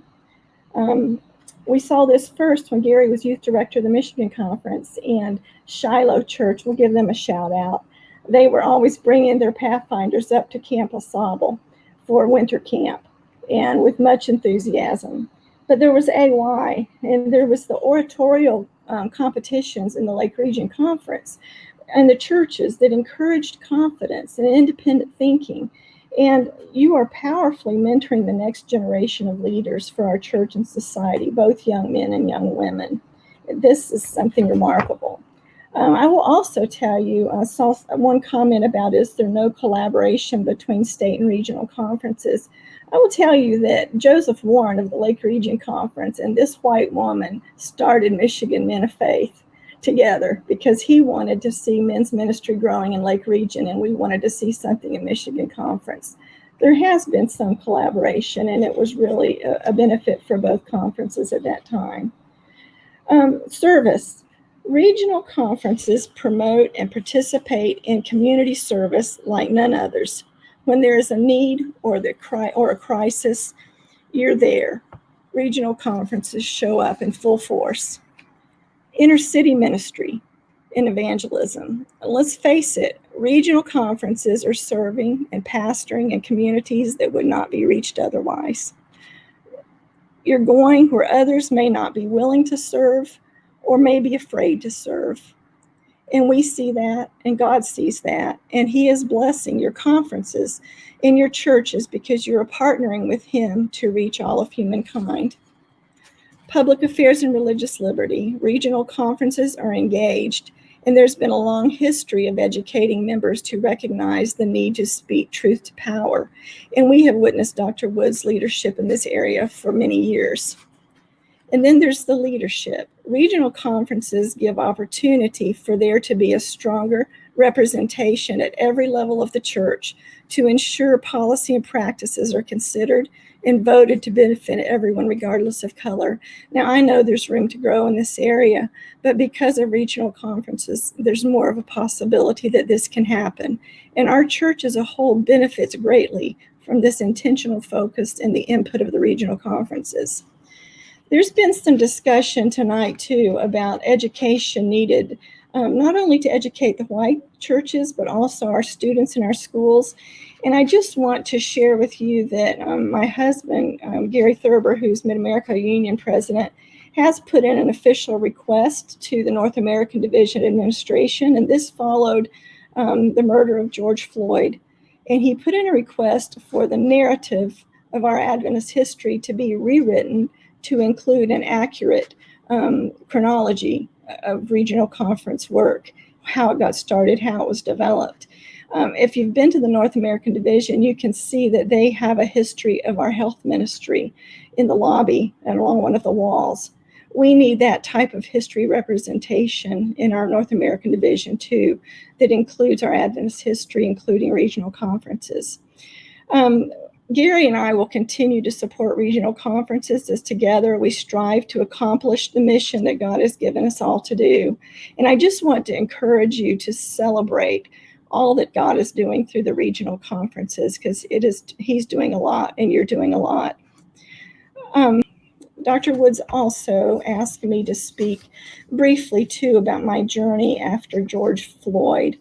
We saw this first when Gary was youth director of the Michigan Conference, and Shiloh Church, we'll give them a shout out. They were always bringing their Pathfinders up to Camp LaSalle for winter camp, and with much enthusiasm. But there was AY, and there was the oratorial competitions in the Lake Region Conference, and the churches that encouraged confidence and independent thinking. And you are powerfully mentoring the next generation of leaders for our church and society, both young men and young women. This is something remarkable. I will also tell you, I saw one comment about, is there no collaboration between state and regional conferences? I will tell you that Joseph Warren of the Lake Region Conference and this white woman started Michigan Men of Faith together because he wanted to see men's ministry growing in Lake Region, and we wanted to see something in Michigan Conference. There has been some collaboration, and it was really a benefit for both conferences at that time. Service. Regional conferences promote and participate in community service like none others. When there is a need or a crisis, you're there. Regional conferences show up in full force. Inner city ministry and evangelism. Let's face it, regional conferences are serving and pastoring in communities that would not be reached otherwise. You're going where others may not be willing to serve or may be afraid to serve. And we see that, and God sees that, and He is blessing your conferences in your churches because you're partnering with Him to reach all of humankind. Public affairs and religious liberty. Regional conferences are engaged, and there's been a long history of educating members to recognize the need to speak truth to power. And we have witnessed Dr. Wood's leadership in this area for many years. And then there's the leadership. Regional conferences give opportunity for there to be a stronger representation at every level of the church to ensure policy and practices are considered and voted to benefit everyone regardless of color. Now, I know there's room to grow in this area, but because of regional conferences, there's more of a possibility that this can happen. And our church as a whole benefits greatly from this intentional focus and the input of the regional conferences. There's been some discussion tonight, too, about education needed, not only to educate the white churches, but also our students in our schools. And I just want to share with you that my husband, Gary Thurber, who's Mid-America Union president, has put in an official request to the North American Division Administration, and this followed the murder of George Floyd. And he put in a request for the narrative of our Adventist history to be rewritten to include an accurate chronology of regional conference work, how it got started, how it was developed. If you've been to the North American Division, you can see that they have a history of our health ministry in the lobby and along one of the walls. We need that type of history representation in our North American Division too, that includes our Adventist history, including regional conferences. Gary and I will continue to support regional conferences as together we strive to accomplish the mission that God has given us all to do. And I just want to encourage you to celebrate all that God is doing through the regional conferences, because He's doing a lot and you're doing a lot. Dr. Woods also asked me to speak briefly too about my journey after George Floyd.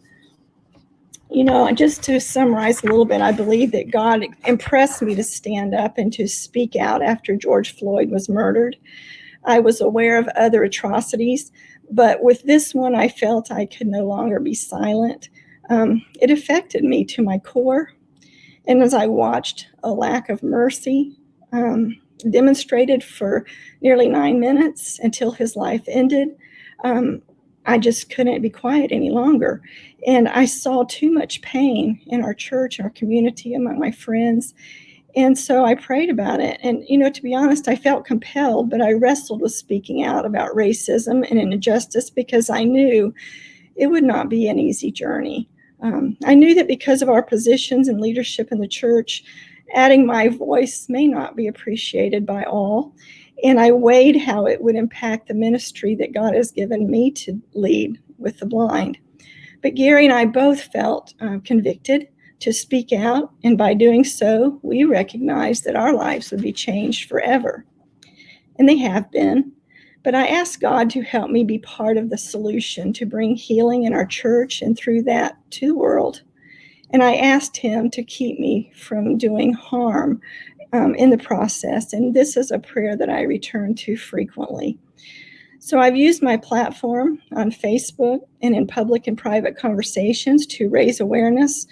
You know, just to summarize a little bit, I believe that God impressed me to stand up and to speak out after George Floyd was murdered. I was aware of other atrocities, but with this one, I felt I could no longer be silent. It affected me to my core. And as I watched a lack of mercy, demonstrated for nearly 9 minutes until his life ended. I just couldn't be quiet any longer. And I saw too much pain in our church, our community, among my friends. And so I prayed about it. And, to be honest, I felt compelled, but I wrestled with speaking out about racism and injustice because I knew it would not be an easy journey. I knew that because of our positions and leadership in the church, adding my voice may not be appreciated by all. And I weighed how it would impact the ministry that God has given me to lead with the blind. But Gary and I both felt convicted to speak out. And by doing so, we recognized that our lives would be changed forever. And they have been. But I asked God to help me be part of the solution to bring healing in our church and through that to the world. And I asked him to keep me from doing harm in the process. And this is a prayer that I return to frequently. So I've used my platform on Facebook and in public and private conversations to raise awareness,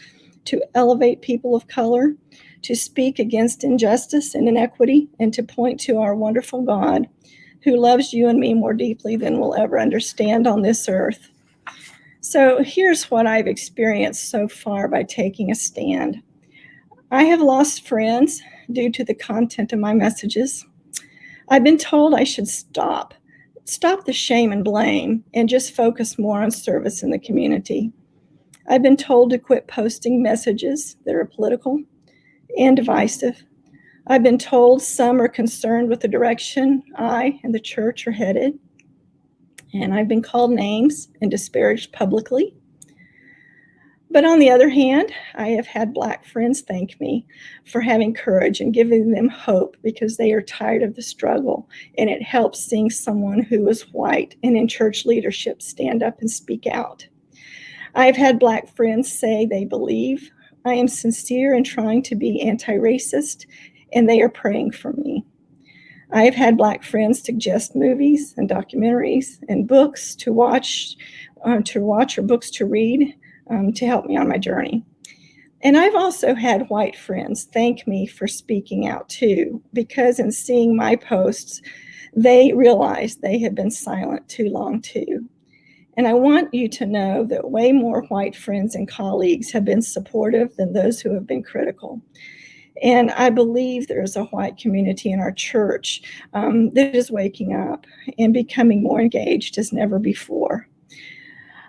to elevate people of color, to speak against injustice and inequity, and to point to our wonderful God who loves you and me more deeply than we'll ever understand on this earth. So here's what I've experienced so far by taking a stand. I have lost friends due to the content of my messages. I've been told I should stop the shame and blame and just focus more on service in the community. I've been told to quit posting messages that are political and divisive. I've been told some are concerned with the direction I and the church are headed. And I've been called names and disparaged publicly. But on the other hand, I have had Black friends thank me for having courage and giving them hope because they are tired of the struggle. And it helps seeing someone who is white and in church leadership stand up and speak out. I've had Black friends say they believe I am sincere in trying to be anti-racist, and they are praying for me. I've had Black friends suggest movies and documentaries and books to watch or books to read to help me on my journey. And I've also had white friends thank me for speaking out too, because in seeing my posts, they realized they had been silent too long too. And I want you to know that way more white friends and colleagues have been supportive than those who have been critical. And I believe there is a white community in our church that is waking up and becoming more engaged as never before.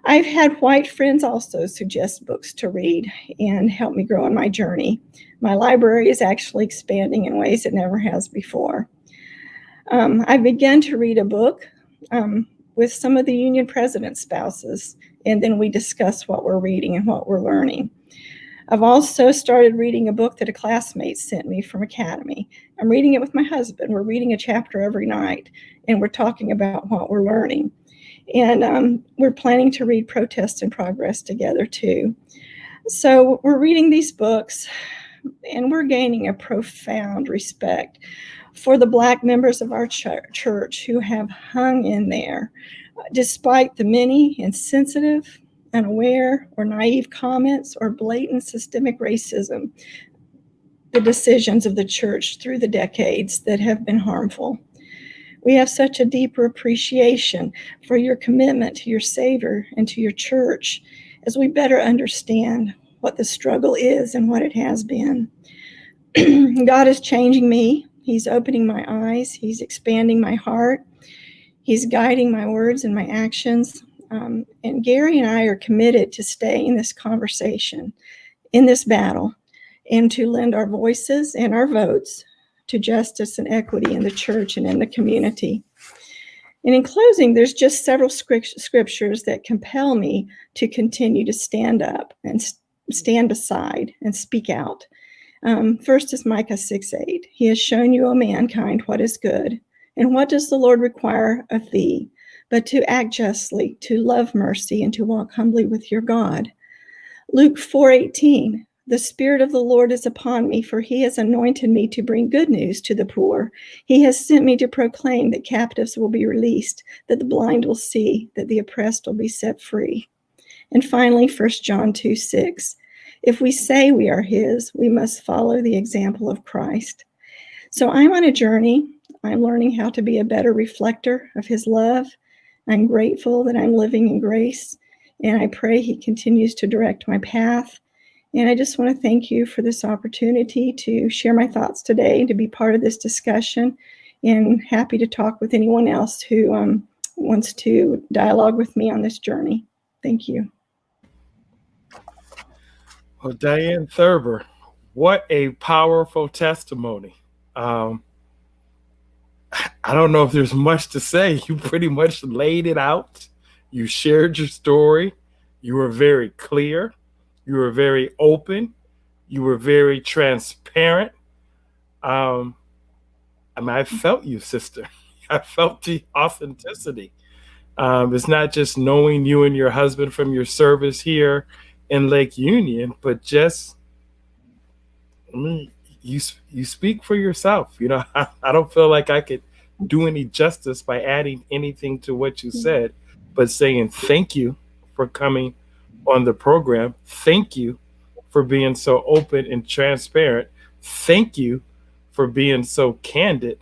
I've had white friends also suggest books to read and help me grow on my journey. My library is actually expanding in ways it never has before. I've begun to read a book with some of the union president's spouses, and then we discuss what we're reading and what we're learning. I've also started reading a book that a classmate sent me from Academy. I'm reading it with my husband. We're reading a chapter every night, and we're talking about what we're learning. And we're planning to read Protest and Progress together too. So we're reading these books, and we're gaining a profound respect for the Black members of our church who have hung in there, despite the many insensitive, unaware, or naive comments or blatant systemic racism, the decisions of the church through the decades that have been harmful. We have such a deeper appreciation for your commitment to your Savior and to your church as we better understand what the struggle is and what it has been. God is changing me. He's opening my eyes. He's expanding my heart. He's guiding my words and my actions. And Gary and I are committed to stay in this conversation, in this battle, and to lend our voices and our votes to justice and equity in the church and in the community. And in closing, there's just several scriptures that compel me to continue to stand up and stand beside and speak out. First is Micah 6:8. He has shown you, O mankind, what is good. And what does the Lord require of thee? But to act justly, to love mercy, and to walk humbly with your God. Luke 4:18. The Spirit of the Lord is upon me, for he has anointed me to bring good news to the poor. He has sent me to proclaim that captives will be released, that the blind will see, that the oppressed will be set free. And finally, 1 John 2:6. If we say we are his, we must follow the example of Christ. So I'm on a journey. I'm learning how to be a better reflector of his love. I'm grateful that I'm living in grace, and I pray he continues to direct my path. And I just want to thank you for this opportunity to share my thoughts today, to be part of this discussion, and happy to talk with anyone else who wants to dialogue with me on this journey. Thank you. Well, Diane Thurber, what a powerful testimony. I don't know if there's much to say. You pretty much laid it out. You shared your story. You were very clear. You were very open. You were very transparent. I felt you, sister. I felt the authenticity. It's not just knowing you and your husband from your service here in Lake Union, but just, you speak for yourself. I don't feel like I could do any justice by adding anything to what you said, but saying thank you for coming on the program. Thank you for being so open and transparent. Thank you for being so candid.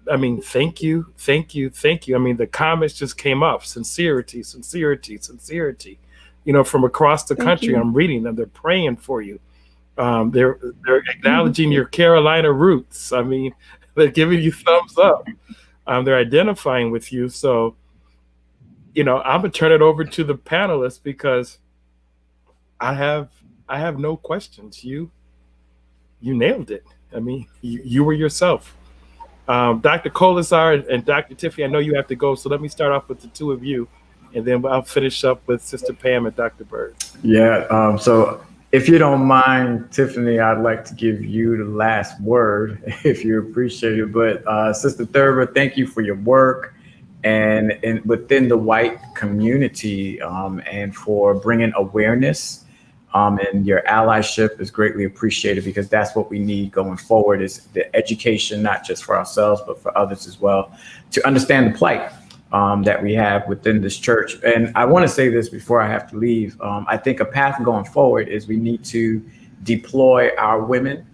Thank you. The comments just came up. Sincerity. From across the country, I'm reading them. They're praying for you. They're acknowledging your Carolina roots. They're giving you thumbs up. They're identifying with you. So, I'm gonna turn it over to the panelists because I have no questions. You nailed it. You were yourself. Dr. Colasar and Dr. Tiffany, I know you have to go, so let me start off with the two of you, and then I'll finish up with Sister Pam and Dr. Bird. Yeah. So if you don't mind, Tiffany, I'd like to give you the last word if you appreciate it. But Sister Thurber, thank you for your work and within the white community and for bringing awareness. And your allyship is greatly appreciated because that's what we need going forward is the education, not just for ourselves, but for others as well, to understand the plight that we have within this church. And I want to say this before I have to leave. I think a path going forward is we need to deploy our women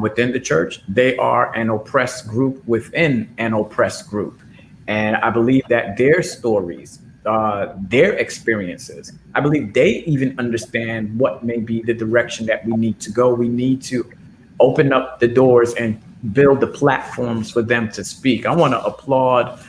within the church. They are an oppressed group within an oppressed group. And I believe that their stories, their experiences, I believe they even understand what may be the direction that we need to go. We need to open up the doors and build the platforms for them to speak. I want to applaud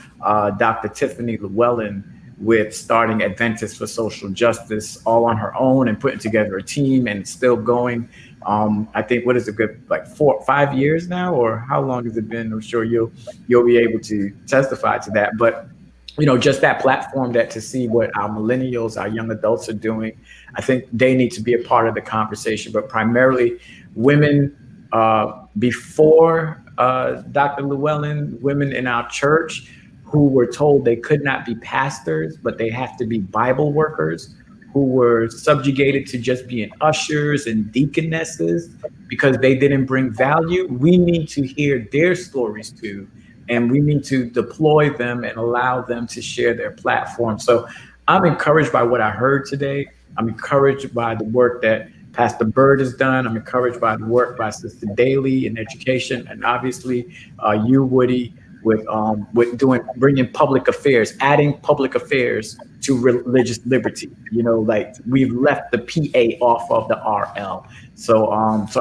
Dr. Tiffany Llewellyn with starting Adventist for Social Justice all on her own and putting together a team and still going. I think, what is it, good, like 4 or 5 years now, or how long has it been? I'm sure you'll be able to testify to that. But just that platform, that to see what our millennials, our young adults are doing, I think they need to be a part of the conversation, but primarily women before Dr. Llewellyn, women in our church who were told they could not be pastors, but they have to be Bible workers, who were subjugated to just being ushers and deaconesses because they didn't bring value. We need to hear their stories too. And we need to deploy them and allow them to share their platform. So I'm encouraged by what I heard today. I'm encouraged by the work that Pastor Bird has done. I'm encouraged by the work by Sister Daly in education, and obviously you, Woody, with bringing public affairs, adding public affairs to religious liberty. Like we've left the PA off of the RL. So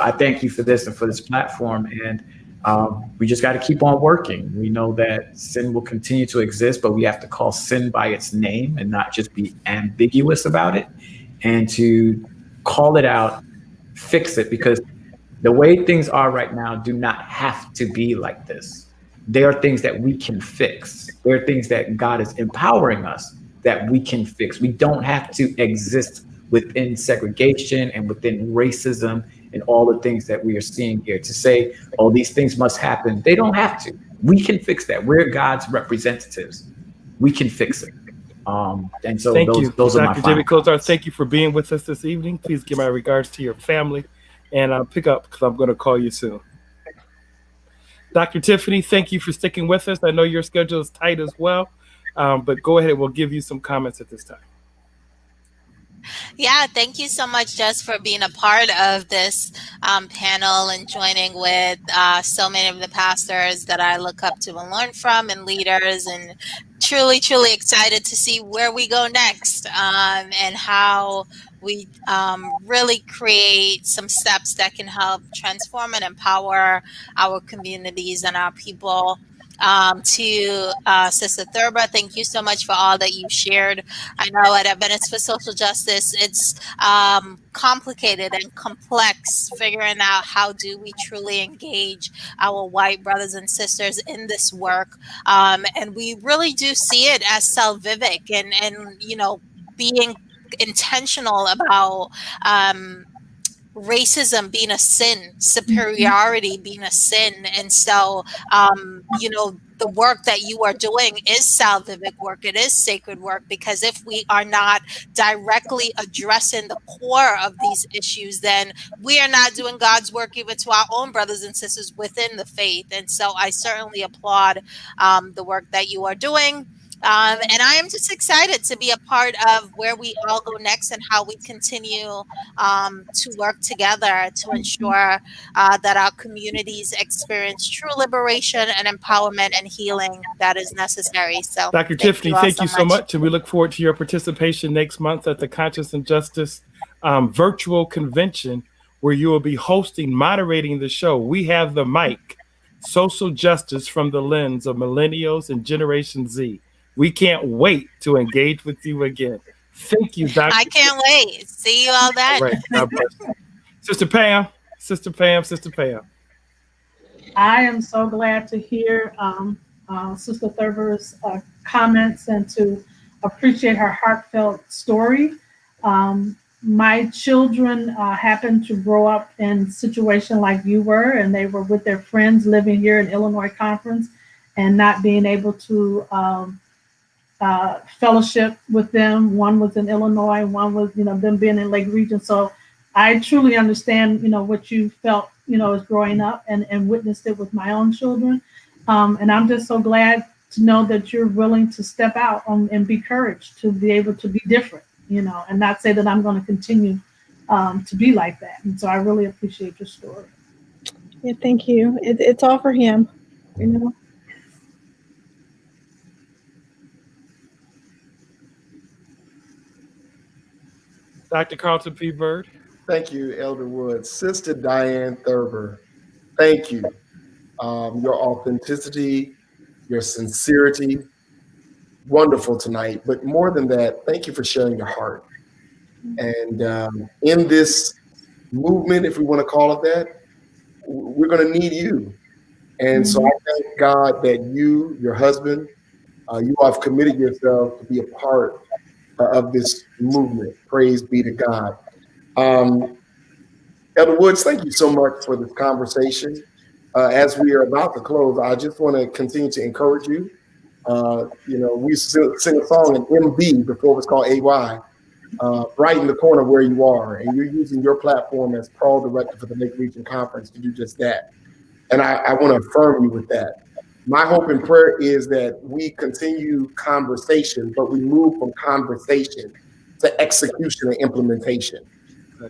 I thank you for this and for this platform. And we just got to keep on working. We know that sin will continue to exist, but we have to call sin by its name and not just be ambiguous about it, and to call it out, fix it, because the way things are right now do not have to be like this. There are things that we can fix. There are things that God is empowering us that we can fix. We don't have to exist within segregation and within racism and all the things that we are seeing here to say, oh, these things must happen. They don't have to. We can fix that. We're God's representatives. We can fix it. And so those are my Dr. J.B. Colasar, thank you for being with us this evening. Please give my regards to your family, and I'll pick up because I'm going to call you soon. Dr. Tiffany, thank you for sticking with us. I know your schedule is tight as well, but go ahead. We'll give you some comments at this time. Yeah, thank you so much, Jess, for being a part of this panel and joining with so many of the pastors that I look up to and learn from, and leaders, and truly, truly excited to see where we go next, and how we really create some steps that can help transform and empower our communities and our people. To Sister Thurber, thank you so much for all that you shared. I know at Adventist for Social Justice, it's complicated and complex figuring out how do we truly engage our white brothers and sisters in this work. And we really do see it as salvific and being intentional about racism being a sin, superiority being a sin. And so, the work that you are doing is salvific work. It is sacred work, because if we are not directly addressing the core of these issues, then we are not doing God's work even to our own brothers and sisters within the faith. And so I certainly applaud the work that you are doing. And I am just excited to be a part of where we all go next and how we continue to work together to ensure that our communities experience true liberation and empowerment and healing that is necessary. So, Dr. Tiffany, thank you so much. And we look forward to your participation next month at the Conscience and Justice virtual convention, where you will be hosting, moderating the show. We have the mic, Social Justice from the Lens of Millennials and Generation Z. We can't wait to engage with you again. Thank you, Dr. I can't wait. See you all then. Right. God bless you. Sister Pam. I am so glad to hear Sister Thurber's comments and to appreciate her heartfelt story. My children happened to grow up in a situation like you were, and they were with their friends living here in Illinois Conference and not being able to fellowship with them. One was in Illinois, one was, them being in Lake Region. So I truly understand, what you felt, as growing up and witnessed it with my own children. And I'm just so glad to know that you're willing to step out and be courage to be able to be different, and not say that I'm going to continue to be like that. And so I really appreciate your story. Yeah, thank you. It's all for him, Dr. Carlton P. Bird. Thank you, Elder Woods. Sister Diane Thurber, thank you. Your authenticity, your sincerity, wonderful tonight. But more than that, thank you for sharing your heart. And in this movement, if we want to call it that, we're going to need you. And so I thank God that you, your husband, you have committed yourself to be a part of this movement. Praise be to God. Elder Woods, thank you so much for this conversation. As we are about to close, I just want to continue to encourage you. We used to sing a song in MB before it was called AY, right in the corner where you are, and you're using your platform as PARL Director for the Lake Region Conference to do just that. And I want to affirm you with that. My hope and prayer is that we continue conversation, but we move from conversation to execution and implementation.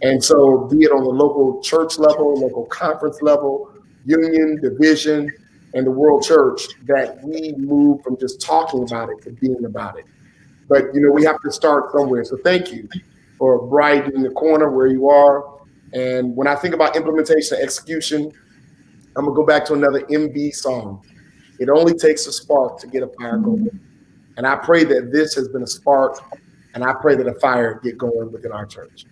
And so be it on the local church level, local conference level, union, division, and the world church, that we move from just talking about it to being about it. But, we have to start somewhere. So thank you for bright in the corner where you are. And when I think about implementation and execution, I'm going to go back to another MB song. It only takes a spark to get a fire going. And I pray that this has been a spark, and I pray that a fire get going within our church.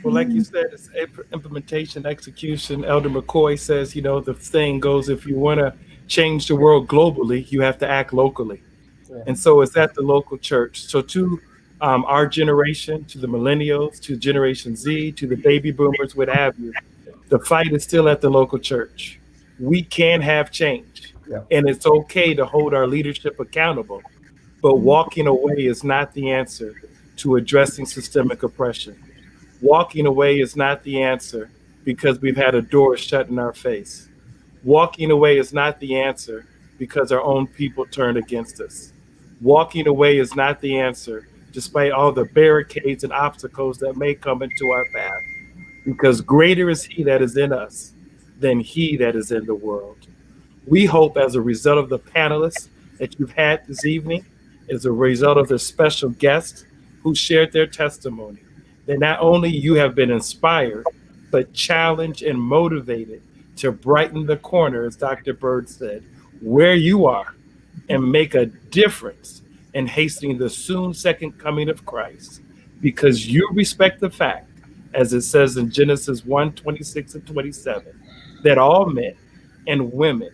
Well, like you said, it's implementation, execution. Elder McCoy says, the saying goes, if you want to change the world globally, you have to act locally. Yeah. And so it's at the local church. So to our generation, to the millennials, to Generation Z, to the baby boomers, what have you, the fight is still at the local church. We can have change. Yeah. And it's okay to hold our leadership accountable, but walking away is not the answer to addressing systemic oppression. Walking away is not the answer because we've had a door shut in our face. Walking away is not the answer because our own people turned against us. Walking away is not the answer despite all the barricades and obstacles that may come into our path, because greater is he that is in us than he that is in the world. We hope as a result of the panelists that you've had this evening, as a result of the special guests who shared their testimony, that not only you have been inspired, but challenged and motivated to brighten the corner, as Dr. Bird said, where you are, and make a difference in hastening the soon second coming of Christ, because you respect the fact, as it says in Genesis 1:26 and 27, that all men and women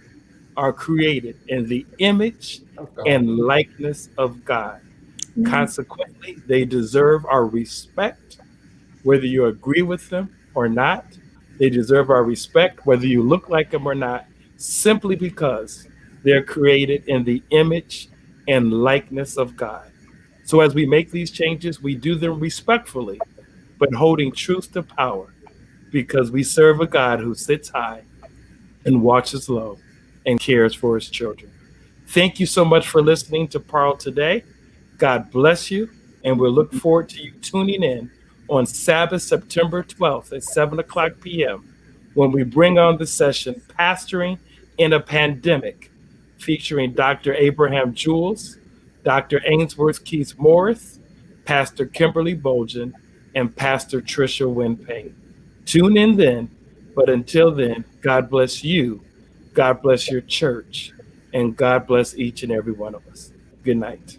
are created in the image and likeness of God. Consequently, they deserve our respect, whether you agree with them or not. They deserve our respect, whether you look like them or not, simply because they're created in the image and likeness of God. So as we make these changes, we do them respectfully, but holding truth to power, because we serve a God who sits high and watches low and cares for his children. Thank you so much for listening to PARL today. God bless you, and we'll look forward to you tuning in on Sabbath, September 12th at 7 o'clock p.m. when we bring on the session Pastoring in a Pandemic, featuring Dr. Abraham Jules, Dr. Ainsworth Keith Morris, Pastor Kimberly Bolgen, and Pastor Tricia Winpay. Tune in then, but until then, God bless you, God bless your church, and God bless each and every one of us. Good night.